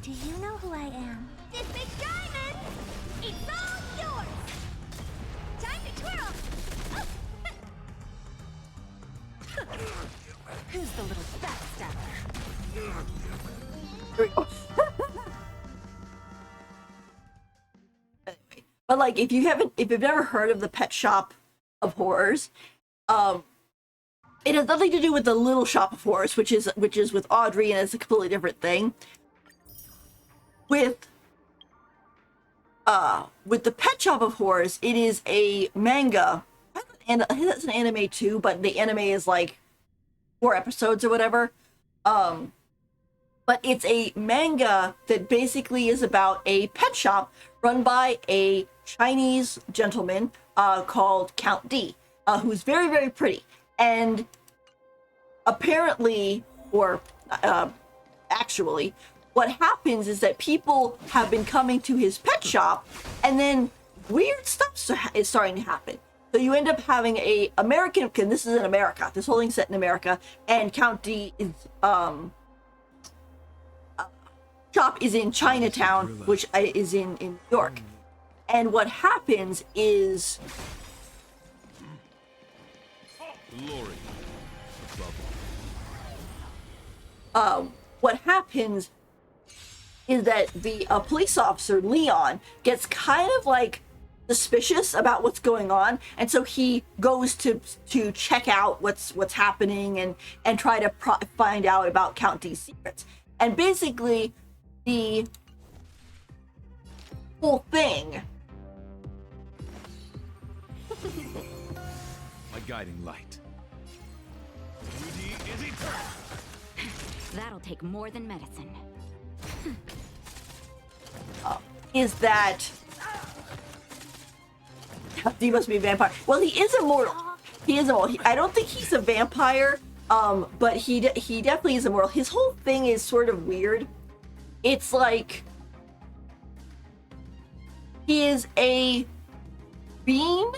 Do you know who I am? This big diamond! It's all yours! Time to twirl! Who's the little backstabber? Here we go. Anyway, but like, if you've never heard of the Pet Shop of Horrors, it has nothing to do with the Little Shop of Horrors, which is with Audrey, and it's a completely different thing. With the Pet Shop of Horrors, it is a manga, and it's an anime too, but the anime is like 4 episodes or whatever. But it's a manga that basically is about a pet shop run by a Chinese gentleman called Count D, who's very, very pretty. And apparently, or actually, what happens is that people have been coming to his pet shop, and then weird stuff is starting to happen. So you end up having a American, because this is in America, this whole thing's set in America, and Count D is, shop is in Chinatown, which is in New York. And what happens is... what happens is that the police officer, Leon, gets kind of like suspicious about what's going on, and so he goes to check out what's happening and try to find out about Count D's secrets. And basically, the whole thing... My guiding light. Duty is eternal. That'll take more than medicine. is that he must be a vampire. Well, he is immortal. He is immortal. I don't think he's a vampire, but he definitely is immortal. His whole thing is sort of weird. It's like he is a being.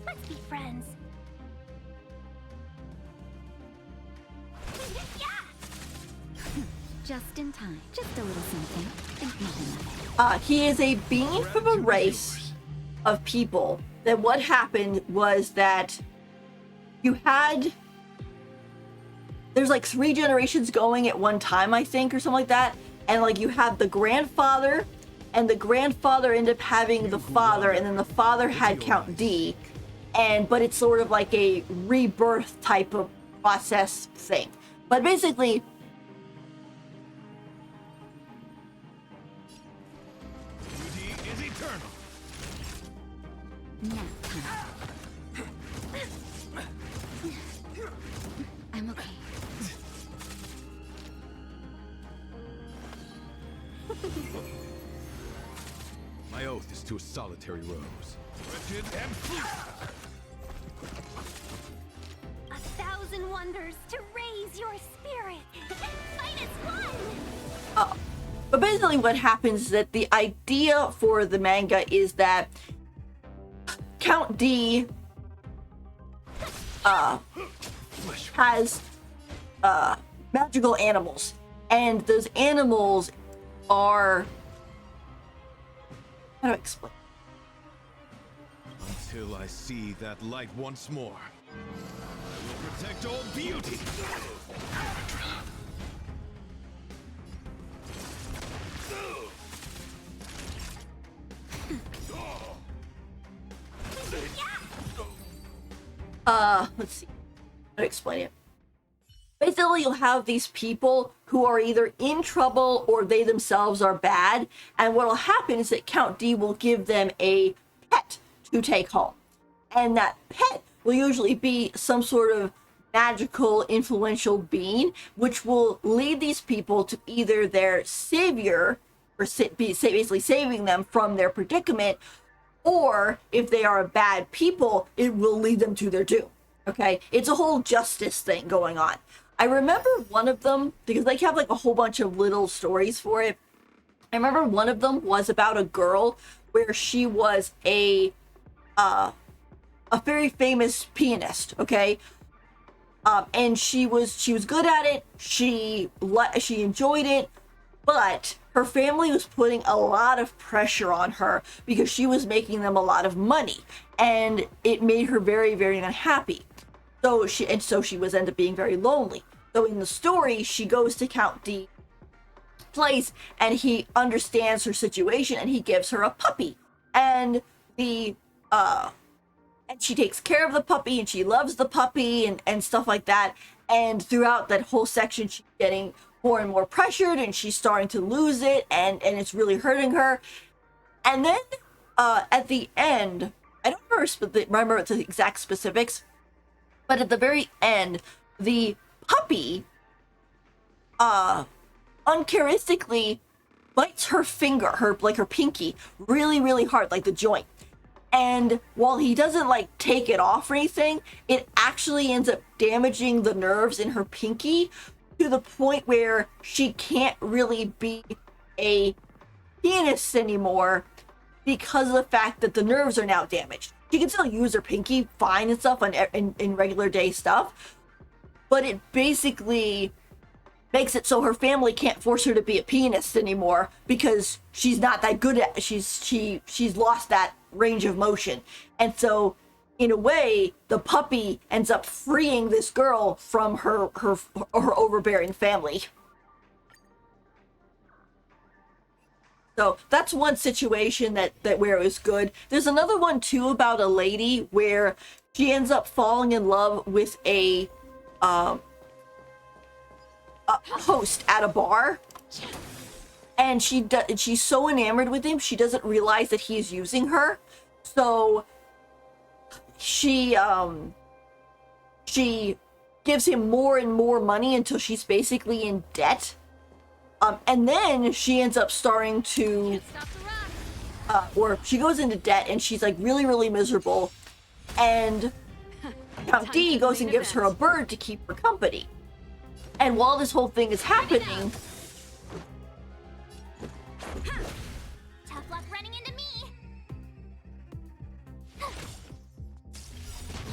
Let's be friends. Just in time. Just a little something. Think nothing of it. He is a being from a race of people that what happened was that you had there's like 3 generations going at one time, I think, or something like that. And like you have the grandfather, and the grandfather ended up having the father, and then the father had Count D. But it's sort of like a rebirth type of process thing. But basically, Duty is eternal. Now. I'm okay. My oath is to a solitary rose. Wretched and fleet. 1,000 wonders to raise your spirit. Fight as one. but basically what happens is that the idea for the manga is that Count D has magical animals, and those animals are, how do I explain? Until I see that light once more, I will protect all beauty. Let's see how to explain it. Basically, you'll have these people who are either in trouble or they themselves are bad, and what will happen is that Count D will give them a pet to take home, and that pet will usually be some sort of magical, influential being, which will lead these people to either their savior, or basically saving them from their predicament, or if they are bad people, it will lead them to their doom. Okay, it's a whole justice thing going on. I remember one of them, because they have like a whole bunch of little stories for it. I remember one of them was about a girl where she was a very famous pianist, okay? And she was good at it. She enjoyed it, but her family was putting a lot of pressure on her because she was making them a lot of money, and it made her very, very unhappy. So she was ended up being very lonely. So in the story, she goes to Count D's place, and he understands her situation, and he gives her a puppy. And she takes care of the puppy, and she loves the puppy, and stuff like that. And throughout that whole section, she's getting more and more pressured, and she's starting to lose it, and it's really hurting her. And then at the end, I don't remember the exact specifics, but at the very end, the puppy uncharacteristically bites her finger, her pinky, really, really hard, like the joint. And while he doesn't like take it off or anything, it actually ends up damaging the nerves in her pinky to the point where she can't really be a pianist anymore because of the fact that the nerves are now damaged. She can still use her pinky fine and stuff in regular day stuff, but it basically makes it so her family can't force her to be a pianist anymore because she's not that good at she's lost that range of motion. And so in a way, the puppy ends up freeing this girl from her overbearing family. So that's one situation that where it was good. There's another one too about a lady where she ends up falling in love with a host at a bar, and she's so enamored with him she doesn't realize that he's using her. So she gives him more and more money until she's basically in debt. And then she ends up starting to, or she goes into debt, and she's like really, really miserable. And Count D goes and gives her a bird to keep her company. And while this whole thing is happening, Tough luck running into me.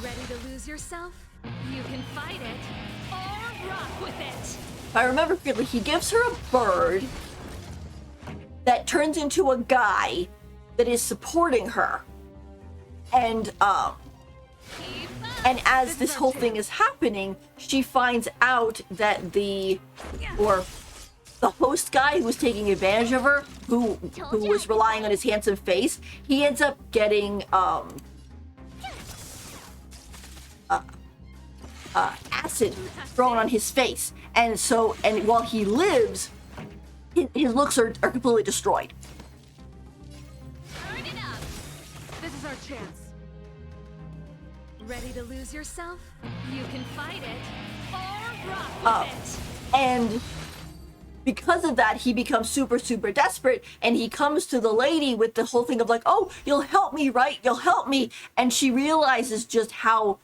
Ready to lose yourself? You can fight it or rock with it. if I remember correctly, he gives her a bird that turns into a guy that is supporting her. And Keep up. And as this whole thing is happening, she finds out that the host guy who was taking advantage of her, who was relying on his handsome face, he ends up getting acid thrown on his face, and while he lives, his looks are completely destroyed. Turn it up. This is our chance. Ready to lose yourself? You can fight it or rock with it. And because of that, he becomes super, super desperate, and he comes to the lady with the whole thing of like, "Oh, you'll help me, right? You'll help me." And she realizes just how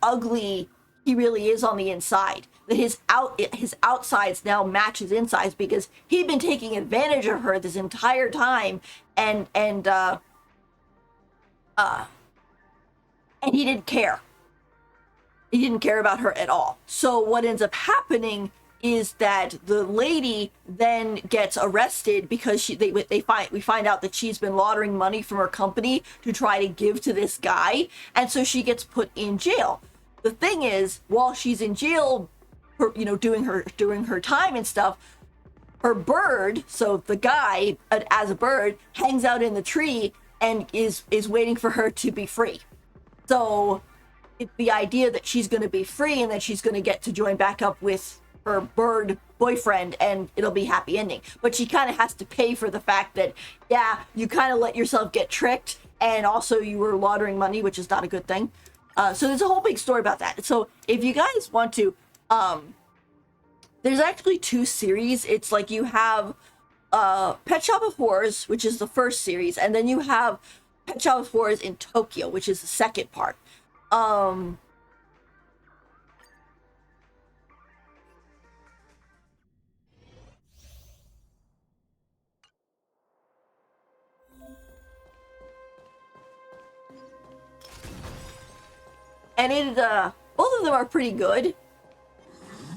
ugly he really is on the inside. That his outsides now match his insides, because he'd been taking advantage of her this entire time, and he didn't care. He didn't care about her at all. So what ends up happening is that the lady then gets arrested because we find out that she's been laundering money from her company to try to give to this guy, and so she gets put in jail. The thing is, while she's in jail, doing her time and stuff, her bird, so the guy as a bird, hangs out in the tree and is waiting for her to be free. So it's the idea that she's going to be free and that she's going to get to join back up with her bird boyfriend, and it'll be happy ending. But she kind of has to pay for the fact that, yeah, you kind of let yourself get tricked, and also you were laundering money, which is not a good thing. So there's a whole big story about that. So if you guys want to, there's actually 2 series. It's like you have Pet Shop of Horrors, which is the first series, and then you have Pet Shop of Horrors in Tokyo, which is the second part. And both of them are pretty good.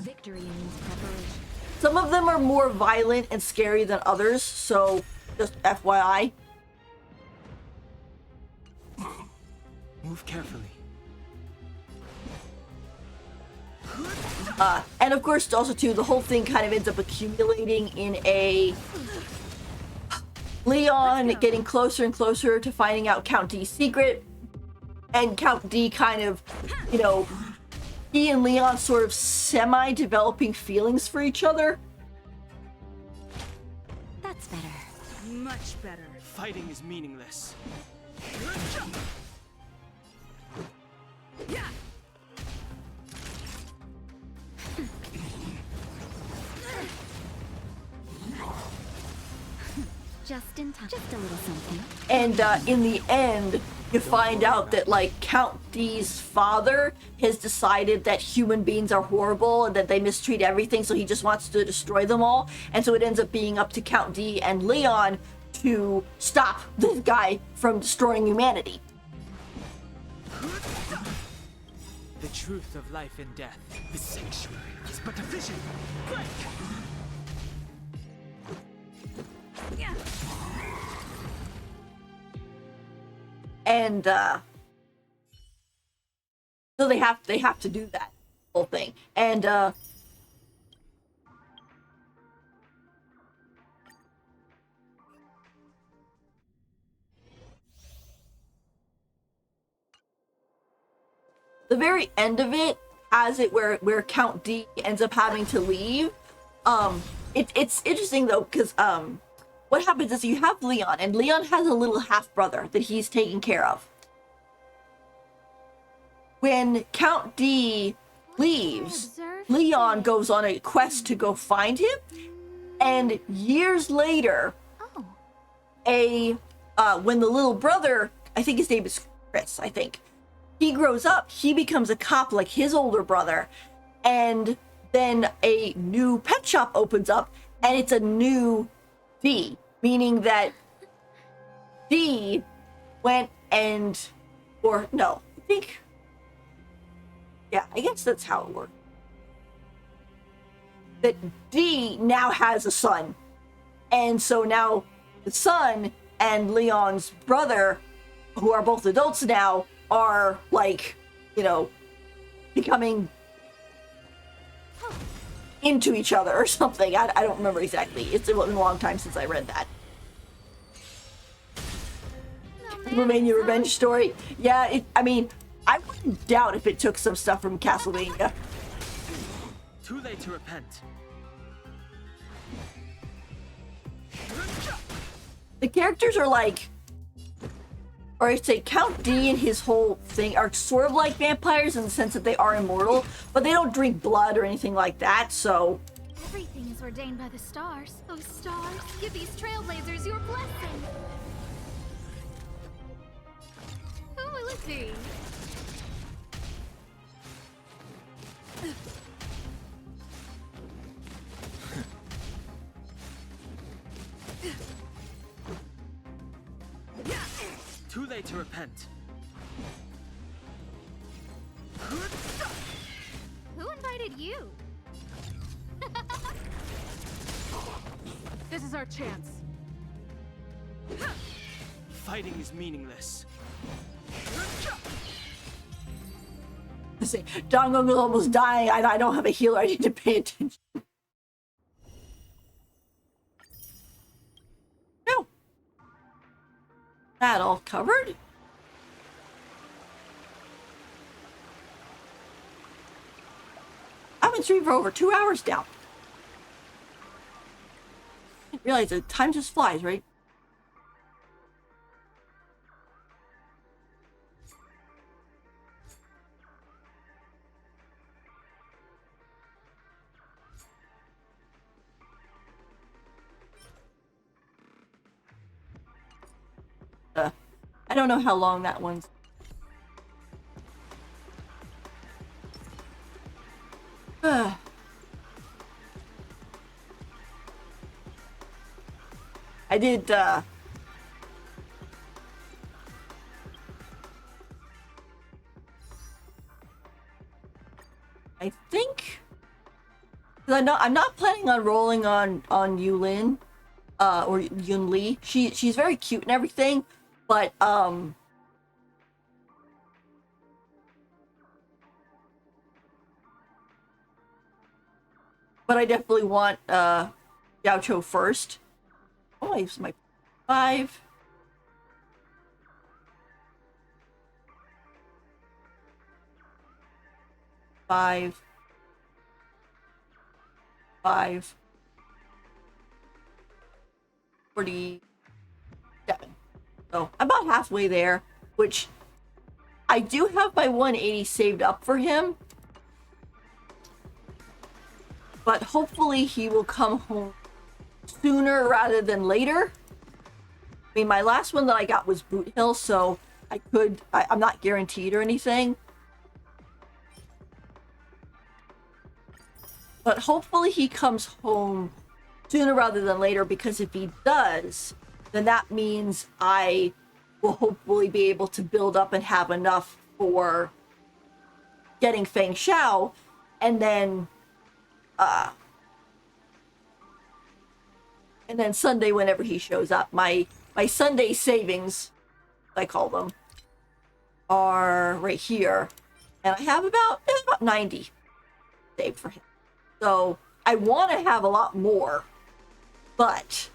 Victory means preparation. Some of them are more violent and scary than others, so just FYI. Move carefully. And of course, also too, the whole thing kind of ends up accumulating in a Leon getting closer and closer to finding out Count D's secret, and Count D kind of, he and Leon sort of semi-developing feelings for each other. That's better. Much better. Fighting is meaningless. Yeah. Just in time. Just a little something. And in the end, you find out that, like, Count D's father has decided that human beings are horrible and that they mistreat everything, so he just wants to destroy them all. And so it ends up being up to Count D and Leon to stop this guy from destroying humanity. The truth of life and death. The sanctuary is but a vision. Break! Yeah. And so they have to do that whole thing. And the very end of it has it where Count D ends up having to leave. It's interesting though, because what happens is you have Leon, and Leon has a little half-brother that he's taking care of. When Count D leaves, Leon goes on a quest to go find him, and years later, when the little brother, I think his name is Chris, I think, he grows up, he becomes a cop like his older brother, and then a new pet shop opens up, and it's a new D, meaning that D went and, or no, I think, yeah, I guess that's how it worked. That D now has a son, and so now the son and Leon's brother, who are both adults now, are like, you know, becoming into each other or something. I don't remember exactly. It's been a long time since I read that. Romania Revenge Story. Yeah, I mean, I wouldn't doubt if it took some stuff from Castlevania. Too late to repent. The characters are like, or I'd say Count D and his whole thing are sort of like vampires in the sense that they are immortal, but they don't drink blood or anything like that, so... Everything is ordained by the stars. Oh, stars, give these trailblazers your blessing. Who will it be? Too late to repent. Who invited you? This is our chance. Fighting is meaningless. Let's see, Dongong is almost dying, and I don't have a healer. I need to pay attention. No. That all covered? I've been streaming for over 2 hours now. I didn't realize that time just flies, right? I don't know how long that one's. I did, I think, 'cause I'm not planning on rolling on Yulin, or Yun Li. She's very cute and everything, but I definitely want Yao Cho first. Oh, I used my 5. Five. 47. So I'm about halfway there, which I do have my 180 saved up for him. But hopefully he will come home sooner rather than later. I mean, my last one that I got was Boot Hill, so I'm not guaranteed or anything. But hopefully he comes home sooner rather than later, because if he does, then that means I will hopefully be able to build up and have enough for getting Feng Xiao, and then Sunday whenever he shows up. My Sunday savings, I call them, are right here, and I have about 90 saved for him. So I want to have a lot more, but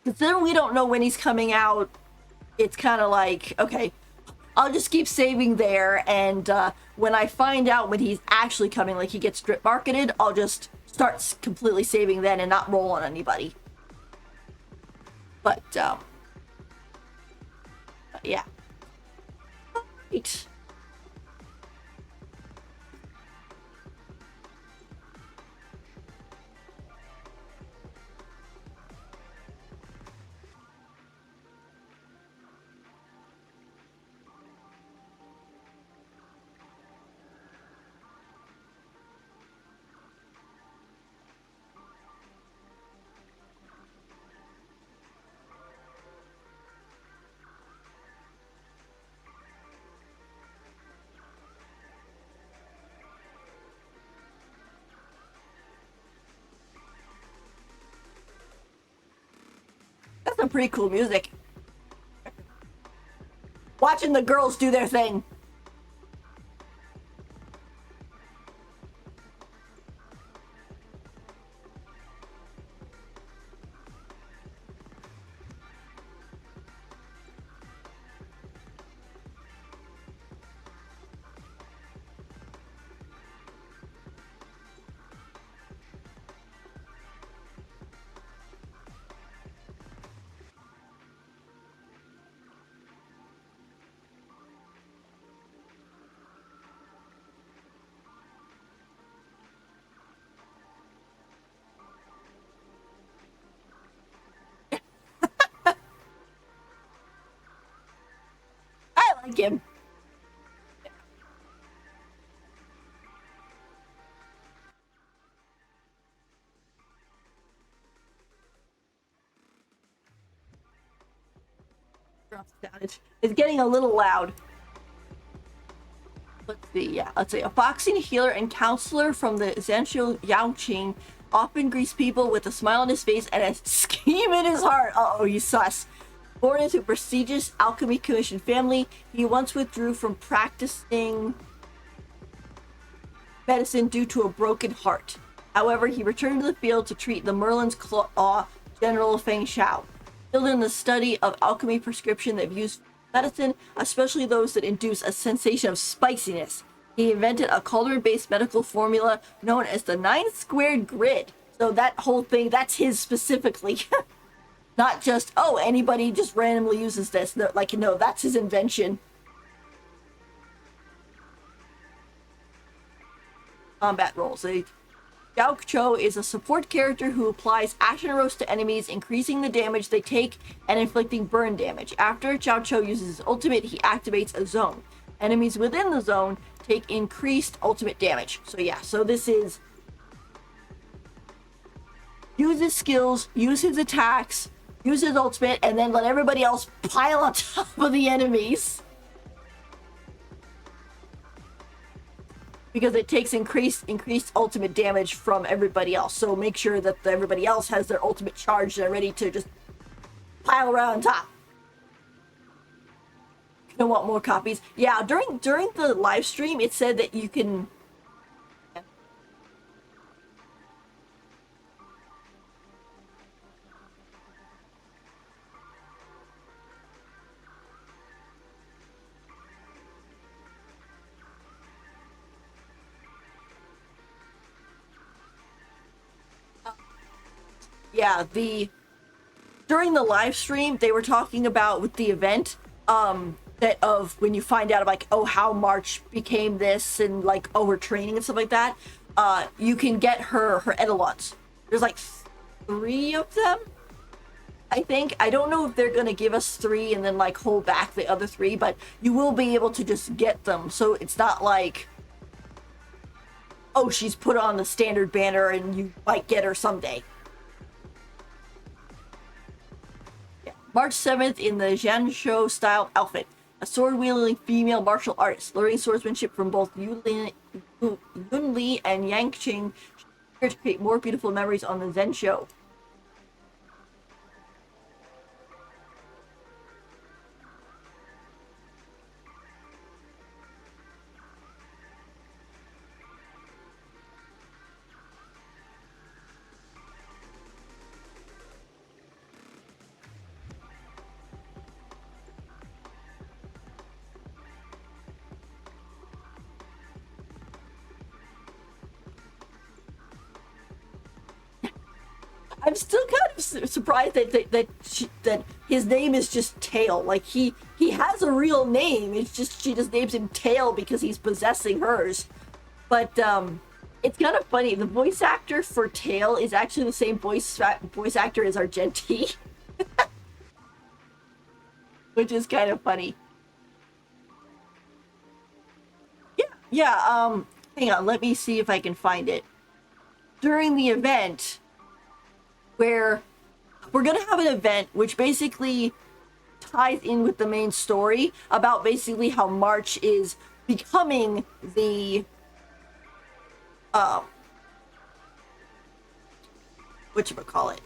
considering we don't know when he's coming out, it's kind of like, okay, I'll just keep saving there, and when I find out when he's actually coming, like he gets strip marketed, I'll just start completely saving then and not roll on anybody. But yeah. Right. That's some pretty cool music. watching the girls do their thing. I like him. It's getting a little loud. Let's see, yeah. Let's see. A boxing healer and counselor from the Zensho Yaoqing often greets people with a smile on his face and a scheme in his heart. Uh-oh, he's sus. Born into a prestigious alchemy commission family, he once withdrew from practicing medicine due to a broken heart. However, he returned to the field to treat the Merlin's Claw General Feng Shao. Skilled in the study of alchemy prescription that views medicine, especially those that induce a sensation of spiciness. He invented a cauldron-based medical formula known as the 9 squared grid. So that whole thing, that's his specifically. Not just, oh, anybody just randomly uses this. No, like, no, that's his invention. Combat roles. Xiao Cho is a support character who applies action roast to enemies, increasing the damage they take and inflicting burn damage. After Xiao Cho uses his ultimate, he activates a zone. Enemies within the zone take increased ultimate damage. So yeah, so this is use his skills, use his attacks, use his ultimate, and then let everybody else pile on top of the enemies. Because it takes increased ultimate damage from everybody else. So make sure that everybody else has their ultimate charge and are ready to just pile around on top. You don't want more copies. Yeah, during the live stream, it said that you can... Yeah, during the live stream, they were talking about with the event, that of when you find out like, oh, how March became this and like, oh, her training and stuff like that, you can get her etalons. There's like 3 of them, I think. I don't know if they're gonna give us 3 and then like hold back the other 3, but you will be able to just get them. So it's not like, oh, she's put on the standard banner and you might get her someday. March 7th in the Zhansho style outfit. A sword-wielding female martial artist, learning swordsmanship from both Yun Li and Yang Qing, here to create more beautiful memories on the Zensho. I'm still kind of surprised that his name is just Tail. Like he has a real name. It's just she just names him Tail because he's possessing hers. But it's kind of funny. The voice actor for Tail is actually the same voice actor as Argenti, which is kind of funny. Yeah. Hang on. Let me see if I can find it. During the event, where we're gonna have an event which basically ties in with the main story about basically how March is becoming the whatchamacallit,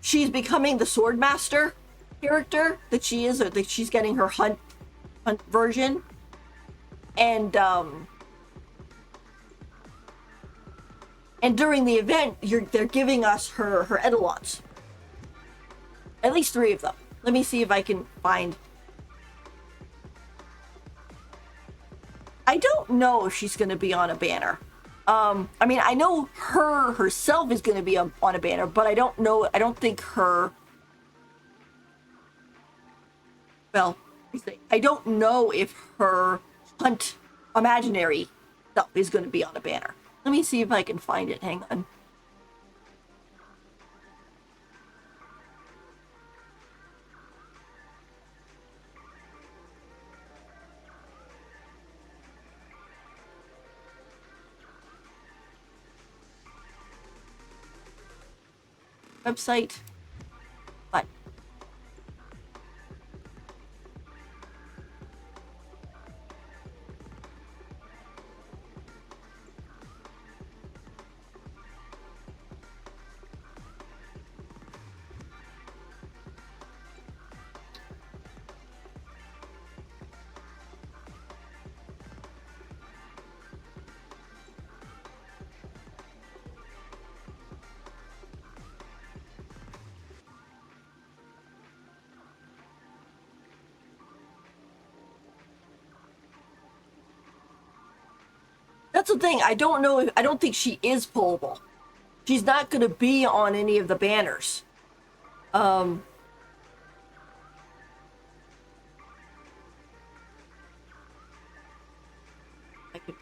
she's becoming the sword master character that she is, or that she's getting her hunt version, and during the event, they're giving us her etalons. At least 3 of them. Let me see if I can find. I don't know if she's going to be on a banner. I mean, I know herself is going to be on a banner, but I don't know. I don't think her. Well, I don't know if her hunt imaginary stuff is going to be on a banner. Let me see if I can find it. Hang on. Website. But that's the thing. I don't know. I don't think she is pullable. She's not going to be on any of the banners. I could.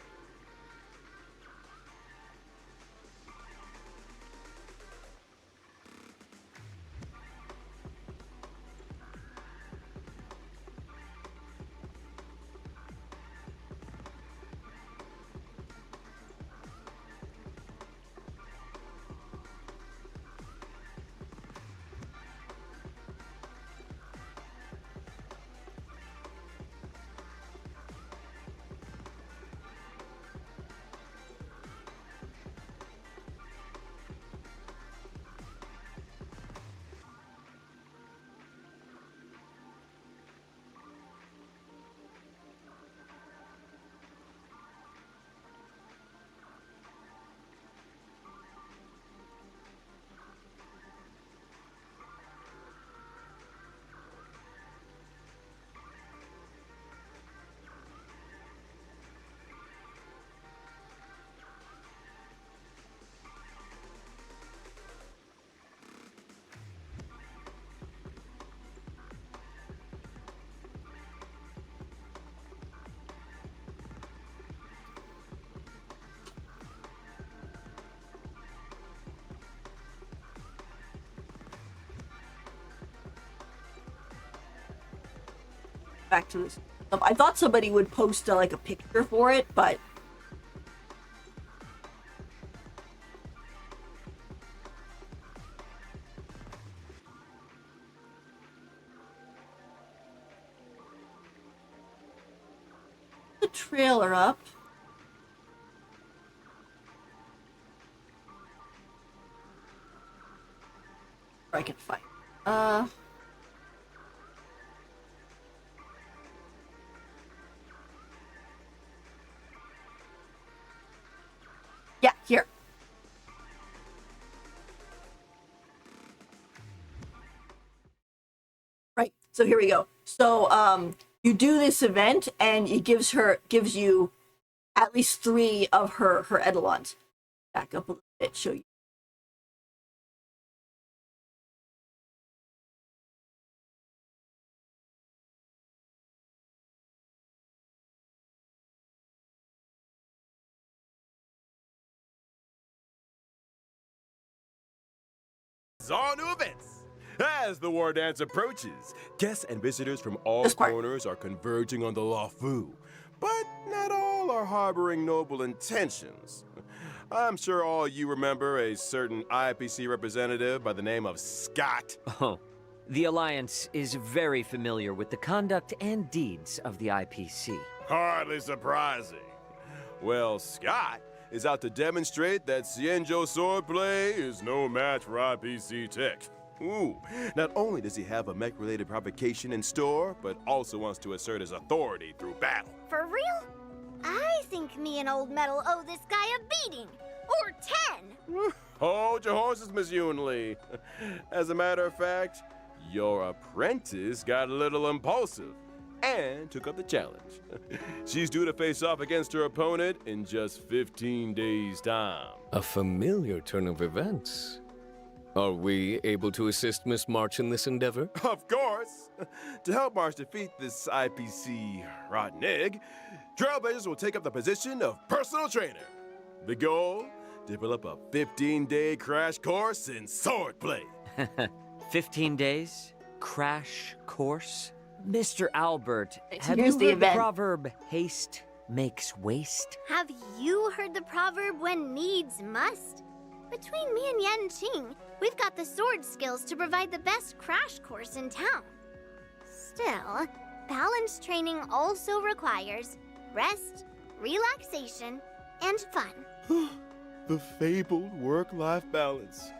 Back to this. I thought somebody would post like a picture for it, but the trailer up. I can find. Yeah, here. Right. So here we go. So you do this event and it gives you at least 3 of her etalons. Back up a little bit, show you. All new events. As the war dance approaches, guests and visitors from all corners are converging on the Lawfu. But not all are harboring noble intentions. I'm sure all you remember a certain IPC representative by the name of Scott. Oh, the Alliance is very familiar with the conduct and deeds of the IPC. Hardly surprising. Well, Scott is out to demonstrate that Xianzhou swordplay is no match for IPC tech. Ooh, not only does he have a mech-related provocation in store, but also wants to assert his authority through battle. For real? I think me and Old Metal owe this guy a beating. Or 10. Hold your horses, Miss Yunli. As a matter of fact, your apprentice got a little impulsive and took up the challenge. She's due to face off against her opponent in just 15 days' time. A familiar turn of events. Are we able to assist Miss March in this endeavor? Of course! To help March defeat this IPC rotten egg, Trailblazers will take up the position of personal trainer. The goal? Develop a 15-day crash course in swordplay. 15 days? Crash course? Mr. Albert, have Here's you the heard the event. proverb, haste makes waste? Have you heard the proverb when needs must? Between me and Yan Qing, we've got the sword skills to provide the best crash course in town. Still, balance training also requires rest, relaxation, and fun. The fabled work-life balance.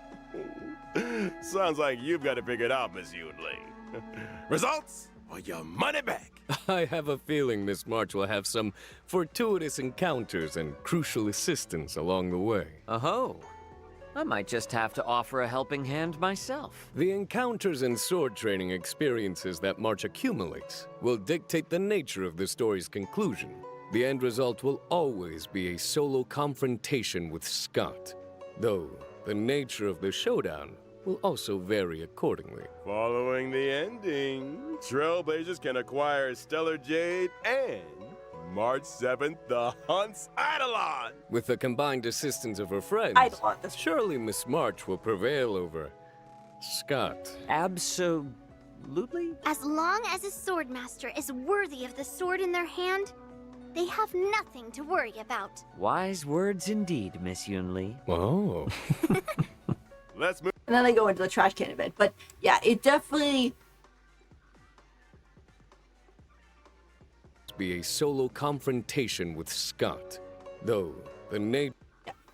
Sounds like you've got it figured out, Miss Yunli. Results or your money back. I have a feeling Miss March will have some fortuitous encounters and crucial assistance along the way. Oh, I might just have to offer a helping hand myself. The encounters and sword training experiences that March accumulates will dictate the nature of the story's conclusion. The end result will always be a solo confrontation with Scott, though the nature of the showdown will also vary accordingly. Following the ending, Trailblazers can acquire Stellar Jade and March 7th, the Hunt's Eidolon. With the combined assistance of her friends, Eidolon, that's- surely Miss March will prevail over Scott. Absolutely? As long as a swordmaster is worthy of the sword in their hand, they have nothing to worry about. Wise words indeed, Miss Yunli. Oh. Let's move. And then they go into the trash can event. But yeah, it definitely. Be a solo confrontation with Scott, though the nature.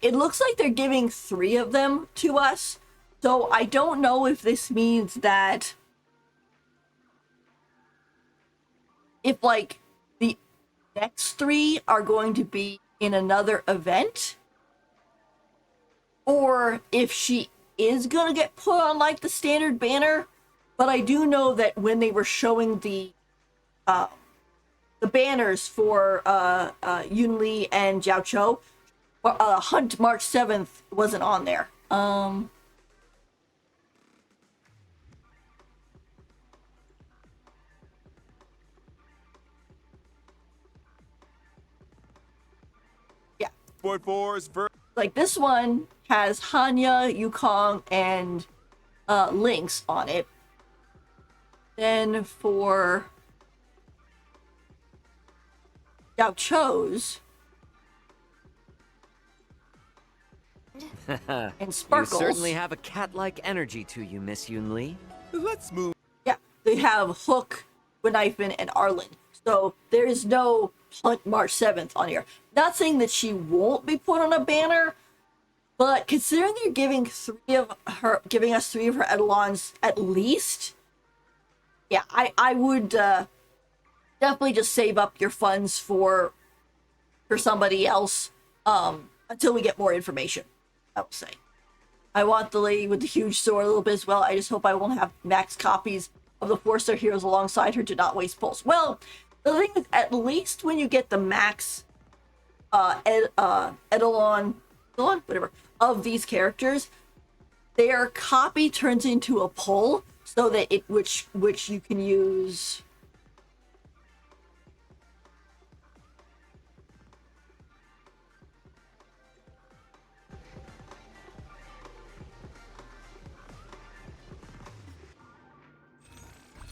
It looks like they're giving 3 of them to us. So I don't know if this means that. If, like, the next 3 are going to be in another event. Or if she is gonna get put on, like, the standard banner. But I do know that when they were showing the banners for Yunli and Jiao Cho, Hunt March 7th wasn't on there. Yeah. Sport 4's first. Like, this one has Hanya, Yukong, and Lynx on it. Then for Jiao Cho's and Sparkles. You certainly have a cat-like energy to you, Miss Yunli. Let's move. Yeah, they have Hook, Gwynnifin, and Arlen. So there's no Hunt March 7th on here. Not saying that she won't be put on a banner, but considering they're giving us 3 of her Eidolons at least, yeah, I would definitely just save up your funds for somebody else until we get more information. I will say. I want the lady with the huge sword a little bit as well. I just hope I won't have max copies of the 4-star heroes alongside her to not waste pulls. Well, the thing is, at least when you get the max Eidolon, whatever, of these characters, their copy turns into a pull so that which you can use.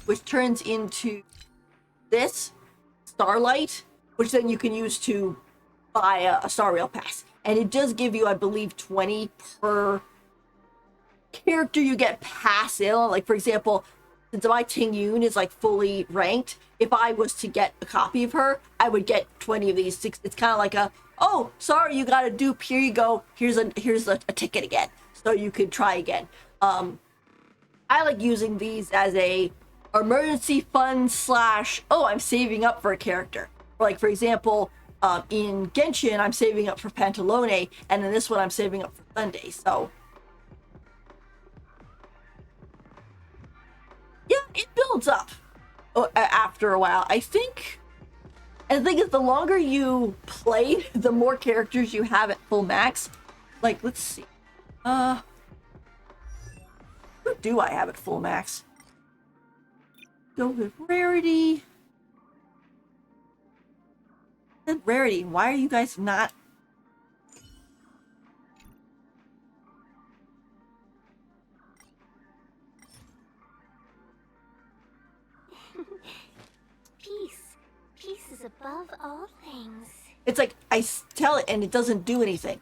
Which turns into this Starlight, which then you can use to buy a Star Rail pass. And it does give you, I believe, 20 per character you get pass in. Like, for example, since my Ting Yun is like fully ranked, if I was to get a copy of her, I would get 20 of these. It's kind of like oh, sorry, you got a dupe. Here you go. Here's a ticket again, so you could try again. I like using these as a emergency fund slash, oh, I'm saving up for a character. Like, for example, in Genshin, I'm saving up for Pantalone, and in this one, I'm saving up for Sunday, so. Yeah, it builds up after a while. I think, and the thing is, the longer you play, the more characters you have at full max. Like, let's see. Who do I have at full max? Go with Rarity. And Rarity, why are you guys not? Peace is above all things. It's like, I tell it and it doesn't do anything.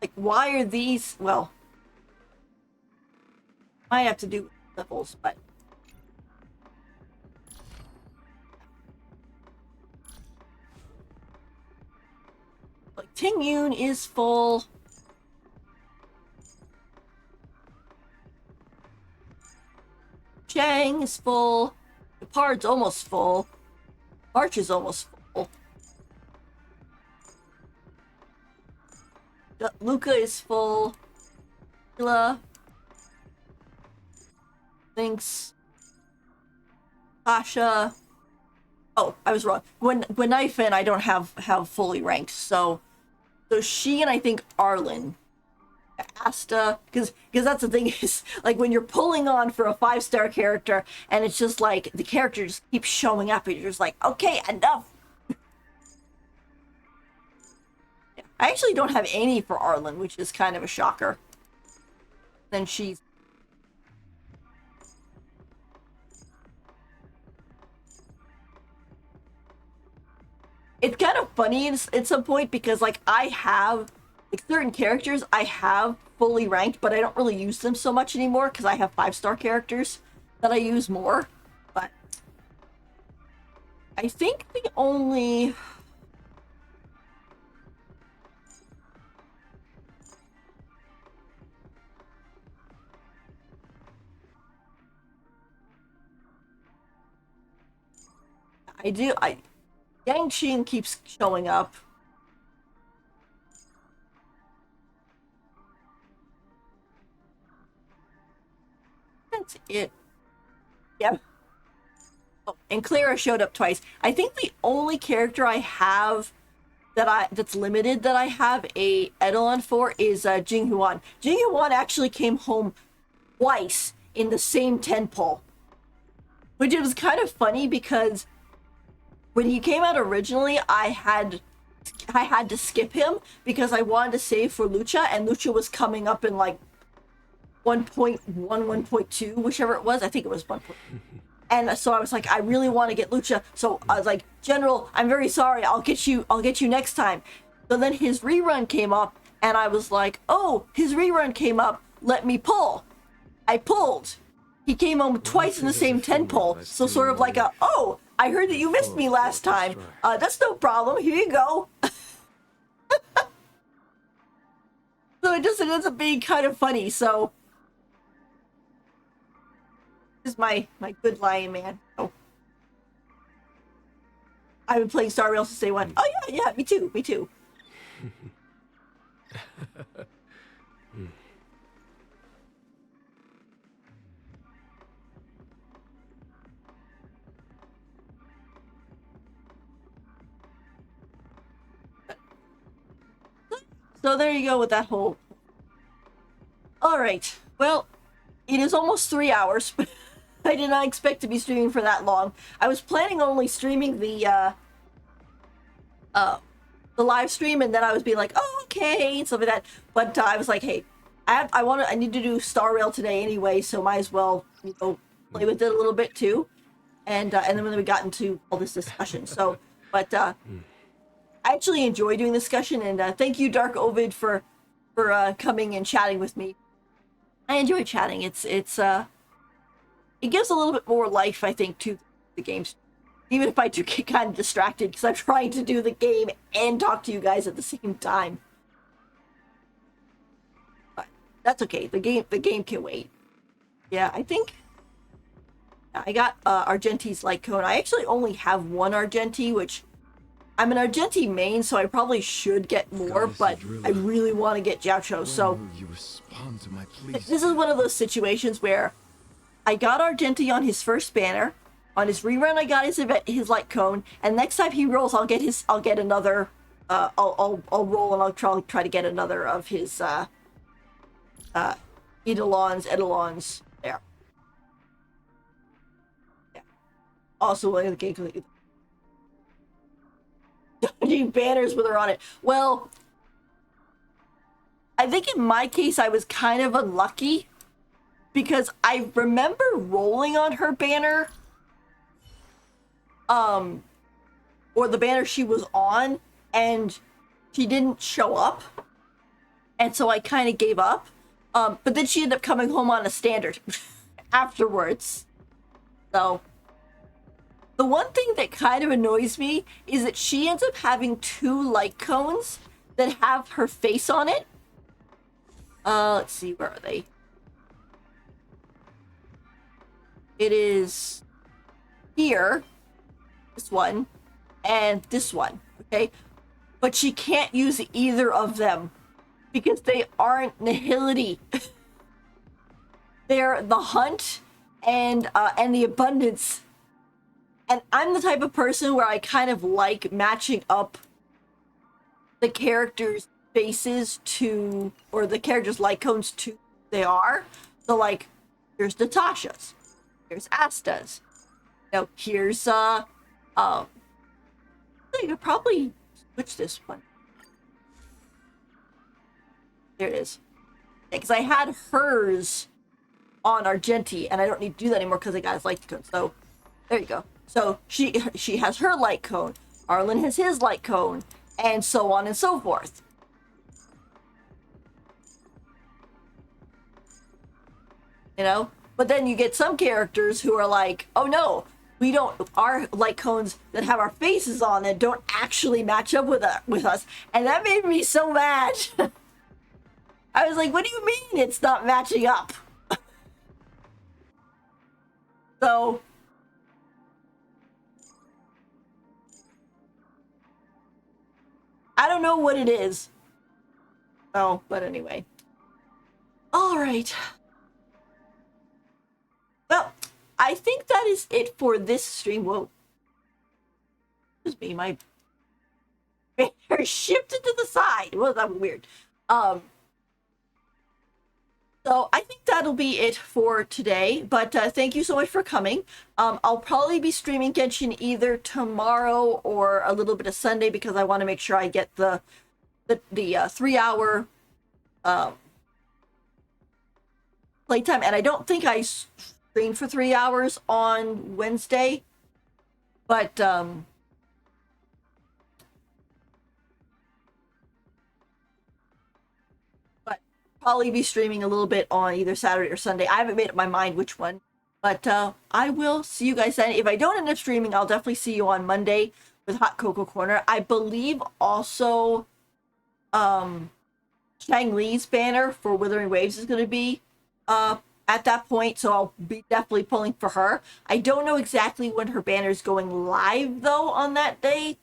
Like, why are these, well, might have to do with levels, but. Like, Ting Yun is full. Chang is full. Gepard's almost full. March is almost full. Luca is full. Hila. Thinks. Tasha. Oh, I was wrong. When Gwenaifen I don't have fully ranked, so she and I think Arlen. Asta, because that's the thing is, like, when you're pulling on for a 5-star character and it's just like the character just keeps showing up and you're just like, okay, enough. I actually don't have any for Arlen, which is kind of a shocker. Then she's it's kind of funny at some point because, like, I have like certain characters I have fully ranked, but I don't really use them so much anymore because I have 5-star characters that I use more. But I think the only Genshin keeps showing up. That's it. Yeah. Oh, and Clara showed up twice. I think the only character I have that's limited that I have a Eidolon for is Jinghuan. Jinghuan actually came home twice in the same 10 pull. Which it was kind of funny because when he came out originally, I had to skip him because I wanted to save for Lucha, and Lucha was coming up in like 1.1, 1.2, whichever it was. I think it was 1. And so I was like, I really want to get Lucha. So I was like, General, I'm very sorry. I'll get you next time. So then his rerun came up, and I was like, oh, his rerun came up. Let me pull. I pulled. He came home twice in the same 10 pull. So sort of like oh, I heard that you missed me last time. That's no problem. Here you go. So it ends up being kind of funny. So this is my good lion man. Oh. I've been playing Star Rail since day one. Oh yeah, me too. So there you go with that whole. All right. Well, it is almost 3 hours. I did not expect to be streaming for that long. I was planning only streaming the live stream, and then I was being like, oh, okay, and stuff like that. But I was like, hey, I need to do Star Rail today anyway, so might as well, play with it a little bit too. And then when we got into all this discussion, so, but I actually enjoy doing discussion, and thank you, Dark Ovid, for coming and chatting with me. I enjoy chatting. It gives a little bit more life, I think, to the games. Even if I do get kind of distracted because I'm trying to do the game and talk to you guys at the same time. But that's okay. The game can wait. Yeah, I think I got Argenti's light cone. I actually only have one Argenti, which I'm an Argenti main, so I probably should get more, but I really want to get Jiaocho, so You respond to my pleas. this is one of those situations where I got Argenti on his first banner. On his rerun, I got his light cone, and next time he rolls, I'll get another. I'll roll and I'll try to get another of his Eidolons there. Yeah. Also, one of the games dodging banners with her on it. Well, I think in my case, I was kind of unlucky because I remember rolling on her banner, or the banner she was on, and she didn't show up, and so I kind of gave up. But then she ended up coming home on a standard afterwards. So the one thing that kind of annoys me is that she ends up having 2 light cones that have her face on it. Let's see, where are they? It is here, this one, and this one, okay? But she can't use either of them because they aren't Nihility. They're the Hunt and the Abundance. And I'm the type of person where I kind of like matching up the characters' faces to, or the characters' light cones to who they are. So like, here's Natasha's, here's Asta's. Now here's I could probably switch this one. There it is. Because I had hers on Argenti, and I don't need to do that anymore because I got his light cone. So there you go. So she has her light cone. Arlen has his light cone, and so on and so forth. You know? But then you get some characters who are like, oh no, we don't, our light cones that have our faces on it don't actually match up with us. And that made me so mad. I was like, what do you mean it's not matching up? So I don't know what it is. Oh, but anyway. All right. Well, I think that is it for this stream. Whoa. Excuse me, my banner shifted to the side. Well, that was weird. So I think that'll be it for today, but thank you so much for coming. I'll probably be streaming Genshin either tomorrow or a little bit of Sunday because I want to make sure I get the 3-hour playtime, and I don't think I streamed for 3 hours on Wednesday, but probably be streaming a little bit on either Saturday or Sunday. I haven't made up my mind which one, but I will see you guys then. If I don't end up streaming, I'll definitely see you on Monday with Hot Cocoa Corner. I believe also Shang Li's banner for Wuthering Waves is going to be at that point, so I'll be definitely pulling for her. I don't know exactly when her banner is going live though on that day,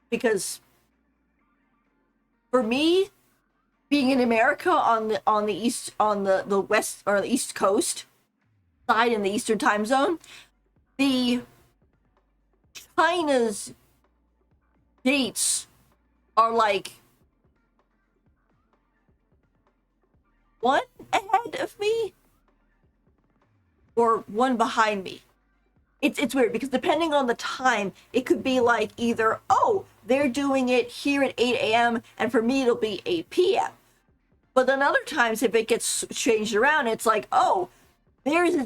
because for me, being in America on the west or the East Coast side in the Eastern time zone, the China's dates are like one ahead of me or one behind me. It's weird because depending on the time, it could be like either, oh, they're doing it here at 8 a.m. and for me it'll be 8 p.m. But then other times, if it gets changed around, it's like, oh, theirs is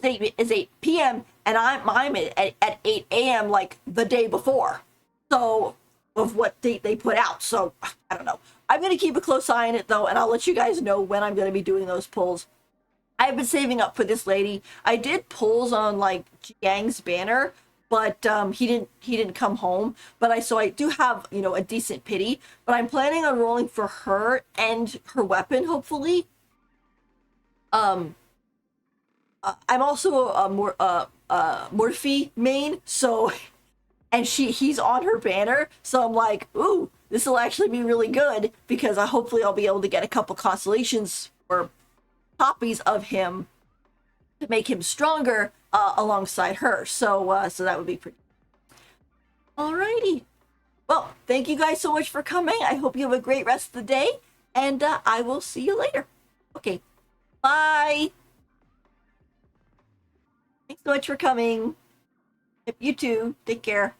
8 p.m. and I'm at 8 a.m. like the day before. So, of what date they put out. So, I don't know. I'm going to keep a close eye on it, though, and I'll let you guys know when I'm going to be doing those pulls. I've been saving up for this lady. I did pulls on, like, Jiang's banner, but he didn't come home. But I do have, you know, a decent pity. But I'm planning on rolling for her and her weapon, hopefully. I'm also a Morphe main, so and he's on her banner, so I'm like, ooh, this will actually be really good because hopefully I'll be able to get a couple constellations or copies of him to make him stronger alongside her. So that would be pretty. Alrighty. Well, thank you guys so much for coming. I hope you have a great rest of the day, and I will see you later. Okay, bye. Thanks so much for coming. Yep, you too. Take care.